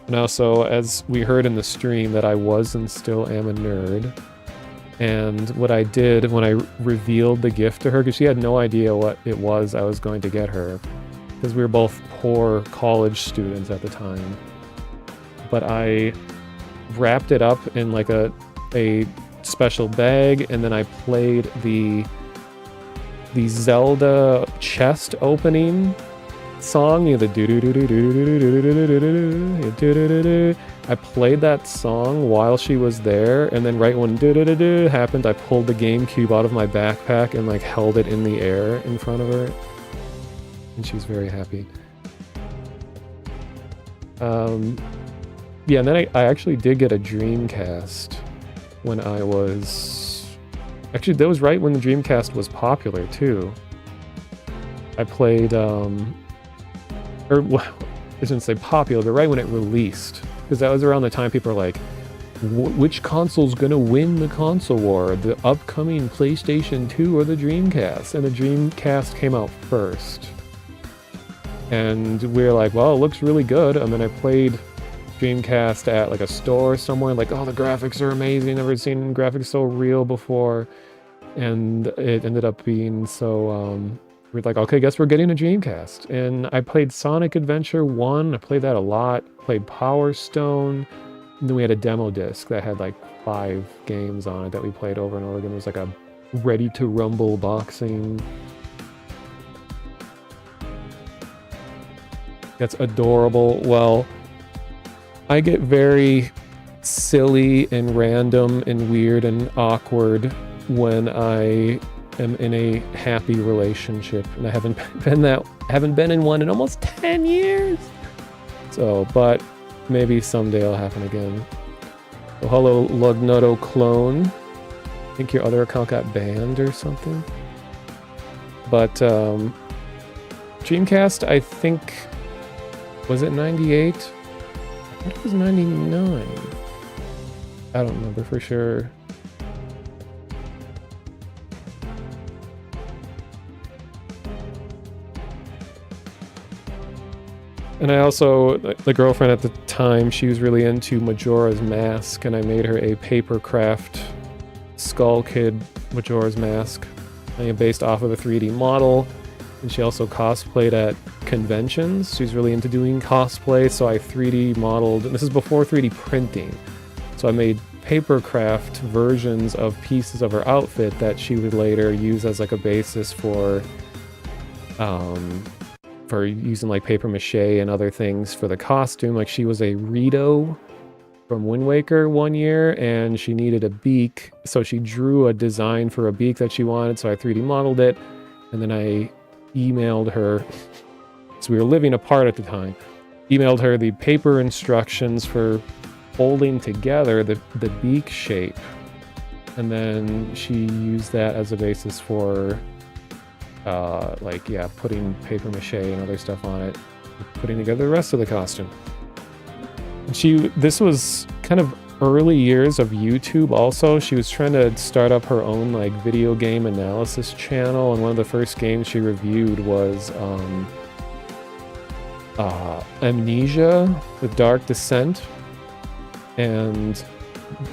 And also, as we heard in the stream, that I was and still am a nerd. And what I did when I revealed the gift to her, because she had no idea what it was I was going to get her, because we were both poor college students at the time. But I wrapped it up in like a special bag, and then I played the Zelda chest opening song, the I played that song while she was there, and then right when happened, I pulled the GameCube out of my backpack and like held it in the air in front of her, and she's very happy. Yeah, and then I actually did get a Dreamcast when I was... Actually, that was right when the Dreamcast was popular, too. I played, I shouldn't say popular, but right when it released. Because that was around the time people were like, which console's gonna win the console war? The upcoming PlayStation 2 or the Dreamcast? And the Dreamcast came out first. And we were like, well, it looks really good. And then I played Dreamcast at like a store somewhere, like, oh, the graphics are amazing, never seen graphics so real before. And it ended up being so, we're like, okay, guess we're getting a Dreamcast. And I played Sonic Adventure 1, I played that a lot, played Power Stone, and then we had a demo disc that had like 5 games on it that we played over and over again. It was like a Ready to Rumble boxing. That's adorable. Well, I get very silly and random and weird and awkward when I am in a happy relationship, and I haven't been in one in almost 10 years. So, but maybe someday it'll happen again. Oh, hello, Lugnuto clone. I think your other account got banned or something. But Dreamcast, I think, was it 98? I thought it was 99. I don't remember for sure. And I also, the girlfriend at the time, she was really into Majora's Mask, and I made her a papercraft Skull Kid Majora's Mask, based off of a 3D model. And she also cosplayed at conventions. She's really into doing cosplay, so I 3D modeled, and this is before 3D printing. So I made papercraft versions of pieces of her outfit that she would later use as like a basis for using like paper mache and other things for the costume. Like she was a Rito from Wind Waker one year, and she needed a beak, so she drew a design for a beak that she wanted, so I 3D modeled it, and then I emailed her, so we were living apart at the time, emailed her the paper instructions for folding together the beak shape, and then she used that as a basis for putting paper mache and other stuff on it, putting together the rest of the costume. And this was kind of early years of YouTube also. She was trying to start up her own like video game analysis channel, and one of the first games she reviewed was Amnesia: The Dark Descent. And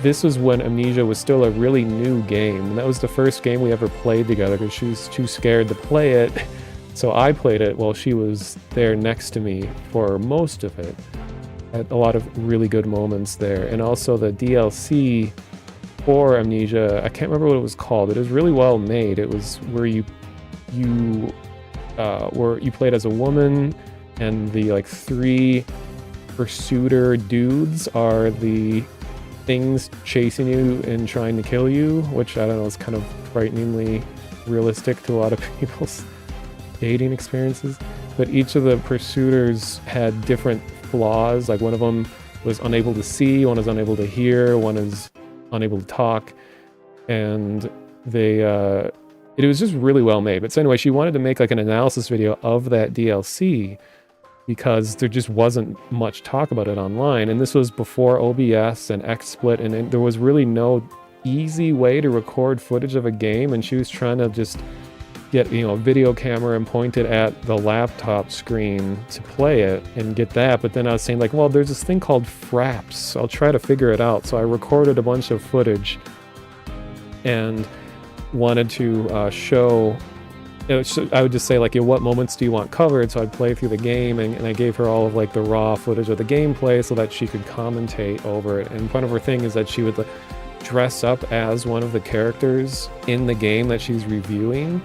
this was when Amnesia was still a really new game, and that was the first game we ever played together because she was too scared to play it. So I played it while she was there next to me for most of it. I had a lot of really good moments there. And also the DLC for Amnesia, I can't remember what it was called. It was really well made. It was where you played as a woman, and the like 3 pursuiter dudes are the things chasing you and trying to kill you, which I don't know, is kind of frighteningly realistic to a lot of people's dating experiences. But each of the pursuiters had different flaws. Like one of them was unable to see, one is unable to hear, one is unable to talk, and it was just really well made. But so anyway, she wanted to make like an analysis video of that DLC because there just wasn't much talk about it online, and this was before OBS and XSplit, and there was really no easy way to record footage of a game, and she was trying to just get a video camera and point it at the laptop screen to play it and get that. But then I was saying like, well, there's this thing called Fraps, I'll try to figure it out. So I recorded a bunch of footage and wanted to show I would just say like, what moments do you want covered? So I'd play through the game, and I gave her all of like the raw footage of the gameplay so that she could commentate over it. And part of her thing is that she would like, dress up as one of the characters in the game that she's reviewing.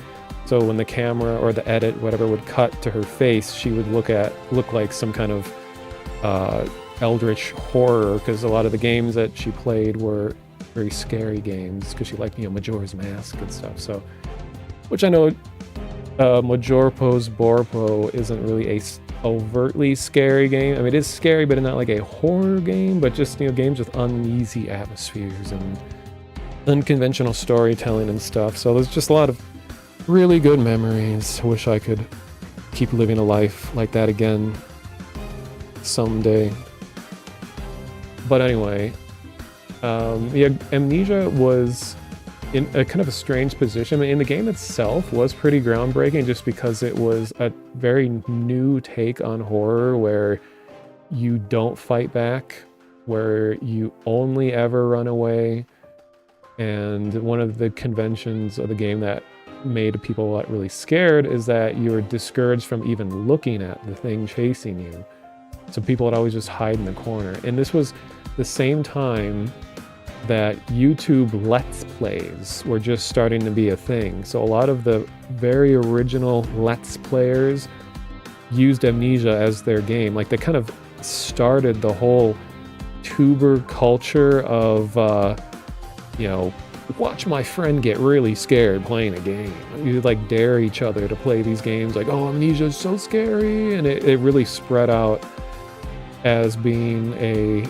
So when the camera or the edit, whatever, would cut to her face, she would look like some kind of eldritch horror, because a lot of the games that she played were very scary games, because she liked, Majora's Mask and stuff. So, which I know Majorpo's Borpo isn't really a overtly scary game. I mean, it is scary, but not like a horror game, but just, games with uneasy atmospheres and unconventional storytelling and stuff. So there's just a lot of really good memories. I wish I could keep living a life like that again someday. But anyway, Amnesia was in a kind of a strange position. I mean, in the game itself was pretty groundbreaking, just because it was a very new take on horror, where you don't fight back, where you only ever run away. And one of the conventions of the game that made people really scared is that you were discouraged from even looking at the thing chasing you. So people would always just hide in the corner. And this was the same time that YouTube Let's Plays were just starting to be a thing. So a lot of the very original Let's Players used Amnesia as their game. Like, they kind of started the whole tuber culture of, watch my friend get really scared playing a game. You'd like dare each other to play these games, like, oh, Amnesia is so scary. And it really spread out as being a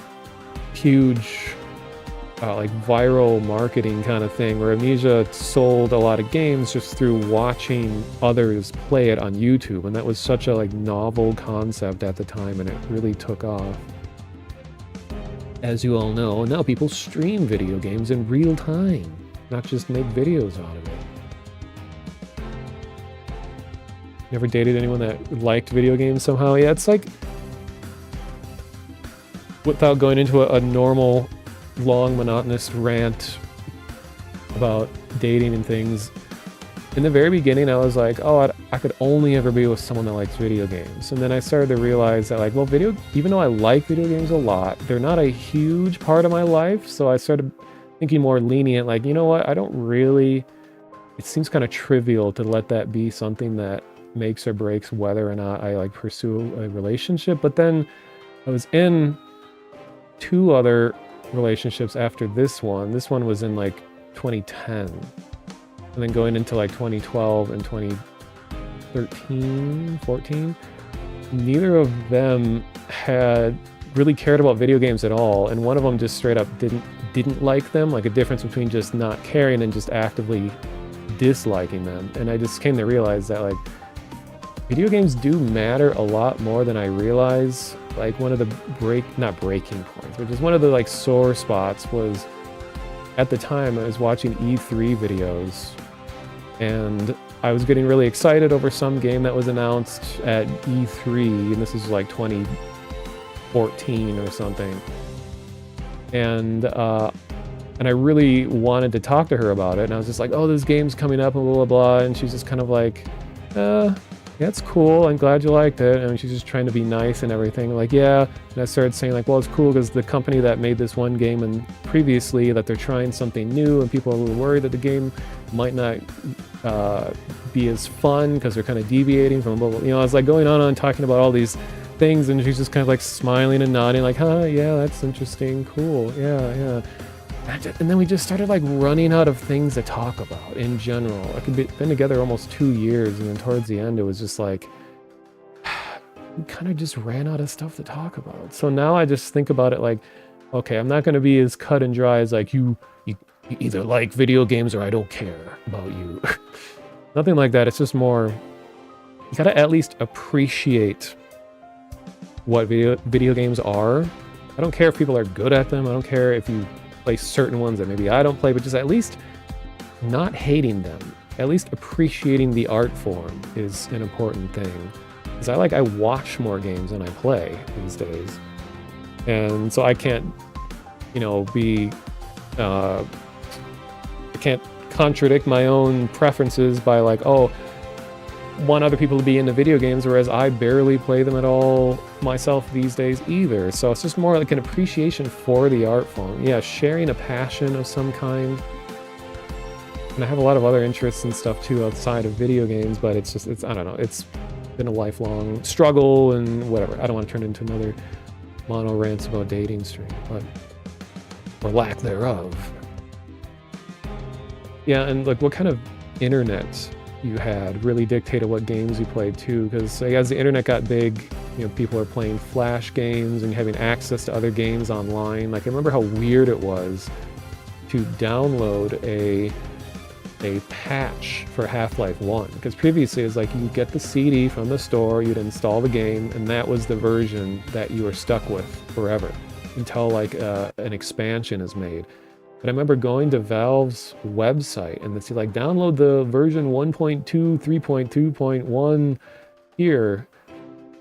huge like viral marketing kind of thing, where Amnesia sold a lot of games just through watching others play it on YouTube. And that was such a like novel concept at the time, and it really took off. As you all know, now people stream video games in real time, not just make videos out of it. Never dated anyone that liked video games somehow? Yeah, it's like, without going into a normal long monotonous rant about dating and things, in the very beginning I was like, oh, I could only ever be with someone that likes video games. And then I started to realize that, like, well, even though I like video games a lot, they're not a huge part of my life. So I started thinking more lenient, like, you know what, it seems kind of trivial to let that be something that makes or breaks whether or not I like pursue a relationship. But then I was in 2 other relationships after this one. This one was in like 2010, and then going into like 2012 and 2013, 14, neither of them had really cared about video games at all, and one of them just straight up didn't like them. Like, a difference between just not caring and just actively disliking them. And I just came to realize that, like, video games do matter a lot more than I realize. Like, one of the not breaking points, but just one of the like sore spots was, at the time I was watching E3 videos, and I was getting really excited over some game that was announced at E3, and this is like 2014 or something. And I really wanted to talk to her about it, and I was just like, oh, this game's coming up and blah blah blah, and she's just kind of like, yeah, it's cool, I'm glad you liked it. And she's just trying to be nice and everything, like, yeah. And I started saying, like, well, it's cool because the company that made this one game and previously, that they're trying something new, and people are a little worried that the game might not be as fun because they're kind of deviating from blah, blah. I was like going on talking about all these things, and she's just kind of like smiling and nodding, like, huh, yeah, that's interesting, cool, yeah. And then we just started like running out of things to talk about in general. Like, we'd been together almost 2 years, and then towards the end it was just like, we kind of just ran out of stuff to talk about. So now I just think about it like, okay, I'm not going to be as cut and dry as like, you either like video games or I don't care about you. Nothing like that. It's just more, you gotta at least appreciate what video games are. I don't care if people are good at them. I don't care if you play certain ones that maybe I don't play, but just at least not hating them. At least appreciating the art form is an important thing. Because I watch more games than I play these days. And so I can't, I can't contradict my own preferences by like, oh, want other people to be into video games, whereas I barely play them at all myself these days either. So it's just more like an appreciation for the art form. Yeah, sharing a passion of some kind. And I have a lot of other interests and stuff too outside of video games, but it's I don't know, it's been a lifelong struggle and whatever. I don't want to turn it into another mono rants about dating stream, but or lack thereof. Yeah, and like what kind of internet you had really dictated what games you played too, because like, as the internet got big, people are playing Flash games and having access to other games online. Like I remember how weird it was to download a patch for Half-Life 1, because previously it was like you get the CD from the store, you'd install the game, and that was the version that you were stuck with forever until like an expansion is made. But I remember going to Valve's website and it's like download the version 1.2 3.2.1 here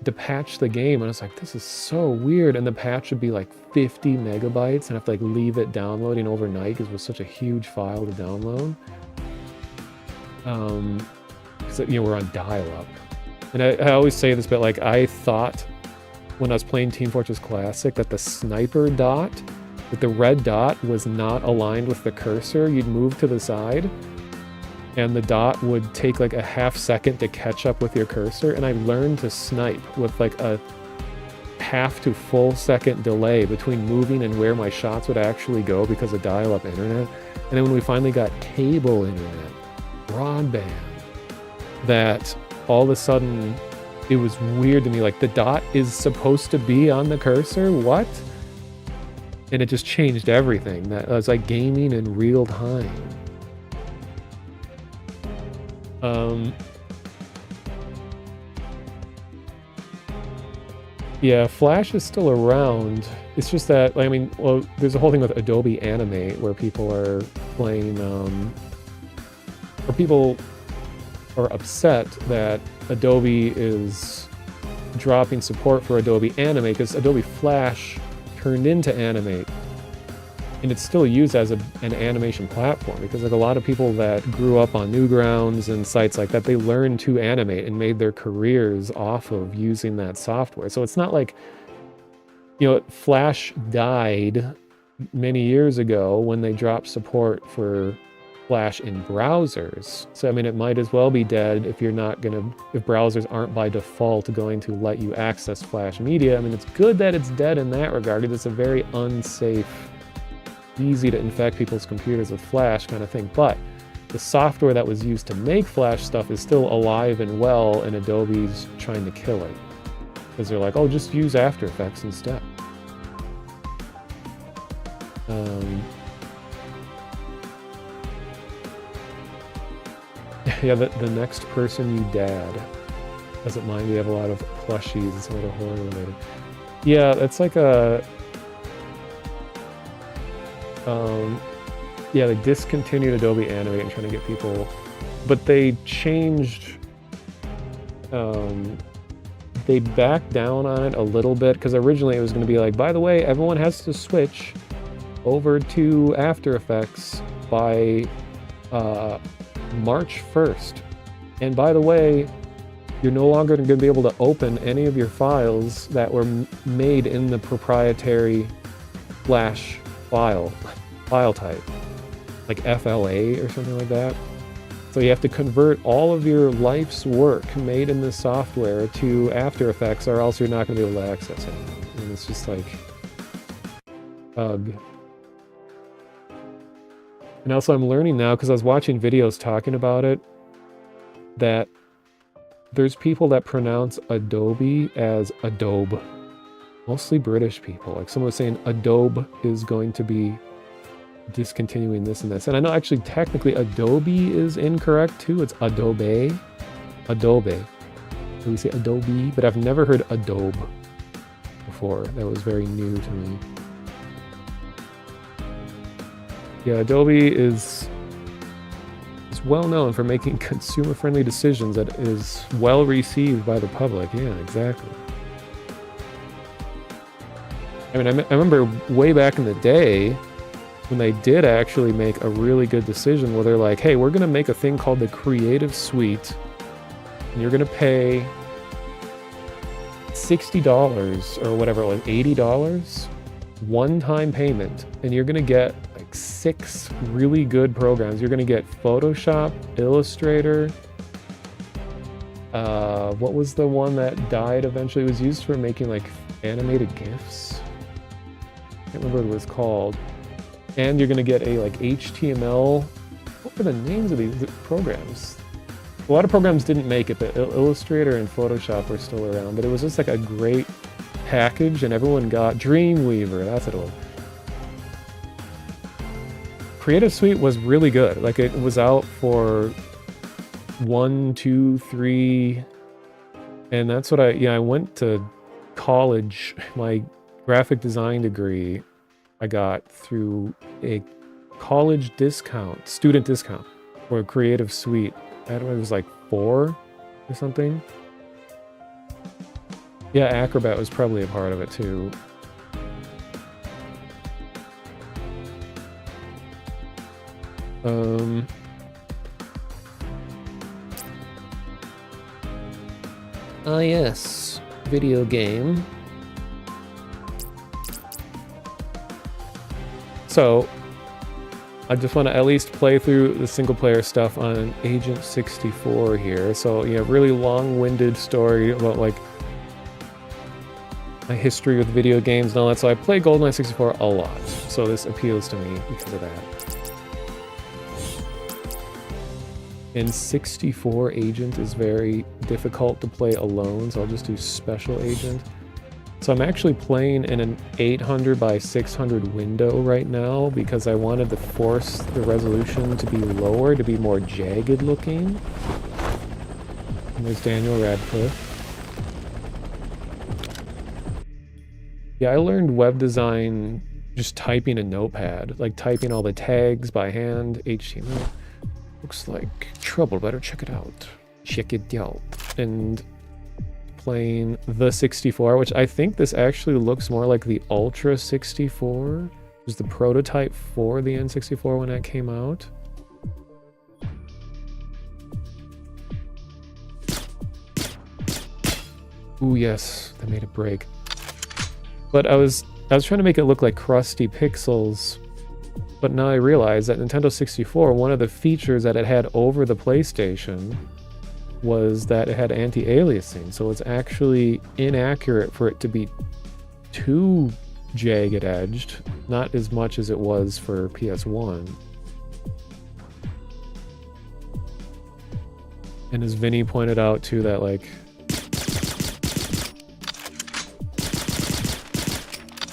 to patch the game, and I was like, this is so weird. And the patch would be like 50 megabytes and I have to like leave it downloading overnight because it was such a huge file to download. Because we're on dial-up, and I always say this, but like I thought when I was playing Team Fortress Classic that the sniper dot, that the red dot was not aligned with the cursor. You'd move to the side and the dot would take like a half second to catch up with your cursor, and I learned to snipe with like a half to full second delay between moving and where my shots would actually go because of dial-up internet. And then when we finally got cable internet, broadband, that all of a sudden it was weird to me, like the dot is supposed to be on the cursor, what? And it just changed everything. That was like gaming in real time. Yeah, Flash is still around. It's just that, I mean, well, there's a whole thing with Adobe Animate where people are playing or people are upset that Adobe is dropping support for Adobe Animate because Adobe Flash turned into Animate, and it's still used as an animation platform because like a lot of people that grew up on Newgrounds and sites like that, they learned to animate and made their careers off of using that software. So it's not like, Flash died many years ago when they dropped support for Flash in browsers. So I mean, it might as well be dead if if browsers aren't by default going to let you access Flash media. I mean, it's good that it's dead in that regard. It's a very unsafe, easy to infect people's computers with Flash kind of thing. But the software that was used to make Flash stuff is still alive and well, and Adobe's trying to kill it because they're like, oh, just use After Effects instead. Yeah, the next person you dad doesn't mind. We have a lot of plushies and some other horror related. Yeah, it's like a yeah, they discontinued Adobe Animate and trying to get people, but they changed they backed down on it a little bit because originally it was going to be like, by the way, everyone has to switch over to After Effects by March 1st. And by the way, you're no longer going to be able to open any of your files that were made in the proprietary Flash file type, like FLA or something like that. So you have to convert all of your life's work made in this software to After Effects, or else you're not going to be able to access it. And it's just like, ugh. And also I'm learning now, because I was watching videos talking about it, that there's people that pronounce Adobe as Adobe. Mostly British people. Like someone was saying Adobe is going to be discontinuing this and this. And I know actually technically Adobe is incorrect too. It's Adobe. Adobe. So we say Adobe, but I've never heard Adobe before. That was very new to me. Yeah, Adobe is well known for making consumer-friendly decisions that is well received by the public. Yeah, exactly. I mean, I remember way back in the day when they did actually make a really good decision where they're like, hey, we're going to make a thing called the Creative Suite, and you're gonna pay $60 or whatever it was, $80 one-time payment, and you're gonna get like 6 really good programs. You're gonna get Photoshop, Illustrator. What was the one that died eventually? It was used for making like animated GIFs. I can't remember what it was called. And you're gonna get a like HTML. What were the names of these programs? A lot of programs didn't make it, but Illustrator and Photoshop are still around. But it was just like a great package, and everyone got Dreamweaver. That's what it was. Creative Suite was really good. Like it was out for 1, 2, 3, and that's what I went to college. My graphic design degree I got through a college discount, student discount for Creative Suite. I don't know, it was like 4 or something. Yeah, Acrobat was probably a part of it too. Ah yes, video game. So, I just want to at least play through the single player stuff on Agent 64 here. So, yeah, really long-winded story about like my history with video games and all that. So I play GoldenEye 64 a lot. So this appeals to me because of that. And 64 Agent is very difficult to play alone, so I'll just do Special Agent. So I'm actually playing in an 800 by 600 window right now because I wanted to force the resolution to be lower, to be more jagged looking. And there's Daniel Radcliffe. Yeah, I learned web design just typing a notepad, like typing all the tags by hand, HTML. Looks like trouble, better check it out. Check it out. And playing the 64, which I think this actually looks more like the Ultra 64. It was the prototype for the N64 when that came out. Ooh, yes, that made it break. But I was trying to make it look like crusty pixels. But now I realize that Nintendo 64, one of the features that it had over the PlayStation was that it had anti-aliasing, so it's actually inaccurate for it to be too jagged edged, not as much as it was for PS1. And as Vinny pointed out too, that like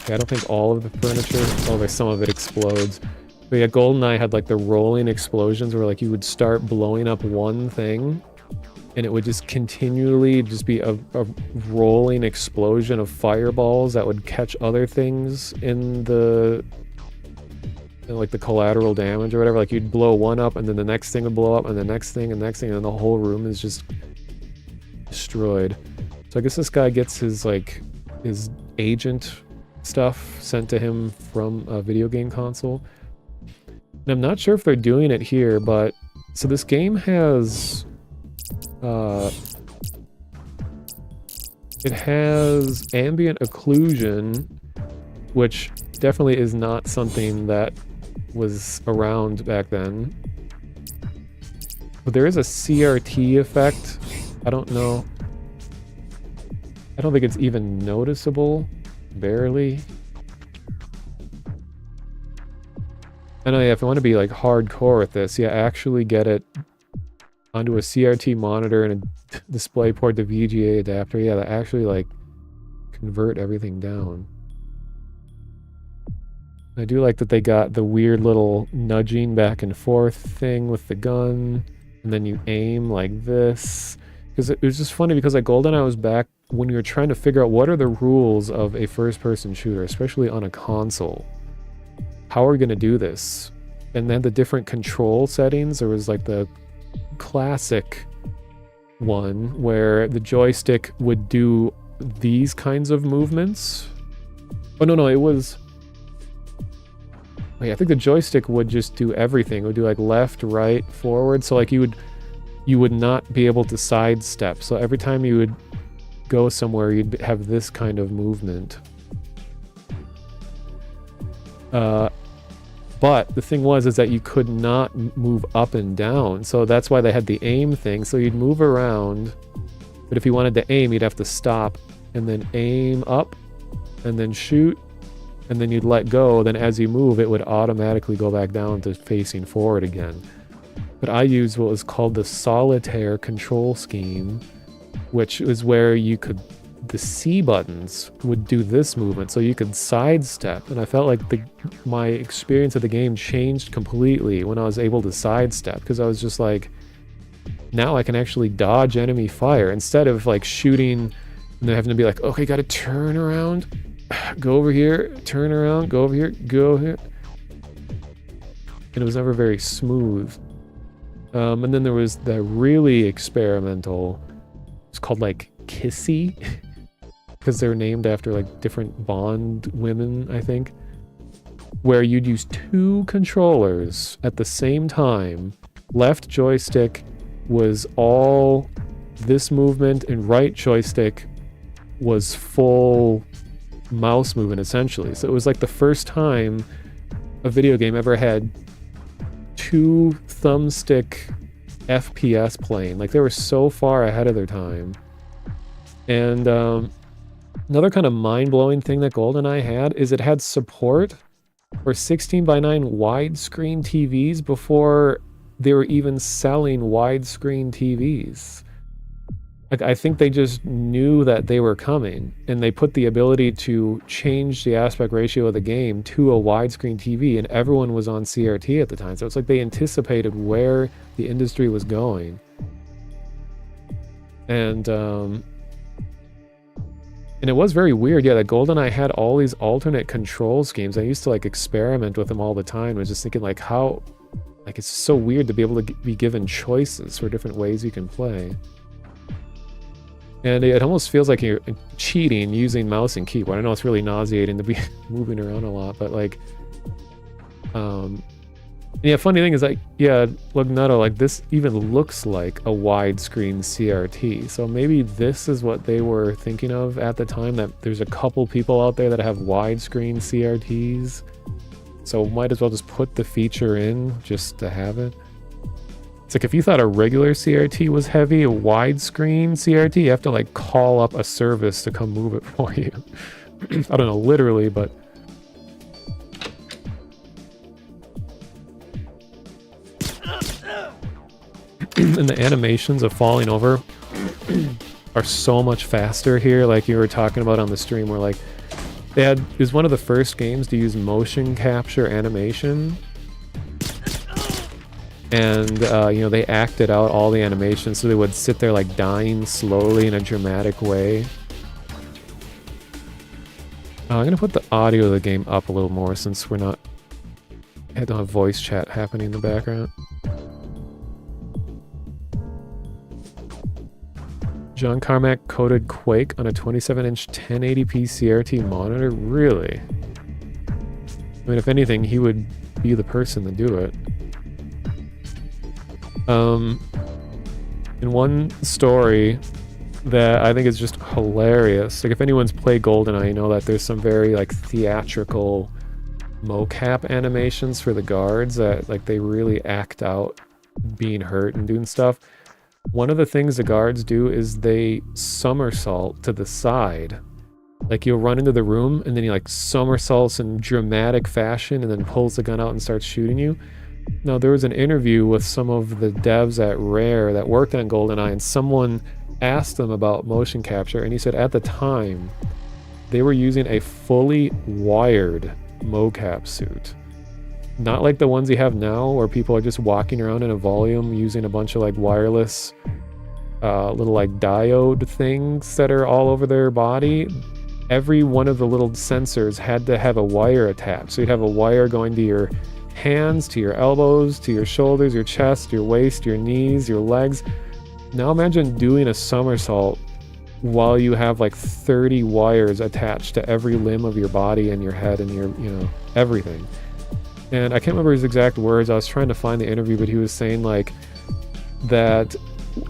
I don't think all of the furniture, there's some of it explodes. But yeah, GoldenEye had like the rolling explosions where like you would start blowing up one thing and it would just continually just be a rolling explosion of fireballs that would catch other things in like the collateral damage or whatever. Like you'd blow one up and then the next thing would blow up and the next thing and the next thing, and the whole room is just destroyed. So I guess this guy gets his like his agent stuff sent to him from a video game console. And I'm not sure if they're doing it here, but so this game has it has ambient occlusion, which definitely is not something that was around back then. But there is a CRT effect. I don't know. I don't think it's even noticeable. Barely. I know, yeah, if I want to be like hardcore with this, yeah, actually get it onto a CRT monitor and a DisplayPort to VGA adapter. Yeah, that actually like convert everything down. I do like that they got the weird little nudging back and forth thing with the gun, and then you aim like this. Because it was just funny because like GoldenEye was back when we were trying to figure out what are the rules of a first-person shooter, especially on a console. How are we going to do this? And then the different control settings, there was like the classic one where the joystick would do these kinds of movements. Oh, no, it was... I think the joystick would just do everything. It would do like left, right, forward. So like you would you would not be able to sidestep. So every time you would go somewhere, you'd have this kind of movement. But the thing is that you could not move up and down. So that's why they had the aim thing. So you'd move around, but if you wanted to aim, you'd have to stop and then aim up and then shoot, and then you'd let go. Then as you move, it would automatically go back down to facing forward again. But I used what was called the solitaire control scheme, which is where you could, the C buttons would do this movement, so you could sidestep. And I felt like my experience of the game changed completely when I was able to sidestep, because I was just like, now I can actually dodge enemy fire instead of like shooting and then having to be like, okay, gotta turn around, go over here, turn around, go over here, go here. And it was never very smooth. And then there was the really experimental, it's called like Kissy, because they're named after like different Bond women, I think, where you'd use 2 controllers at the same time. Left joystick was all this movement, and right joystick was full mouse movement, essentially. So it was like the first time a video game ever had 2 thumbstick FPS playing. Like, they were so far ahead of their time. And another kind of mind-blowing thing that GoldenEye had is it had support for 16:9 widescreen TVs before they were even selling widescreen TVs. Like, I think they just knew that they were coming, and they put the ability to change the aspect ratio of the game to a widescreen TV, and everyone was on CRT at the time. So it's like they anticipated where the industry was going. And it was very weird, yeah, that GoldenEye had all these alternate control schemes. I used to like experiment with them all the time. I was just thinking like, how, like, it's so weird to be able to be given choices for different ways you can play. And it almost feels like you're cheating using mouse and keyboard. I know it's really nauseating to be moving around a lot, but like, yeah, funny thing is like, yeah, Lugnutto, like this even looks like a widescreen CRT. So maybe this is what they were thinking of at the time, that there's a couple people out there that have widescreen CRTs. So might as well just put the feature in just to have it. It's like if you thought a regular CRT was heavy, a widescreen CRT, you have to like call up a service to come move it for you. I don't know, literally, but and the animations of falling over are so much faster here, like you were talking about on the stream, where like it was one of the first games to use motion capture animation. And, you know, they acted out all the animations, so they would sit there, like, dying slowly in a dramatic way. I'm gonna put the audio of the game up a little more, since we're not... I don't have voice chat happening in the background. John Carmack coded Quake on a 27-inch 1080p CRT monitor? Really? I mean, if anything, he would be the person to do it. In one story that I think is just hilarious, like if anyone's played GoldenEye, you know that there's some very like theatrical mocap animations for the guards that like they really act out being hurt and doing stuff. One of the things the guards do is they somersault to the side. Like you'll run into the room and then he like somersaults in dramatic fashion and then pulls the gun out and starts shooting you. Now, there was an interview with some of the devs at Rare that worked on GoldenEye, and someone asked them about motion capture, and he said at the time they were using a fully wired mocap suit. Not like the ones you have now where people are just walking around in a volume using a bunch of like wireless little like diode things that are all over their body. Every one of the little sensors had to have a wire attached. So you'd have a wire going to your hands, to your elbows, to your shoulders, your chest, your waist, your knees, your legs. Now imagine doing a somersault while you have like 30 wires attached to every limb of your body and your head and your, you know, everything. And I can't remember his exact words. I was trying to find the interview, but he was saying like that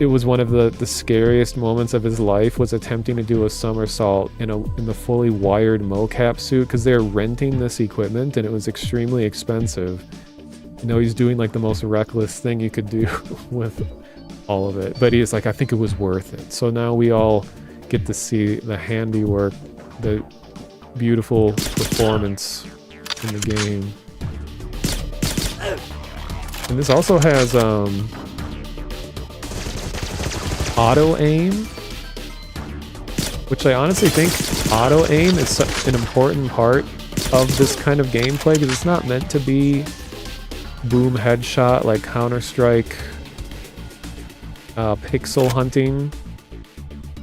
it was one of the scariest moments of his life, was attempting to do a somersault in the fully wired mocap suit, because they're renting this equipment and it was extremely expensive. You know, he's doing like the most reckless thing you could do with all of it, but he's like, I think it was worth it. So now we all get to see the handiwork, the beautiful performance in the game. And this also has auto aim, which I honestly think auto aim is an important part of this kind of gameplay, because it's not meant to be boom headshot like Counter-Strike pixel hunting.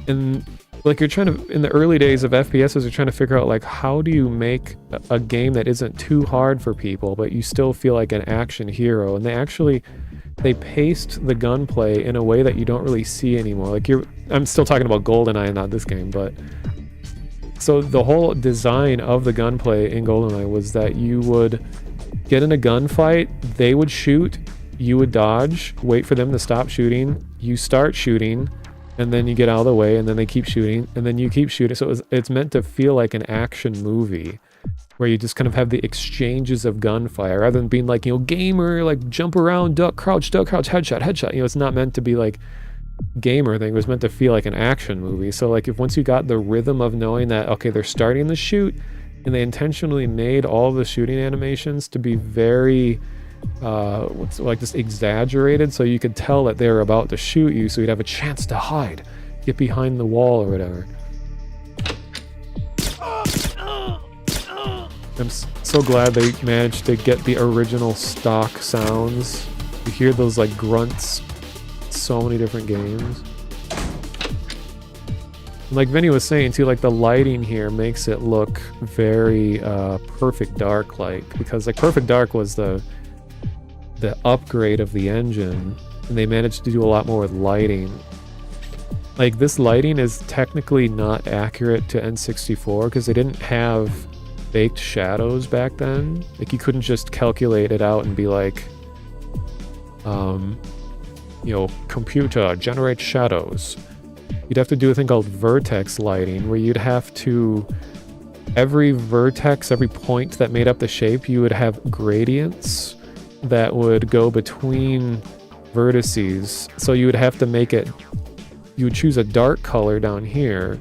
And like, you're trying to, in the early days of FPSs, you're trying to figure out like, how do you make a game that isn't too hard for people but you still feel like an action hero. And they paced the gunplay in a way that you don't really see anymore. Like, I'm still talking about GoldenEye, not this game, but so the whole design of the gunplay in GoldenEye was that you would get in a gunfight, they would shoot, you would dodge, wait for them to stop shooting, you start shooting, and then you get out of the way, and then they keep shooting, and then you keep shooting. So it's meant to feel like an action movie, where you just kind of have the exchanges of gunfire, rather than being like, you know, gamer, like jump around, duck, crouch, headshot. You know, it's not meant to be like gamer thing. It was meant to feel like an action movie. So like, if once you got the rhythm of knowing that, okay, they're starting the shoot, and they intentionally made all the shooting animations to be very just exaggerated, so you could tell that they were about to shoot you, so you'd have a chance to hide, get behind the wall or whatever. I'm so glad they managed to get the original stock sounds. You hear those like grunts in so many different games. And like Vinny was saying too, like the lighting here makes it look very Perfect Dark like, because like Perfect Dark was the upgrade of the engine, and they managed to do a lot more with lighting. Like, this lighting is technically not accurate to N64 because they didn't have baked shadows back then. Like, you couldn't just calculate it out and be like, you know, computer generate shadows. You'd have to do a thing called vertex lighting, where you'd have to, every vertex, every point that made up the shape, you would have gradients that would go between vertices. So you would have to make it, you would choose a dark color down here,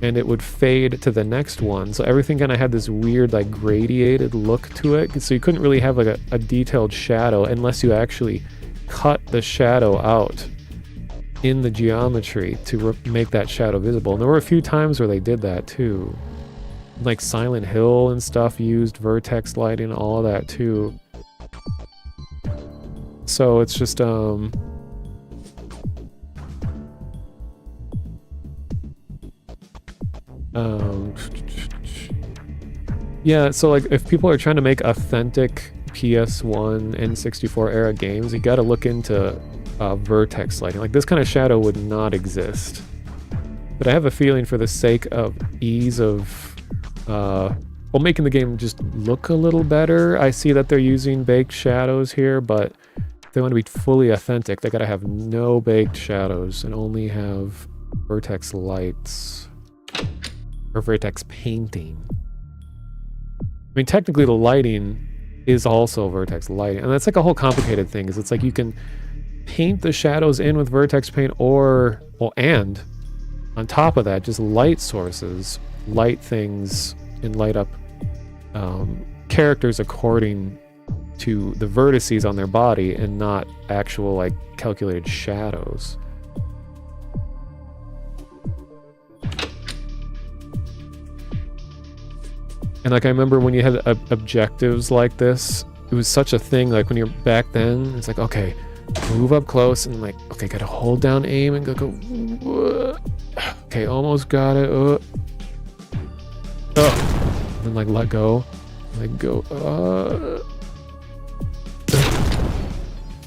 and it would fade to the next one. So everything kind of had this weird like gradiated look to it. So you couldn't really have like a detailed shadow unless you actually cut the shadow out in the geometry to make that shadow visible. And there were a few times where they did that too. Like Silent Hill and stuff used vertex lighting, all of that too. So it's just yeah, so like if people are trying to make authentic PS1 and 64 era games, you got to look into vertex lighting. Like, this kind of shadow would not exist. But I have a feeling, for the sake of ease of making the game just look a little better, I see that they're using baked shadows here, but if they want to be fully authentic, they gotta have no baked shadows and only have vertex lights. Or vertex painting. I mean, technically the lighting is also vertex lighting, and that's like a whole complicated thing, is it's like you can paint the shadows in with vertex paint, or, well, and on top of that, just light sources, light things, and light up characters according to the vertices on their body, and not actual like calculated shadows. And like, I remember when you had objectives like this, it was such a thing. Like, when you're back then, it's like, okay, move up close, and like, okay, gotta hold down aim and go, okay, almost got it. And then like let go, like go.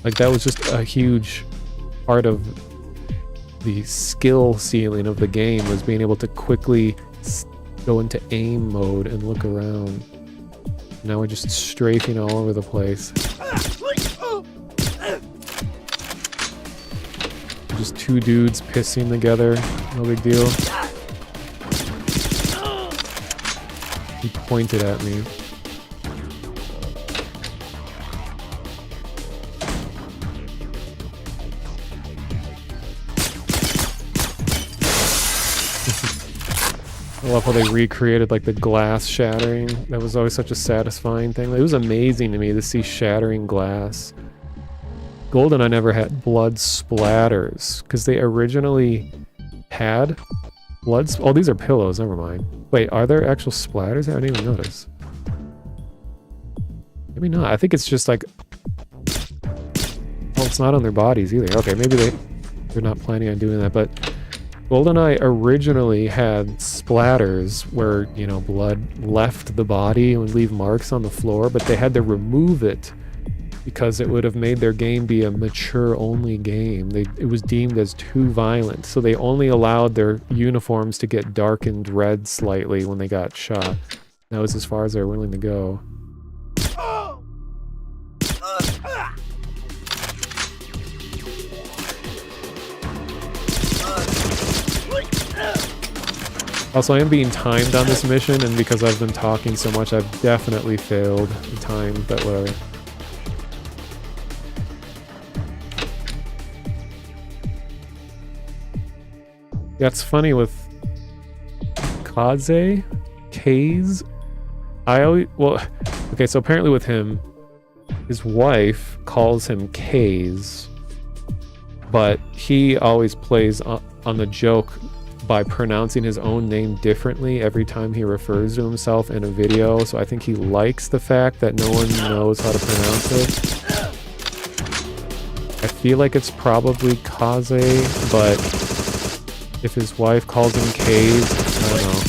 Like, that was just a huge part of the skill ceiling of the game, was being able to quickly go into aim mode and look around. Now we're just strafing all over the place. Just two dudes pissing together. No big deal. He pointed at me. I love how they recreated like the glass shattering. That was always such a satisfying thing. It was amazing to me to see shattering glass. GoldenEye never had blood splatters because they originally had blood. Oh, these are pillows. Never mind. Wait, are there actual splatters? I didn't even notice. Maybe not. I think it's just like. Oh, it's not on their bodies either. Okay, maybe they're not planning on doing that, but. GoldenEye originally had splatters where, you know, blood left the body and would leave marks on the floor, but they had to remove it because it would have made their game be a mature-only game. It was deemed as too violent, so they only allowed their uniforms to get darkened red slightly when they got shot. That was as far as they were willing to go. Also, I am being timed on this mission, and because I've been talking so much, I've definitely failed the time, but whatever. Yeah, it's funny with Kaze, okay, so apparently with him, his wife calls him Kaze, but he always plays on the joke by pronouncing his own name differently every time he refers to himself in a video, so I think he likes the fact that no one knows how to pronounce it. I feel like it's probably Kaze, but if his wife calls him Kaze, I don't know.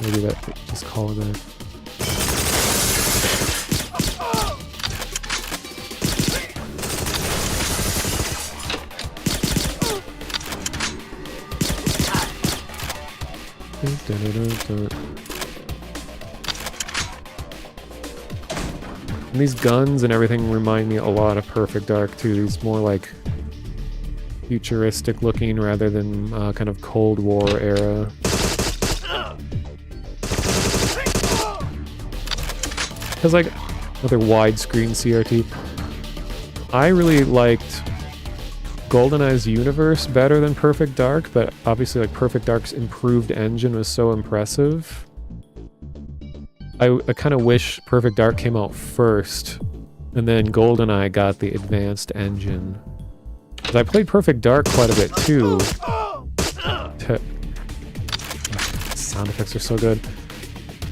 Maybe that, just call it that. And these guns and everything remind me a lot of Perfect Dark too. These more like futuristic looking rather than kind of Cold War era. Has like another widescreen CRT. I really liked GoldenEye's universe better than Perfect Dark, but obviously like Perfect Dark's improved engine was so impressive. I kind of wish Perfect Dark came out first, and then GoldenEye got the advanced engine. Because I played Perfect Dark quite a bit too. Sound effects are so good.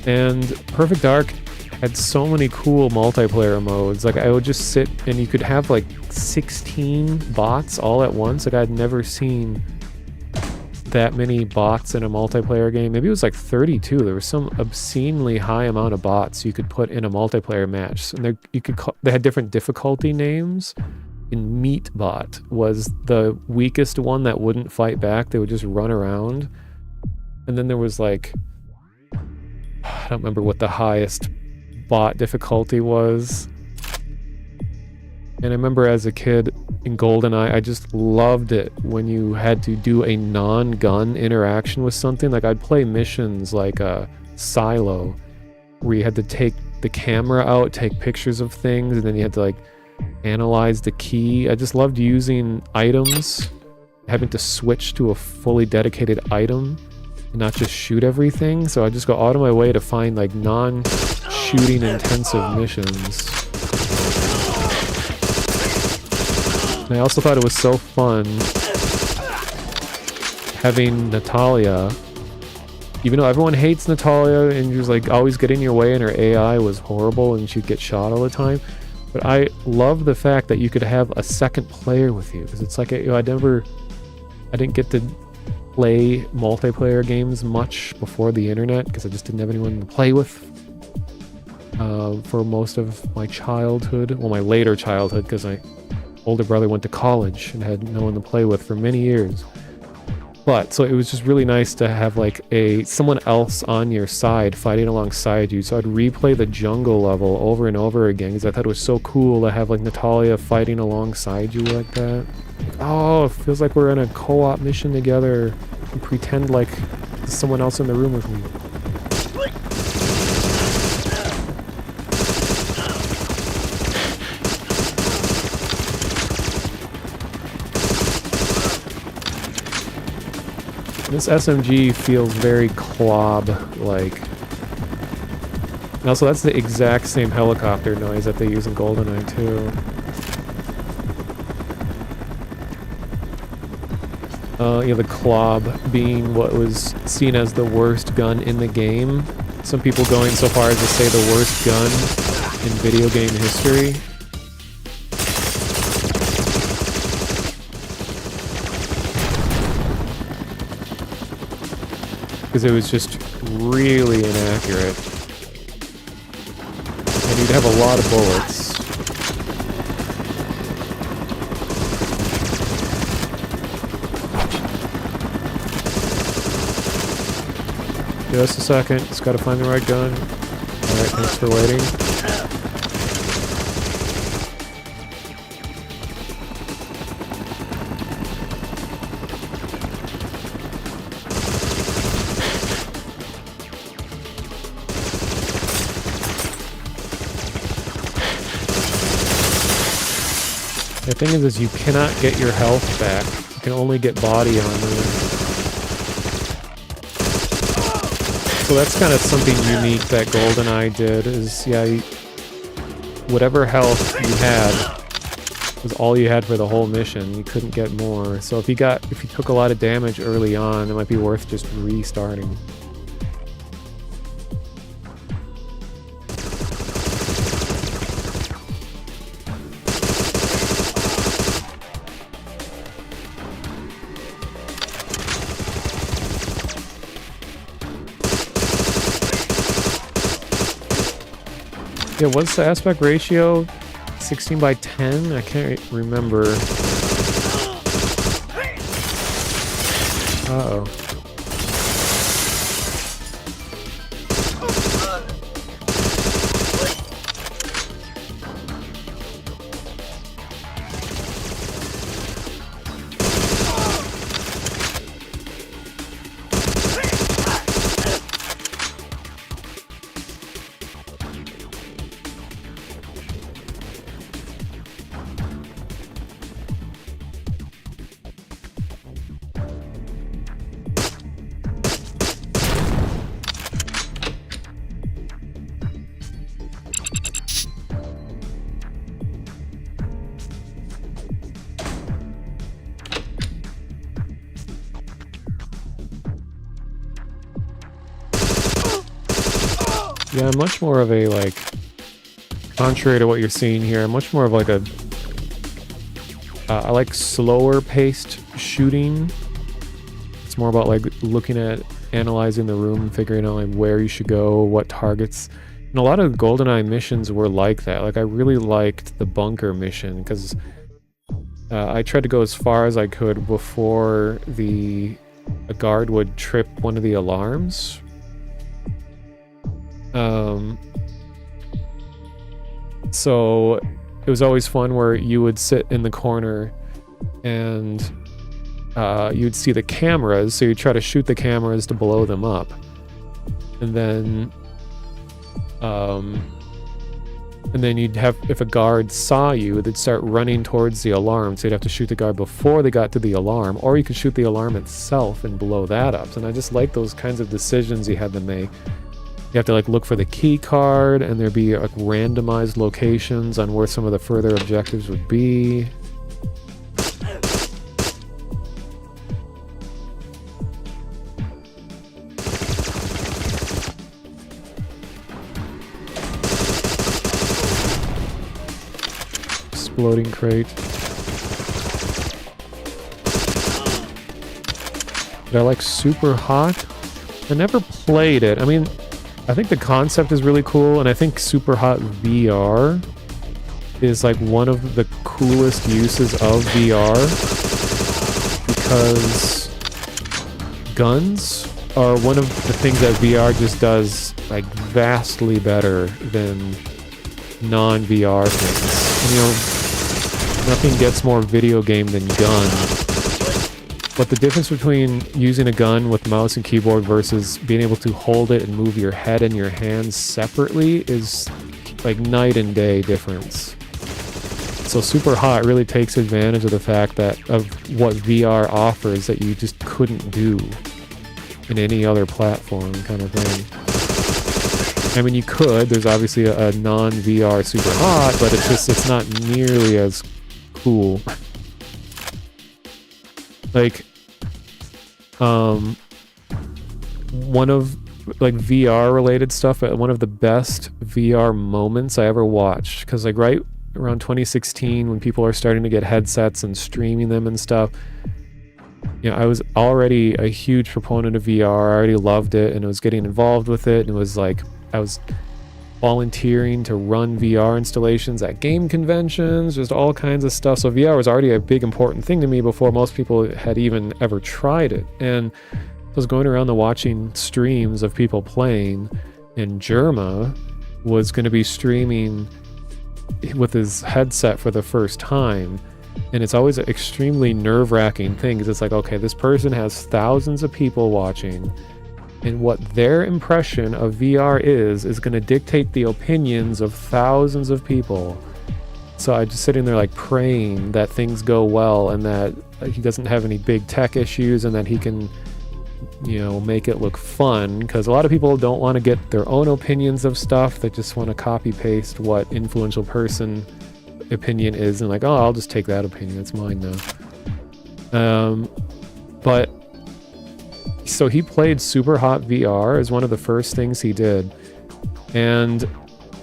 And Perfect Dark had so many cool multiplayer modes. Like I would just sit and you could have like 16 bots all at once. Like I'd never seen that many bots in a multiplayer game. Maybe it was like 32. There was some obscenely high amount of bots you could put in a multiplayer match. And they had different difficulty names. And Meatbot was the weakest one that wouldn't fight back. They would just run around. And then there was like, I don't remember what the highest bot difficulty was. And I remember as a kid in GoldenEye, I just loved it when you had to do a non-gun interaction with something. Like I'd play missions like Silo, where you had to take the camera out, take pictures of things, and then you had to like analyze the key. I just loved using items, having to switch to a fully dedicated item and not just shoot everything. So I just go out of my way to find like non-shooting intensive missions. And I also thought it was so fun having Natalia, even though everyone hates Natalia and she was like always getting in your way and her AI was horrible and she'd get shot all the time. But I love the fact that you could have a second player with you, because it's like I didn't get to play multiplayer games much before the internet because I just didn't have anyone to play with for most of my childhood. Well, my later childhood, because my older brother went to college and had no one to play with for many years. But so it was just really nice to have like someone else on your side fighting alongside you. So I'd replay the jungle level over and over again because I thought it was so cool to have like Natalia fighting alongside you like that. Oh, it feels like we're in a co-op mission together and pretend like there's someone else in the room with me. This SMG feels very Klob-like. And also, that's the exact same helicopter noise that they use in GoldenEye, too. Yeah, the Klob being what was seen as the worst gun in the game. Some people going so far as to say the worst gun in video game history. Because it was just really inaccurate. And you'd have a lot of bullets. Just a second, just gotta find the right gun. Alright, thanks for waiting. The thing is you cannot get your health back. You can only get body armor. So that's kind of something unique that GoldenEye did, is, yeah, whatever health you had was all you had for the whole mission. You couldn't get more. So if you took a lot of damage early on, it might be worth just restarting. Yeah, what's the aspect ratio? 16 by 10? I can't remember. Uh-oh. Yeah, I'm much more of a, like, contrary to what you're seeing here, I'm much more of like a, I like slower paced shooting. It's more about like looking at, analyzing the room, figuring out like where you should go, what targets. And a lot of GoldenEye missions were like that. Like I really liked the bunker mission because I tried to go as far as I could before a guard would trip one of the alarms. So it was always fun where you would sit in the corner and you'd see the cameras, so you'd try to shoot the cameras to blow them up. And then you'd have, if a guard saw you, they'd start running towards the alarm, so you'd have to shoot the guard before they got to the alarm, or you could shoot the alarm itself and blow that up. And I just like those kinds of decisions you had to make. You have to like look for the key card, and there'd be like randomized locations on where some of the further objectives would be. Exploding crate. Did I like Super Hot? I never played it. I mean, I think the concept is really cool, and I think Super Hot VR is like one of the coolest uses of VR because guns are one of the things that VR just does like vastly better than non-VR things. You know, nothing gets more video game than guns. But the difference between using a gun with mouse and keyboard versus being able to hold it and move your head and your hands separately is like night and day difference. So Super Hot really takes advantage of the fact that of what VR offers that you just couldn't do in any other platform kind of thing. I mean, you could. There's obviously a non-VR Super Hot, but it's not nearly as cool. Like, one of like VR related stuff, one of the best VR moments I ever watched, because like right around 2016 when people are starting to get headsets and streaming them and stuff, you know, I was already a huge proponent of VR. I already loved it and I was getting involved with it, and it was like I was volunteering to run VR installations at game conventions, just all kinds of stuff. So VR was already a big important thing to me before most people had even ever tried it. And I was going around watching streams of people playing, and Germa was going to be streaming with his headset for the first time. And it's always an extremely nerve-wracking thing, because it's like, okay, this person has thousands of people watching, and what their impression of VR is going to dictate the opinions of thousands of people. So I'm just sitting there like praying that things go well and that he doesn't have any big tech issues and that he can, you know, make it look fun, because a lot of people don't want to get their own opinions of stuff. They just want to copy paste what influential person opinion is and like, oh, I'll just take that opinion, it's mine now. But so he played Super Hot VR as one of the first things he did, and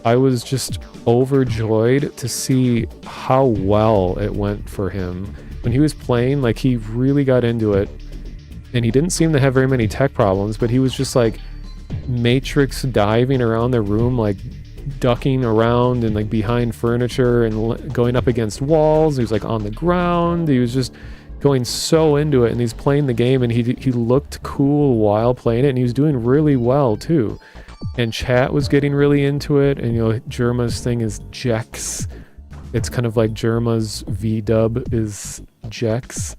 I was just overjoyed to see how well it went for him. When he was playing, like, he really got into it, and he didn't seem to have very many tech problems, but he was just like matrix diving around the room, like ducking around and like behind furniture and going up against walls. He was like on the ground. He was just going so into it, and he's playing the game, and he looked cool while playing it, and he was doing really well too. And chat was getting really into it, and you know, Germa's thing is Jex. It's kind of like Germa's V-dub is Jex.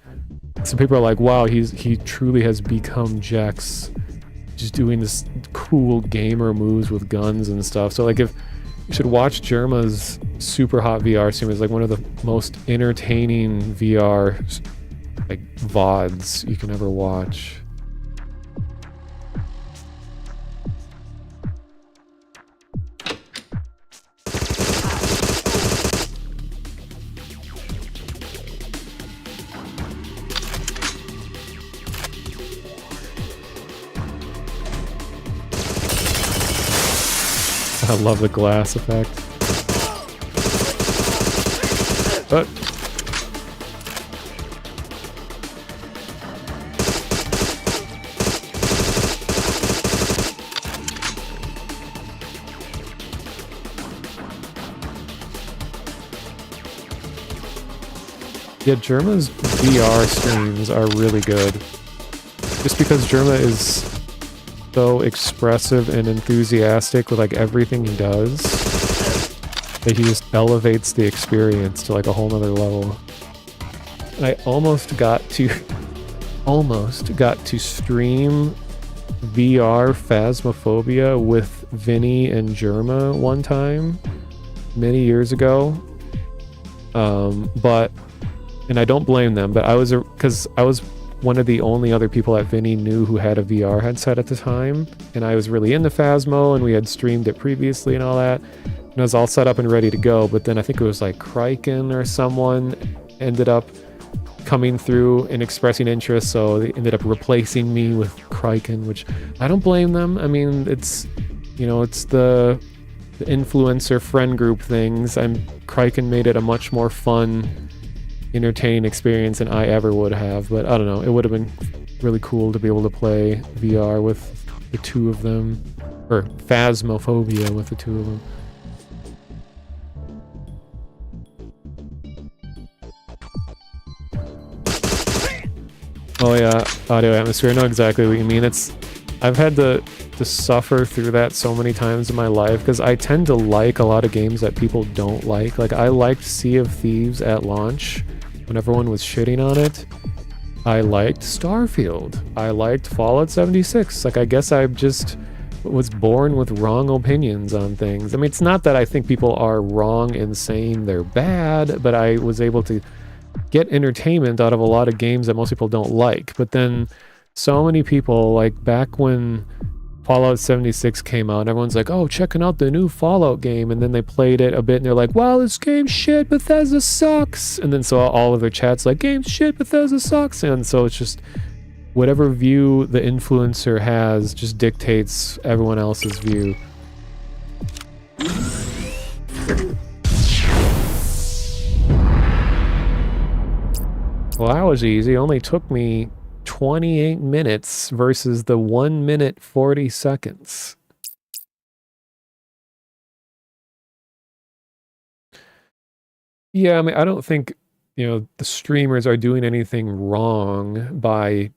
So people are like, wow, he truly has become Jex, just doing this cool gamer moves with guns and stuff. So like, if you should watch Germa's Super Hot VR stream, is like one of the most entertaining VR like VODs you can ever watch. I love the glass effect. But yeah, Germa's VR streams are really good. Just because Germa is so expressive and enthusiastic with like everything he does, that he just elevates the experience to like a whole nother level. I almost got to stream VR Phasmophobia with Vinny and Germa one time many years ago. And I don't blame them, but because I was one of the only other people that Vinny knew who had a VR headset at the time, and I was really into Phasmo, and we had streamed it previously and all that, and I was all set up and ready to go. But then I think it was like Kryken or someone ended up coming through and expressing interest, so they ended up replacing me with Kryken, which I don't blame them. I mean, it's, you know, it's the influencer friend group things. Kryken made it a much more fun, entertaining experience than I ever would have, but I don't know, it would have been really cool to be able to play VR with the two of them, or Phasmophobia with the two of them. Oh yeah, audio atmosphere. I know exactly what you mean. I've had to suffer through that so many times in my life because I tend to like a lot of games that people don't like. Like I liked Sea of Thieves at launch when everyone was shitting on it. I liked Starfield. I liked Fallout 76. Like I guess I just was born with wrong opinions on things. I mean, it's not that I think people are wrong in saying they're bad, but I was able to get entertainment out of a lot of games that most people don't like. But then so many people, like back when Fallout 76 came out and everyone's like, oh, checking out the new Fallout game, and then they played it a bit and they're like, wow, this game's shit, Bethesda sucks. And then so all of their chats like, game's shit, Bethesda sucks. And so it's just whatever view the influencer has just dictates everyone else's view. Well, that was easy. It only took me 28 minutes versus the 1 minute 40 seconds. Yeah, I mean, I don't think, the streamers are doing anything wrong by,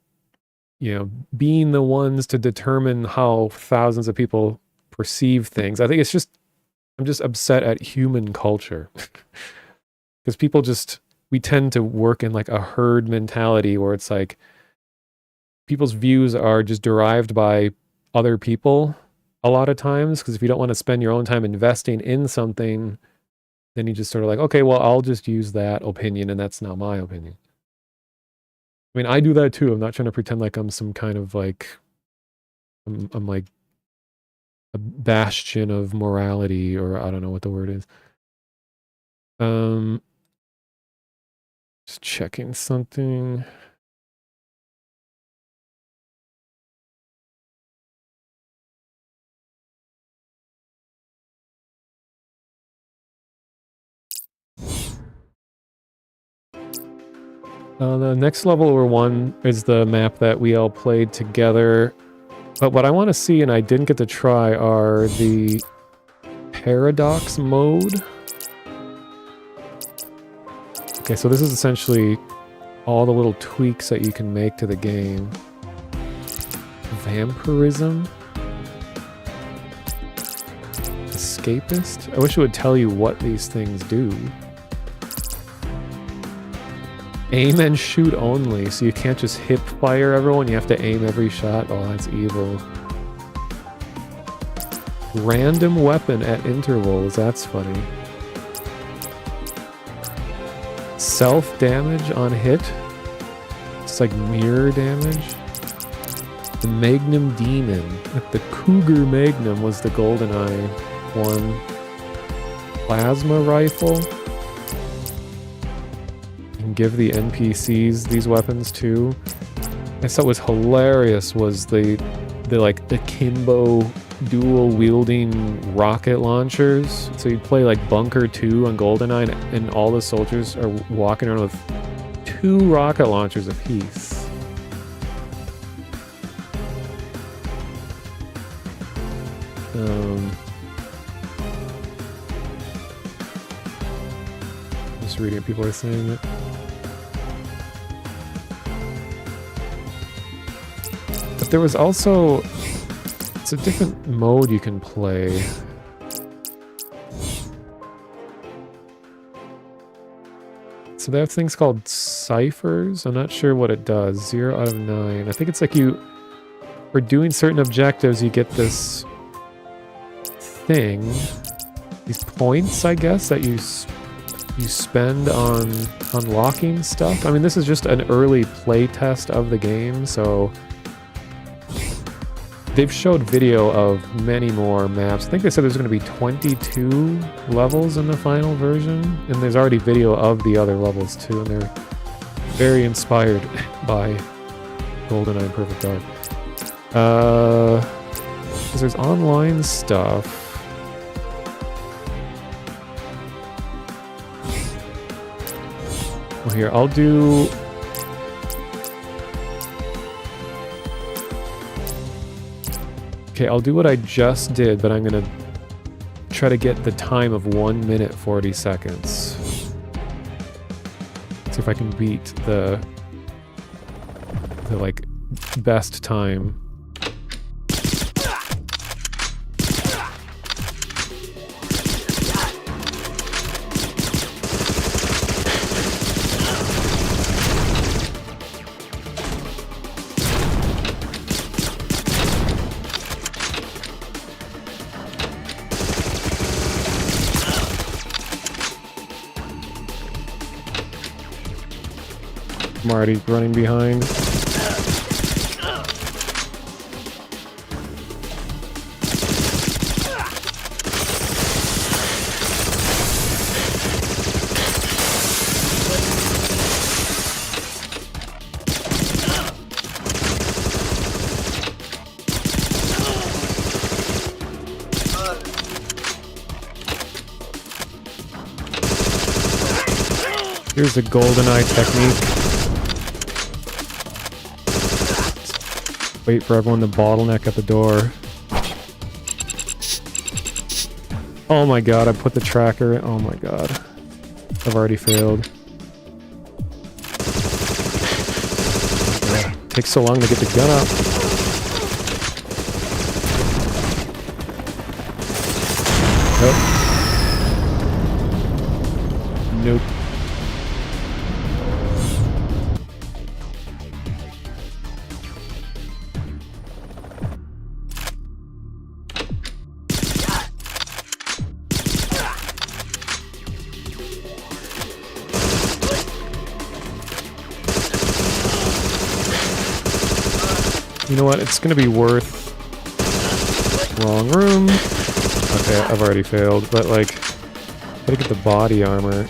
being the ones to determine how thousands of people perceive things. I think I'm just upset at human culture. Because we tend to work in like a herd mentality where it's like, people's views are just derived by other people a lot of times, because if you don't want to spend your own time investing in something, then you just sort of like, okay, well, I'll just use that opinion and that's not my opinion. I mean, I do that too. I'm not trying to pretend like I'm some kind of like, I'm like a bastion of morality, or I don't know what the word is. Just checking something. The next level or one is the map that we all played together. But what I want to see, and I didn't get to try, are the paradox mode. Okay, so this is essentially all the little tweaks that you can make to the game. Vampirism. Escapist. I wish it would tell you what these things do. Aim and shoot only, so you can't just hip fire everyone, you have to aim every shot. Oh, that's evil. Random weapon at intervals, that's funny. Self-damage on hit. It's like mirror damage. The Magnum Demon. The Cougar Magnum was the GoldenEye one. Plasma rifle. Give the NPCs these weapons too. I thought was hilarious was the akimbo dual wielding rocket launchers. So you play like Bunker 2 on GoldenEye and all the soldiers are walking around with 2 rocket launchers apiece. Just reading what people are saying it. There was also, it's a different mode you can play. So they have things called ciphers. I'm not sure what it does. 0 out of 9. I think it's like for doing certain objectives, you get this thing, these points, I guess, that you spend on unlocking stuff. I mean, this is just an early play test of the game, so they've showed video of many more maps. I think they said there's going to be 22 levels in the final version, and there's already video of the other levels too, and they're very inspired by GoldenEye and Perfect Dark. 'Cause there's online stuff. Well, here, I'll do... Okay, I'll do what I just did, but I'm gonna try to get the time of 1 minute 40 seconds. See if I can beat the the like best time. I'm already running behind. Here's the GoldenEye technique. Wait for everyone to bottleneck at the door. Oh my god, I put the tracker in. Oh my god. I've already failed. It takes so long to get the gun up. Nope. Nope. You know what? It's gonna be worth... Wrong room. Okay, I've already failed, but like... Gotta get the body armor.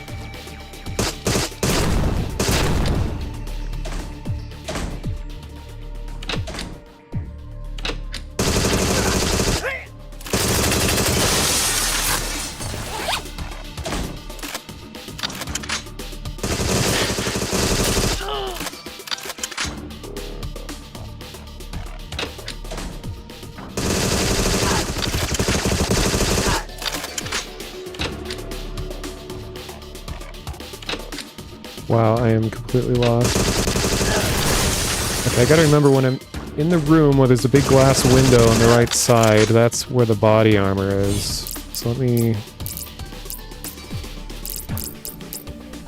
Wow, I am completely lost. Okay, I gotta remember when I'm in the room where there's a big glass window on the right side, that's where the body armor is. So let me...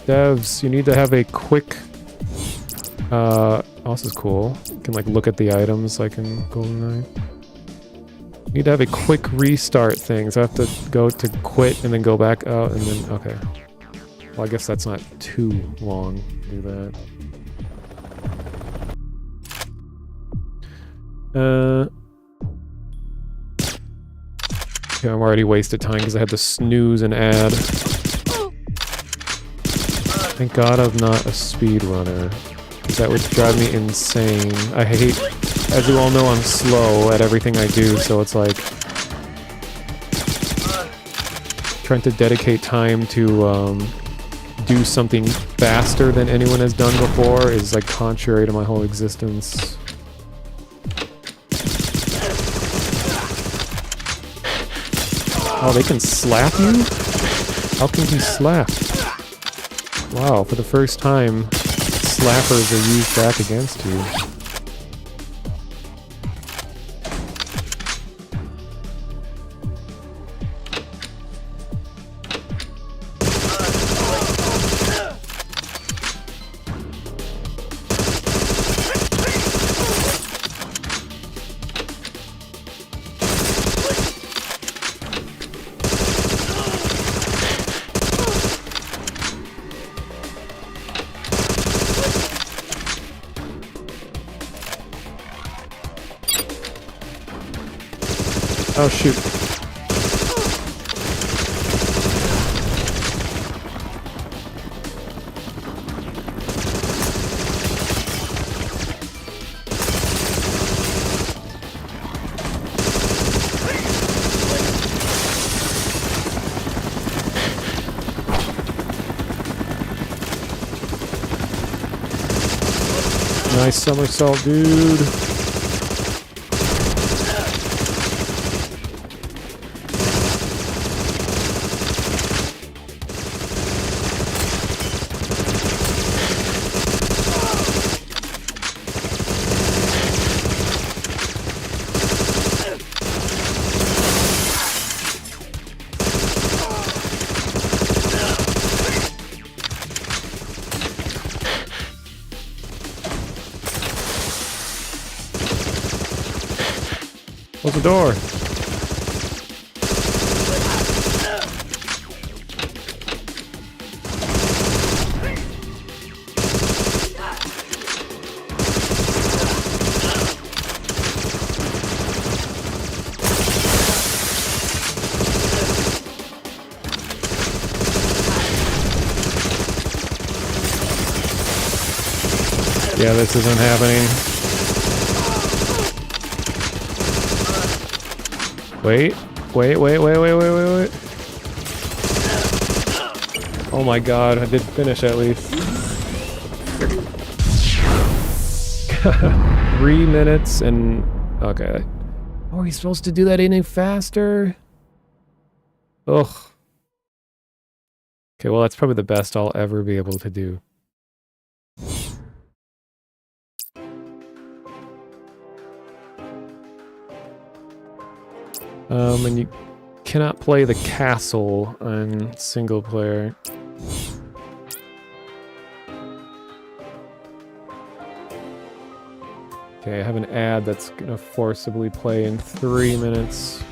Devs, you need to have a quick... Oh, this is cool. You can like look at the items like in GoldenEye. You need to have a quick restart thing, so I have to go to quit and then go back out and then... Okay. Well, I guess that's not too long to do that. Yeah, I'm already wasted time because I had to snooze and add. Thank God I'm not a speedrunner, because that would drive me insane. I hate... As you all know, I'm slow at everything I do, so it's like... Trying to dedicate time to, do something faster than anyone has done before is like contrary to my whole existence. Oh, they can slap you? How can he slap? Wow, for the first time, slappers are used back against you. Oh shoot. Nice somersault, dude. Close the door. Yeah, this isn't happening. Wait. Oh my god, I did finish at least. 3 minutes and... Okay. Oh, are you supposed to do that any faster? Ugh. Okay, well that's probably the best I'll ever be able to do. And you cannot play the castle on single player. Okay, I have an ad that's gonna forcibly play in 3 minutes.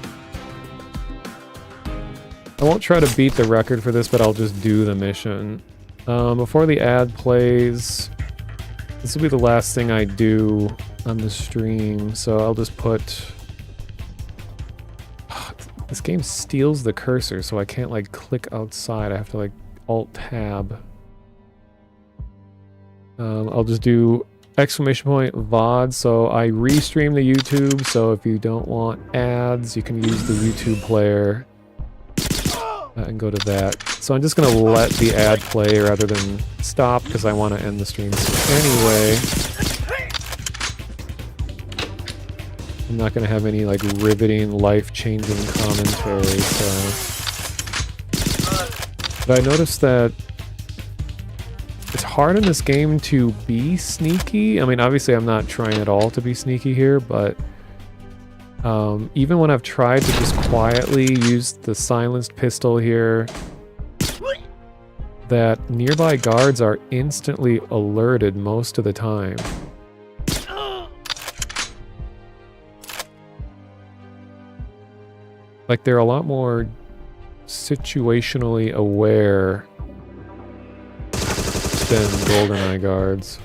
I won't try to beat the record for this, but I'll just do the mission. Before the ad plays, this will be the last thing I do on the stream, so I'll just put... This game steals the cursor, so I can't like click outside. I have to like Alt-Tab. I'll just do exclamation point VOD, so I restream the YouTube, so if you don't want ads, you can use the YouTube player and go to that. So I'm just gonna let the ad play rather than stop, because I want to end the stream anyway. I'm not going to have any like riveting, life-changing commentary, so... But I noticed that it's hard in this game to be sneaky. I mean, obviously I'm not trying at all to be sneaky here, but even when I've tried to just quietly use the silenced pistol here, that nearby guards are instantly alerted most of the time. Like, they're a lot more situationally aware than GoldenEye guards.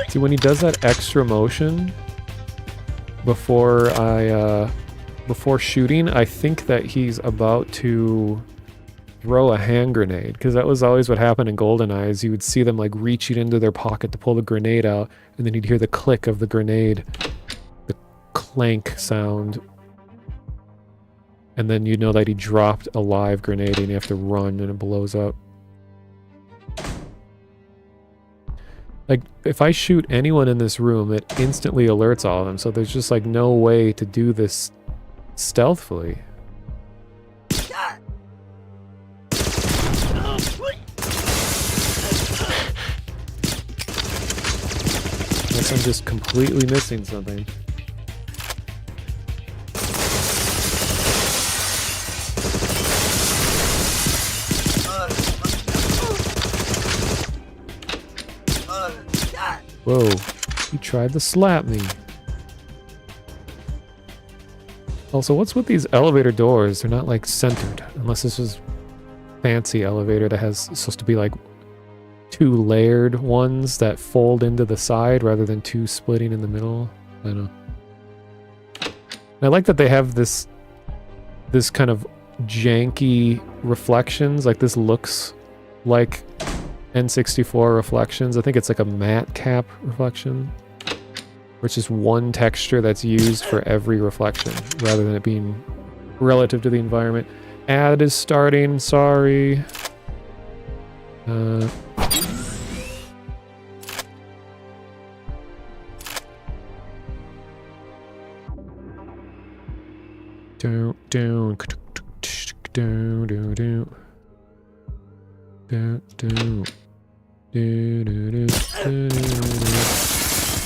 See, when he does that extra motion before before shooting, I think that he's about to throw a hand grenade, because that was always what happened in GoldenEye, is you would see them like reaching into their pocket to pull the grenade out, and then you'd hear the click of the grenade, the clank sound, and then you'd know that he dropped a live grenade and you have to run and it blows up. Like, if I shoot anyone in this room, it instantly alerts all of them, so there's just like no way to do this stealthily. Unless I'm just completely missing something. Whoa, he tried to slap me. Also, what's with these elevator doors? They're not like centered, unless this is fancy elevator that has supposed to be like 2 layered ones that fold into the side rather than 2 splitting in the middle. I don't know. And I like that they have this kind of janky reflections. Like, this looks like N64 reflections. I think it's like a matte cap reflection, which is one texture that's used for every reflection rather than it being relative to the environment. Ad is starting, sorry.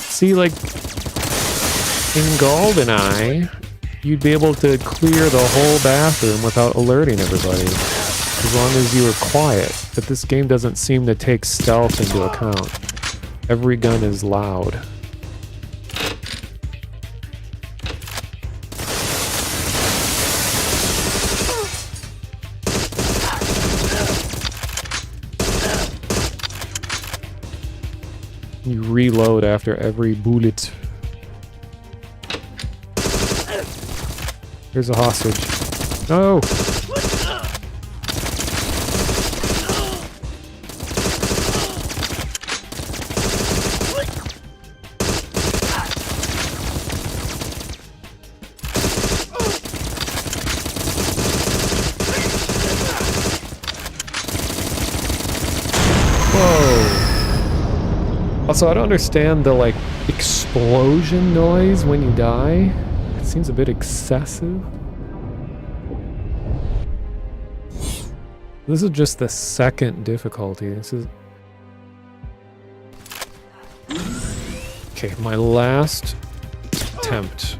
See, like, in GoldenEye, you'd be able to clear the whole bathroom without alerting everybody, as long as you were quiet. But this game doesn't seem to take stealth into account. Every gun is loud. You reload after every bullet. Here's a hostage. No! Whoa! Also, I don't understand the, like, explosion noise when you die. It seems a bit excessive. This is just the second difficulty. This is... Okay, my last attempt.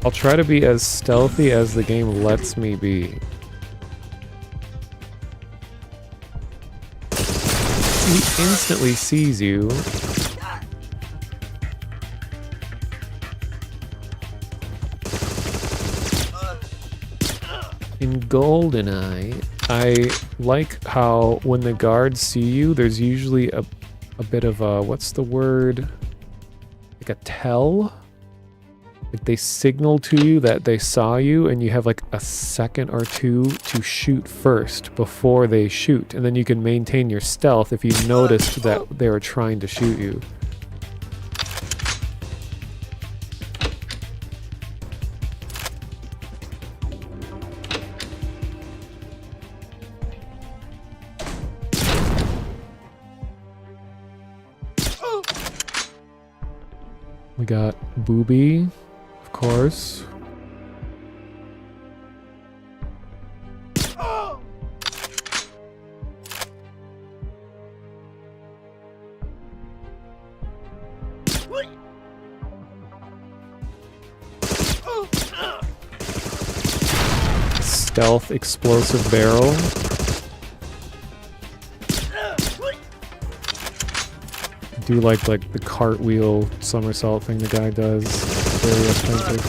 I'll try to be as stealthy as the game lets me be. He instantly sees you. In GoldenEye, I like how when the guards see you, there's usually a bit of a, what's the word? Like a tell? Like they signal to you that they saw you, and you have like a second or two to shoot first before they shoot. And then you can maintain your stealth if you noticed that they were trying to shoot you. We got Booby, of course. Stealth explosive barrel. Do like the cartwheel somersault thing the guy does. Very authentic.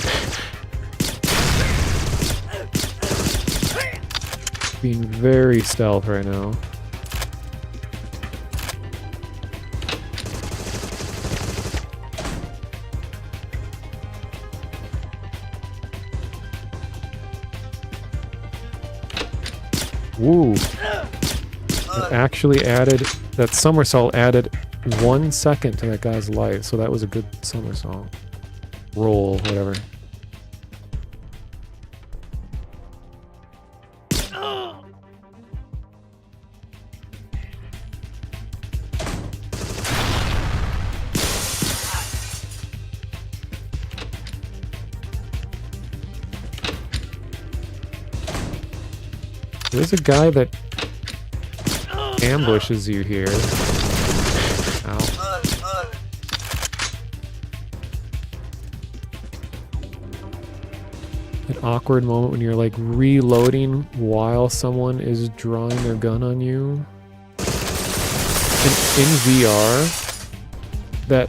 Being very stealth right now. Woo! It actually added, that somersault added 1 second to that guy's life, so that was a good somersault. Roll, whatever. There's a guy that ambushes you here. Ow. An awkward moment when you're like reloading while someone is drawing their gun on you. And in VR, that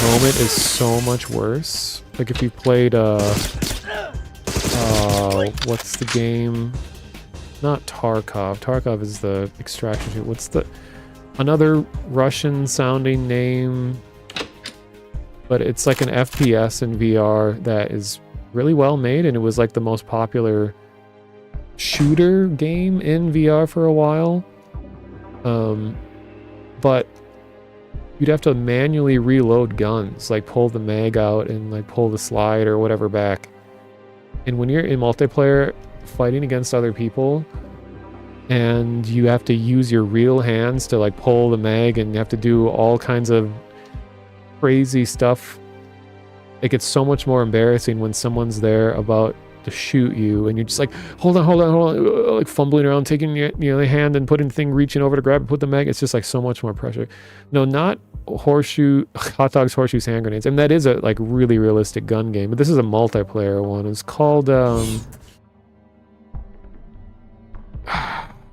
moment is so much worse. Like if you played what's the game? Not Tarkov. Tarkov is the extraction shoot. What's the another Russian sounding name? But it's like an FPS in VR that is really well made, and it was like the most popular shooter game in VR for a while. But you'd have to manually reload guns, like pull the mag out and like pull the slide or whatever back. And when you're in multiplayer fighting against other people and you have to use your real hands to like pull the mag and you have to do all kinds of crazy stuff, it gets so much more embarrassing when someone's there about to shoot you, and you're just like, hold on, like fumbling around, taking your the hand and putting the thing, reaching over to grab and put the mag. It's just like so much more pressure. No, not hot dogs, horseshoes, hand grenades. And that is a like really realistic gun game, but this is a multiplayer one. It's called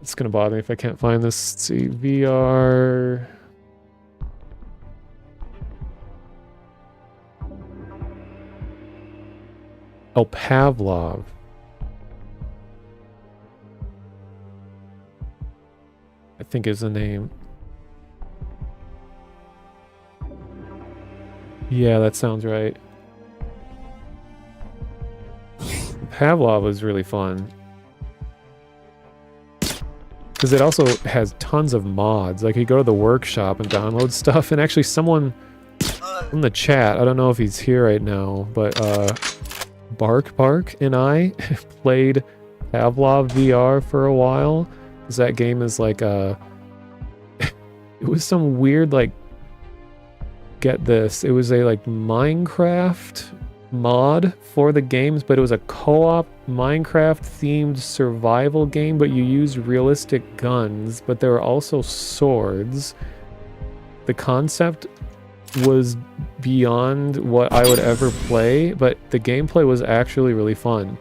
it's gonna bother me if I can't find this. Let's see, VR. Oh, Pavlov. I think is the name. Yeah, that sounds right. Pavlov was really fun. Because it also has tons of mods. Like, you go to the workshop and download stuff, and actually someone in the chat, I don't know if he's here right now, but Bark and I played Pavlov VR for a while. Because that game is like it was some weird, like, get this, it was a like Minecraft mod for the games, but it was a co-op Minecraft themed survival game, but you used realistic guns, but there were also swords. The concept was beyond what I would ever play, but the gameplay was actually really fun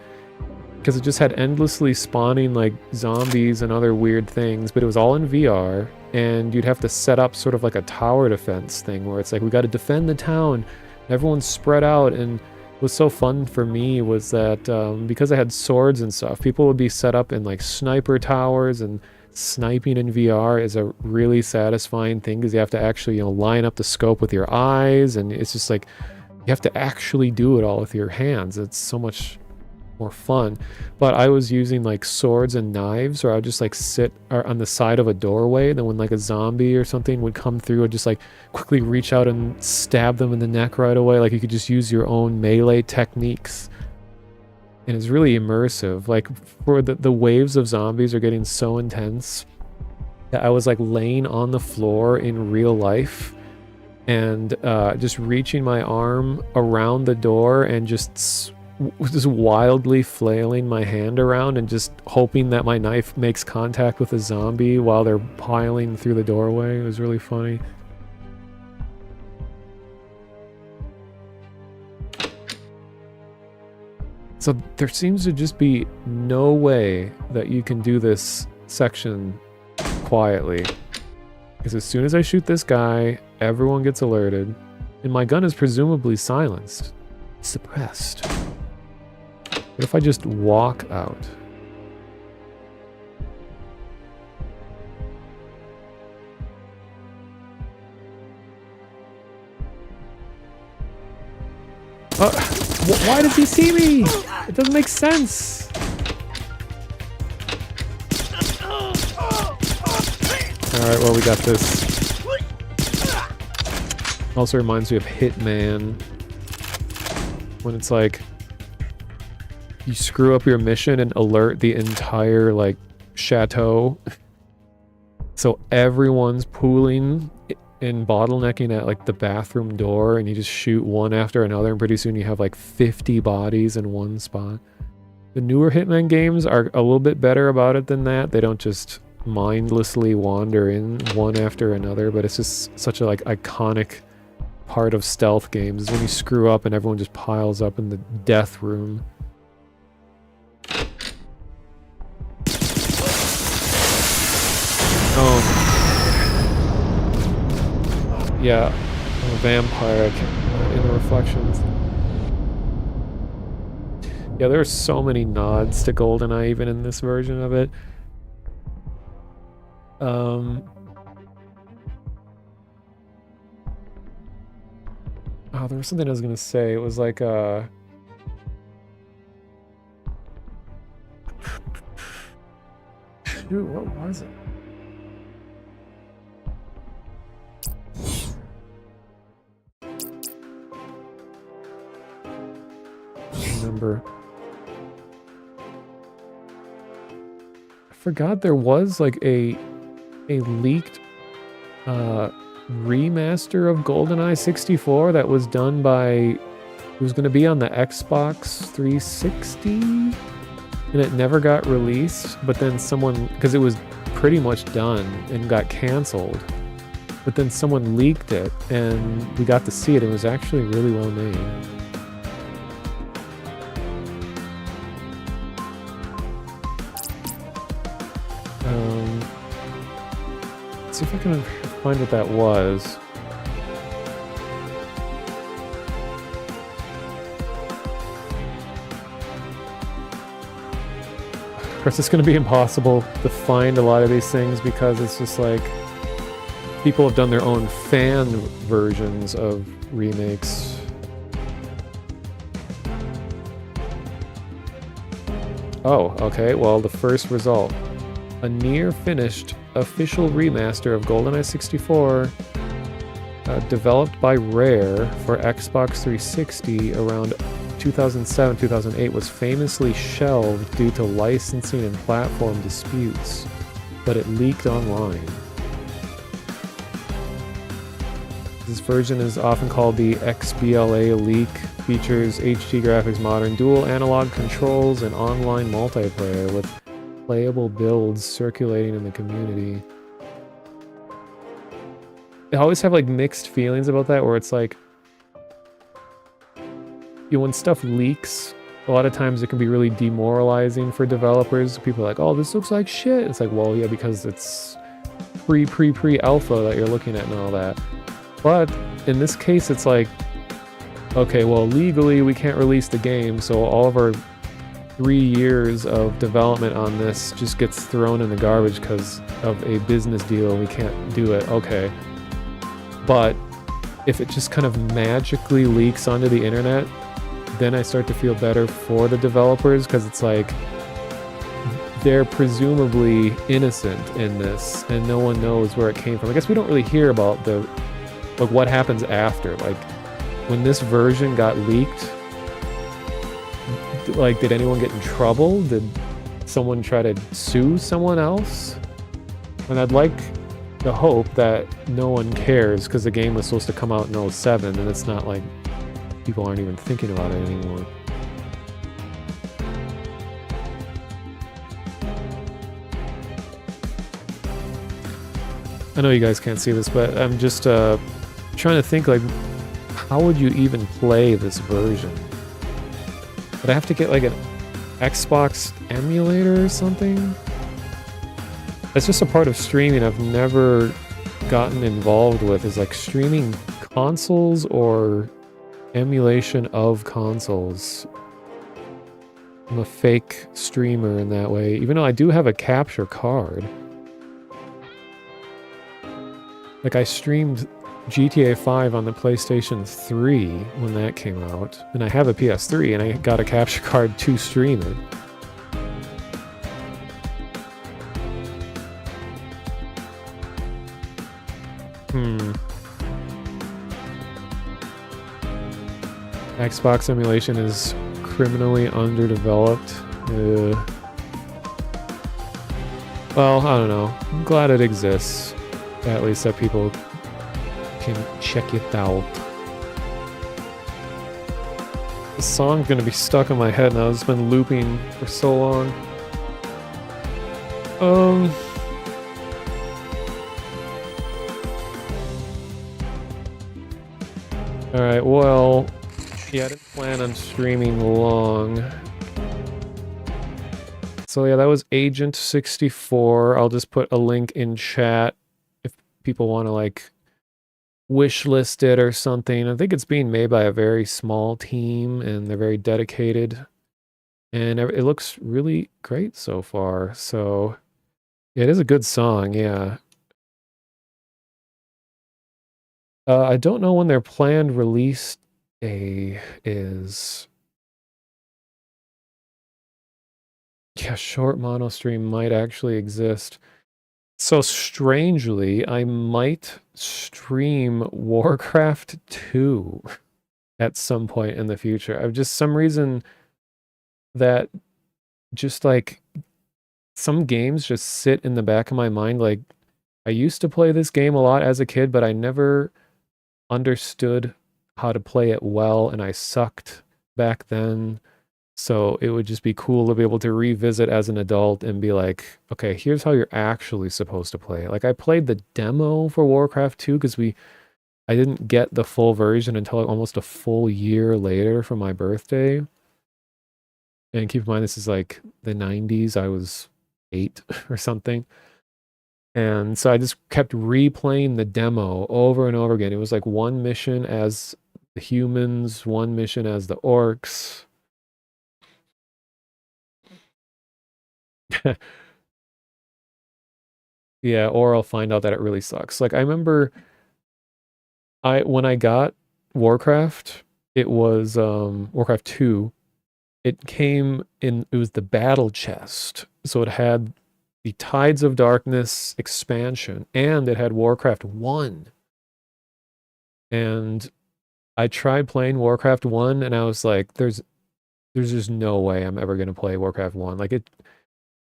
because it just had endlessly spawning like zombies and other weird things, but it was all in VR, and you'd have to set up sort of like a tower defense thing where it's like, we got to defend the town, everyone's spread out. And what was so fun for me was that because I had swords and stuff, people would be set up in like sniper towers, and sniping in VR is a really satisfying thing because you have to actually, line up the scope with your eyes, and it's just like you have to actually do it all with your hands. It's so much more fun. But I was using like swords and knives, or I would just like sit on the side of a doorway, and then when like a zombie or something would come through, I'd just like quickly reach out and stab them in the neck right away. Like, you could just use your own melee techniques, and it's really immersive. Like, for the waves of zombies are getting so intense that I was like laying on the floor in real life and just reaching my arm around the door and just wildly flailing my hand around and just hoping that my knife makes contact with a zombie while they're piling through the doorway. It was really funny. So there seems to just be no way that you can do this section quietly. Because as soon as I shoot this guy, everyone gets alerted, and my gun is presumably silenced, suppressed. What if I just walk out? Why does he see me? It doesn't make sense. Alright, well, we got this. Also reminds me of Hitman. When it's like, you screw up your mission and alert the entire, like, chateau. So everyone's pooling and bottlenecking at, like, the bathroom door, and you just shoot one after another, and pretty soon you have, like, 50 bodies in one spot. The newer Hitman games are a little bit better about it than that. They don't just mindlessly wander in one after another, but it's just such a, like, iconic part of stealth games is when you screw up and everyone just piles up in the death room. Yeah, I'm a vampire in the reflections. Yeah, there are so many nods to GoldenEye even in this version of it. Oh, there was something I was gonna say. It was like shoot, what was it? Remember. I forgot there was like a leaked remaster of GoldenEye 64 that was done by was going to be on the Xbox 360, and it never got released. But then someone, because it was pretty much done and got canceled, but then someone leaked it, and we got to see it. It was actually really well made. Let's see if I can find what that was. Of course, it's going to be impossible to find a lot of these things because it's just like people have done their own fan versions of remakes. Oh, okay. Well, the first result. A near-finished official remaster of GoldenEye 64 developed by Rare for Xbox 360 around 2007-2008 was famously shelved due to licensing and platform disputes, but it leaked online. This version is often called the XBLA leak, features HD graphics, modern dual analog controls, and online multiplayer with playable builds circulating in the community. I always have like mixed feelings about that, where it's like, you know, when stuff leaks, a lot of times it can be really demoralizing for developers. People are like, oh, this looks like shit. It's like, well, yeah, because it's pre-alpha that you're looking at and all that. But in this case, it's like, okay, well, legally we can't release the game, so all of our 3 years of development on this just gets thrown in the garbage because of a business deal and we can't do it. Okay. But if it just kind of magically leaks onto the internet, then I start to feel better for the developers, because it's like they're presumably innocent in this and no one knows where it came from. I guess we don't really hear about the like what happens after. Like when this version got leaked, like did anyone get in trouble? Did someone try to sue someone else? And I'd like to hope that no one cares, because the game was supposed to come out in 07 and it's not like people aren't even thinking about it anymore. I know you guys can't see this, but I'm just trying to think, like, how would you even play this version? Would I have to get like an Xbox emulator or something? That's just a part of streaming I've never gotten involved with, is like streaming consoles or emulation of consoles. I'm a fake streamer in that way, even though I do have a capture card. Like I streamed GTA 5 on the PlayStation 3 when that came out, and I have a PS3 and I got a capture card to stream it. Xbox emulation is criminally underdeveloped. Well, I don't know. I'm glad it exists. At least that people can check it out. This song's gonna be stuck in my head now. It's been looping for so long. Alright, well, yeah, I didn't plan on streaming long. So yeah, that was Agent 64. I'll just put a link in chat if people want to like wishlist it or something. I think it's being made by a very small team and they're very dedicated. And it looks really great so far. So yeah, it is a good song, yeah. I don't know when their planned release day is. Yeah, short mono stream might actually exist. So strangely, I might stream Warcraft 2 at some point in the future. I've just some reason that just like some games just sit in the back of my mind. Like I used to play this game a lot as a kid, but I never understood how to play it well, and I sucked back then. So it would just be cool to be able to revisit as an adult and be like, okay, here's how you're actually supposed to play it. Like I played the demo for Warcraft 2 because I didn't get the full version until almost a full year later for my birthday. And keep in mind, this is like the 90s. I was 8 or something. And so I just kept replaying the demo over and over again. It was like one mission as the humans, one mission as the orcs. Yeah, or I'll find out that it really sucks. Like I remember when I got Warcraft, it was Warcraft 2. It came in, it was the battle chest. So it had the Tides of Darkness expansion, and it had Warcraft 1. And I tried playing Warcraft 1 and I was like, there's just no way I'm ever gonna play Warcraft 1. Like it,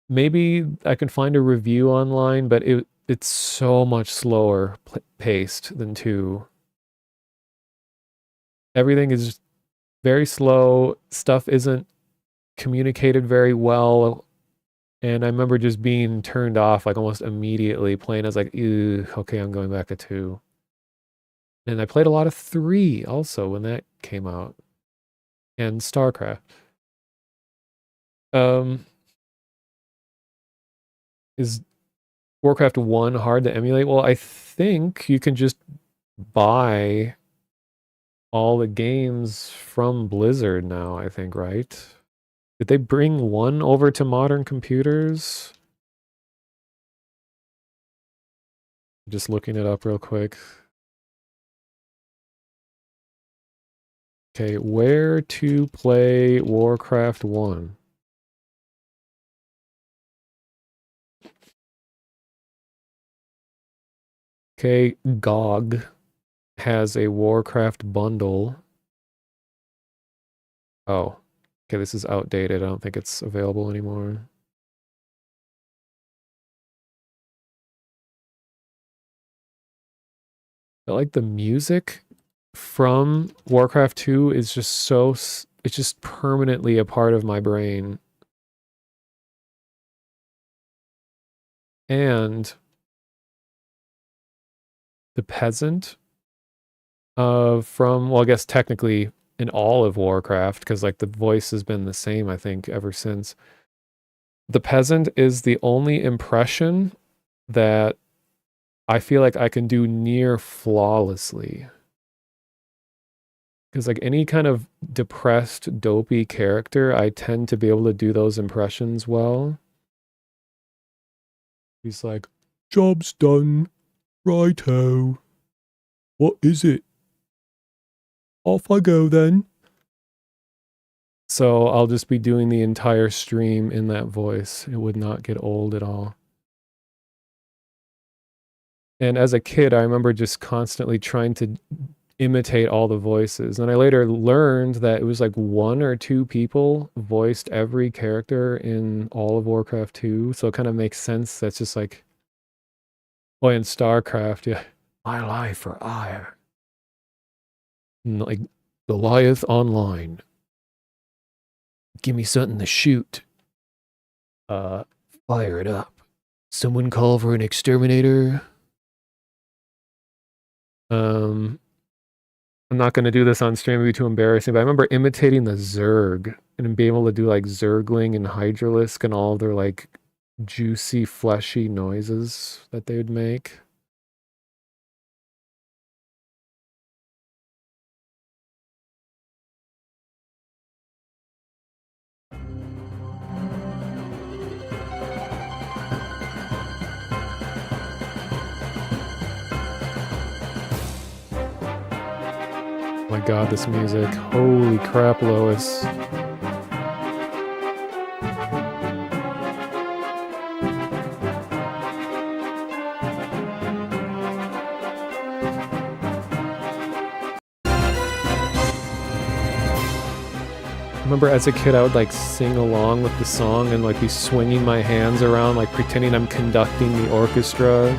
maybe I can find a review online, but it's so much slower paced than 2. Everything is very slow. Stuff isn't communicated very well. And I remember just being turned off like almost immediately playing. I was like, ew, okay, I'm going back to 2. And I played a lot of 3 also when that came out. And StarCraft. Is Warcraft 1 hard to emulate? Well, I think you can just buy all the games from Blizzard now, I think, right? Did they bring 1 over to modern computers? Just looking it up real quick. Okay, where to play Warcraft 1? Okay, GOG has a Warcraft bundle. Oh, okay, this is outdated. I don't think it's available anymore. But like the music from Warcraft 2 is just so, it's just permanently a part of my brain. And the peasant from, well, I guess technically in all of Warcraft, because like the voice has been the same, I think, ever since. The peasant is the only impression that I feel like I can do near flawlessly. Because like any kind of depressed, dopey character, I tend to be able to do those impressions well. He's like, job's done. Righto. What is it? Off I go then. So I'll just be doing the entire stream in that voice. It would not get old at all. And as a kid, I remember just constantly trying to imitate all the voices. And I later learned that it was like 1 or 2 people voiced every character in all of Warcraft 2. So it kind of makes sense. That's just like, oh, in StarCraft, yeah. My life for ire. Like Goliath Online. Give me something to shoot. Fire it up. Someone call for an exterminator. I'm not going to do this on stream, it'd be too embarrassing, but I remember imitating the Zerg and being able to do like Zergling and Hydralisk and all of their like juicy, fleshy noises that they would make. Oh my god, this music. Holy crap, Lois. I remember as a kid I would like sing along with the song and like be swinging my hands around like pretending I'm conducting the orchestra.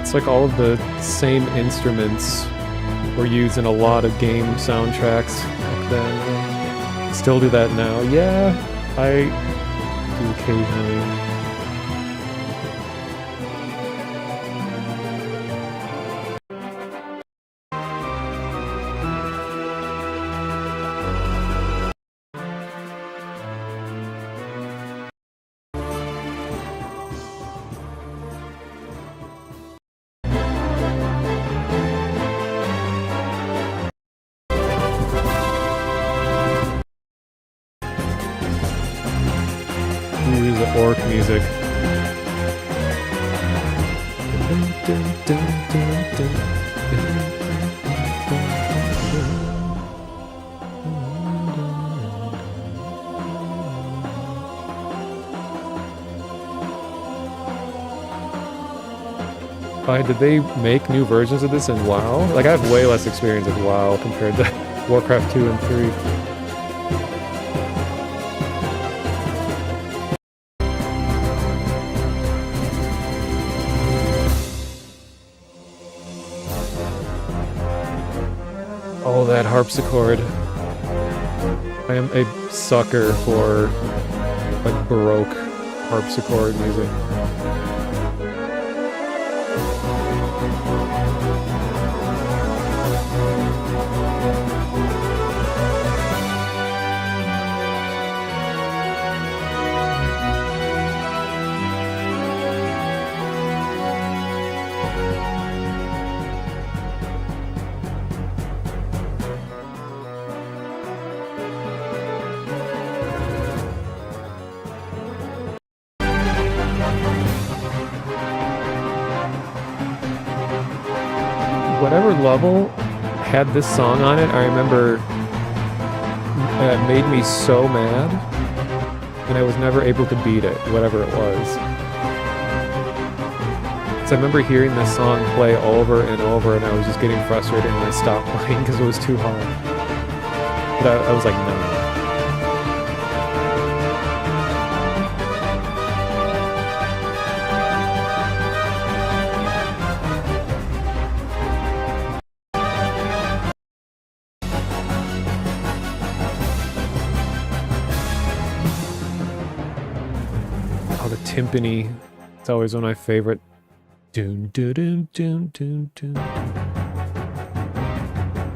It's like all of the same instruments were used in a lot of game soundtracks back then. Still do that now. Yeah, I do occasionally. Ooh, the orc music. Did they make new versions of this in WoW? Like, I have way less experience with WoW compared to Warcraft 2 and 3. Oh, that harpsichord. I am a sucker for like Baroque harpsichord music. Whatever level had this song on it, I remember it made me so mad, and I was never able to beat it, whatever it was. So I remember hearing this song play over and over, and I was just getting frustrated, and I stopped playing because it was too hard. But I was like, no. Timpani. It's always one of my favorite. Doon, doon, doon, doon, doon, doon.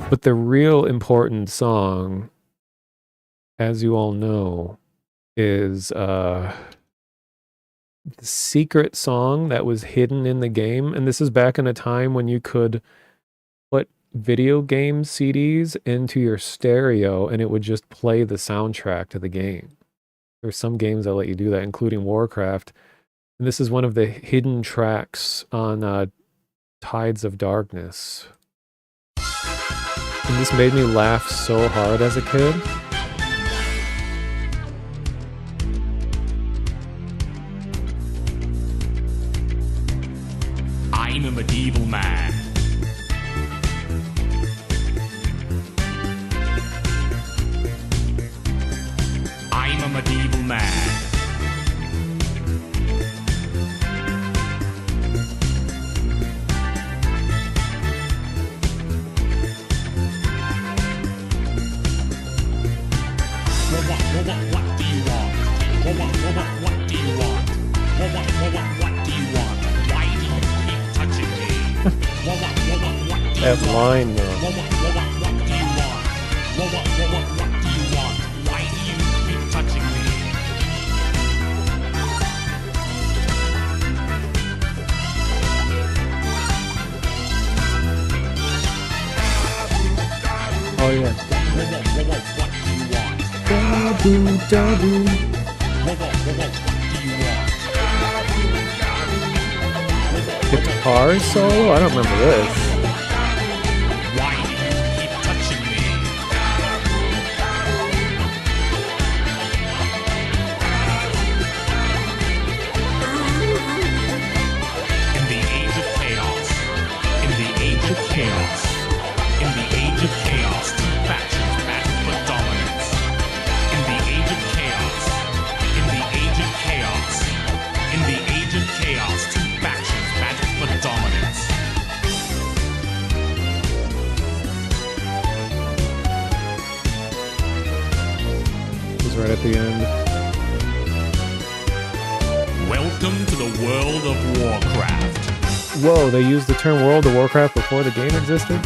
But the real important song, as you all know, is the secret song that was hidden in the game. And this is back in a time when you could put video game CDs into your stereo and it would just play the soundtrack to the game. There's some games that let you do that, including Warcraft. And this is one of the hidden tracks on Tides of Darkness. And this made me laugh so hard as a kid. I'm a medieval man. I'm a medieval man. What do you want? What do you want? What do you want? Why do you keep touching me? That line, though. What do you want? What do you want? Why do you keep touching me? Oh, yeah. What do you want? Dabu, dabu. What do you want? Guitar solo? I don't remember this. Why do you keep touching me? In the age of chaos, in the age of chaos, in the age of chaos, two factions battle for dominance. In the age of chaos, in the age of chaos, in the age of chaos, two factions battle for dominance. right at the end. Welcome to the world of Warcraft. Whoa, they used the term World of Warcraft before the game existed?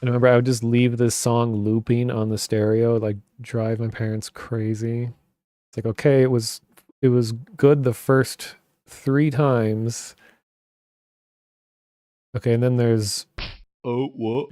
And remember, I would just leave this song looping on the stereo, like drive my parents crazy. It's like, okay, it was good the first 3 times. Okay, and then there's Oh, what?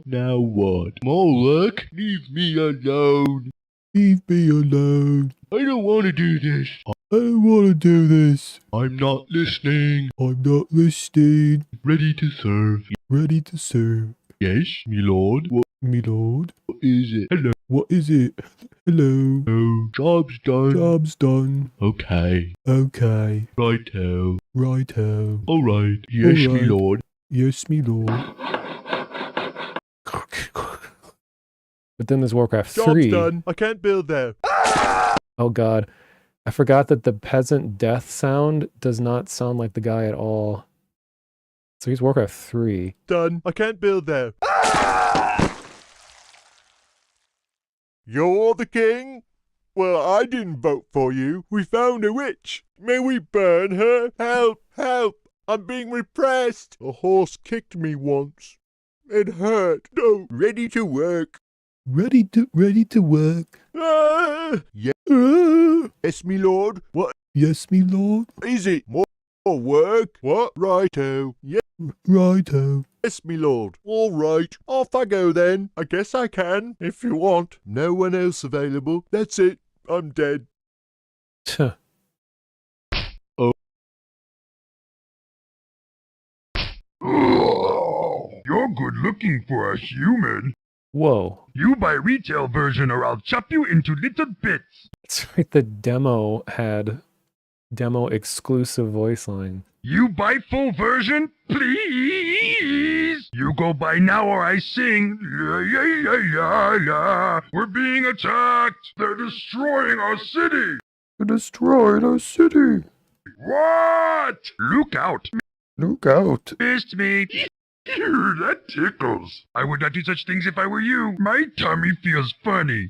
Now what? Moloch, leave me alone. leave me alone. I don't want to do this. I don't want to do this. I'm not listening. I'm not listening. Ready to serve. Ready to serve. Yes, me lord. What Me lord. is it? Hello. What is it? Hello. Oh, job's done. Job's done. Okay. Okay. Righto. Righto. All right. Yes, me Alright. lord. Yes, me lord. But then there's Warcraft 3. I can't build there. Oh god. I forgot that the peasant death sound does not sound like the guy at all. So he's Warcraft 3. Done. I can't build there. You're the king? Well, I didn't vote for you. We found a witch. May we burn her? Help! Help! I'm being repressed. A horse kicked me once. It hurt. Oh, ready to work. Ready to work. Ah! Yes, me lord. What Yes, me lord. is it? More work? What? Righto. Righto. Yes, me lord. All right. Off I go then. I guess I can, if you want. No one else available. That's it. I'm dead. Tuh. You're good looking for a human. Whoa. You buy retail version or I'll chop you into little bits. That's right, the demo had demo exclusive voice line. You buy full version, please. You go buy now or I sing. La, la, la, la, la. We're being attacked. They're destroying our city. They destroyed our city. What? Look out. Look out. Missed me. That tickles. I would not do such things if I were you. My tummy feels funny.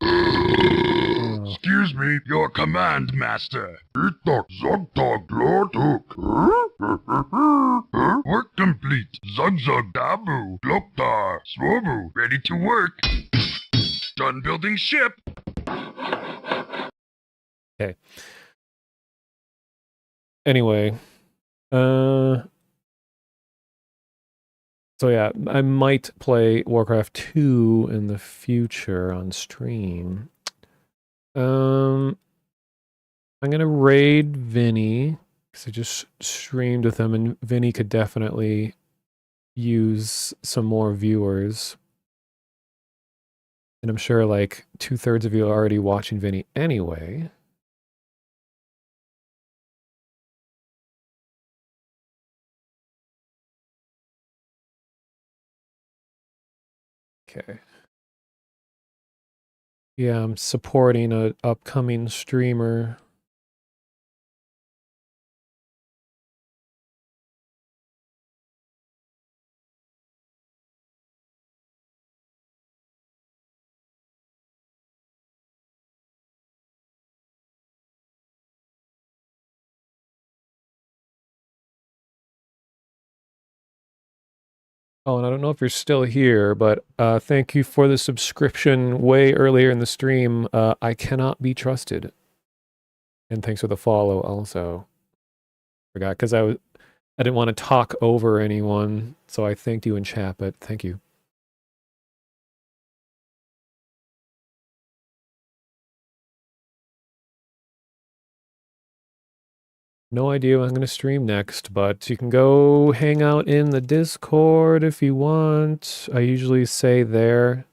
Excuse me, your command, master. Itok, zogtog, glortuk. Work complete. Zugzug, dabu, gloktar, swobu. Ready to work. Done building ship. Okay. Anyway, so yeah, I might play Warcraft 2 in the future on stream. I'm gonna raid Vinny because I just streamed with him, and Vinny could definitely use some more viewers. And I'm sure like 2/3 of you are already watching Vinny anyway. Okay. Yeah, I'm supporting an upcoming streamer. Oh, and I don't know if you're still here, but thank you for the subscription way earlier in the stream. I cannot be trusted. And thanks for the follow also. Forgot because I didn't want to talk over anyone, so I thanked you in chat, but thank you. No idea what I'm going to stream next, but you can go hang out in the Discord if you want. I usually say there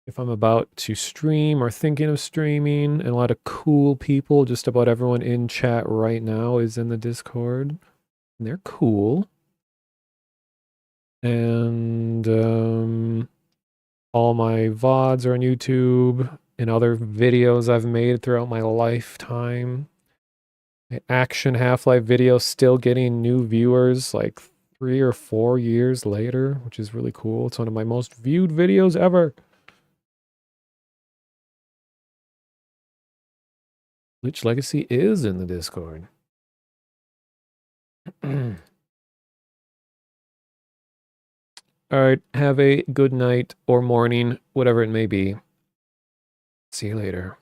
if I'm about to stream or thinking of streaming, and a lot of cool people, just about everyone in chat right now is in the Discord. And they're cool. And all my VODs are on YouTube and other videos I've made throughout my lifetime. The Action Half-Life video still getting new viewers like 3 or 4 years later, which is really cool. It's one of my most viewed videos ever. Lich Legacy is in the Discord. All right, have a good night or morning, whatever it may be. See you later.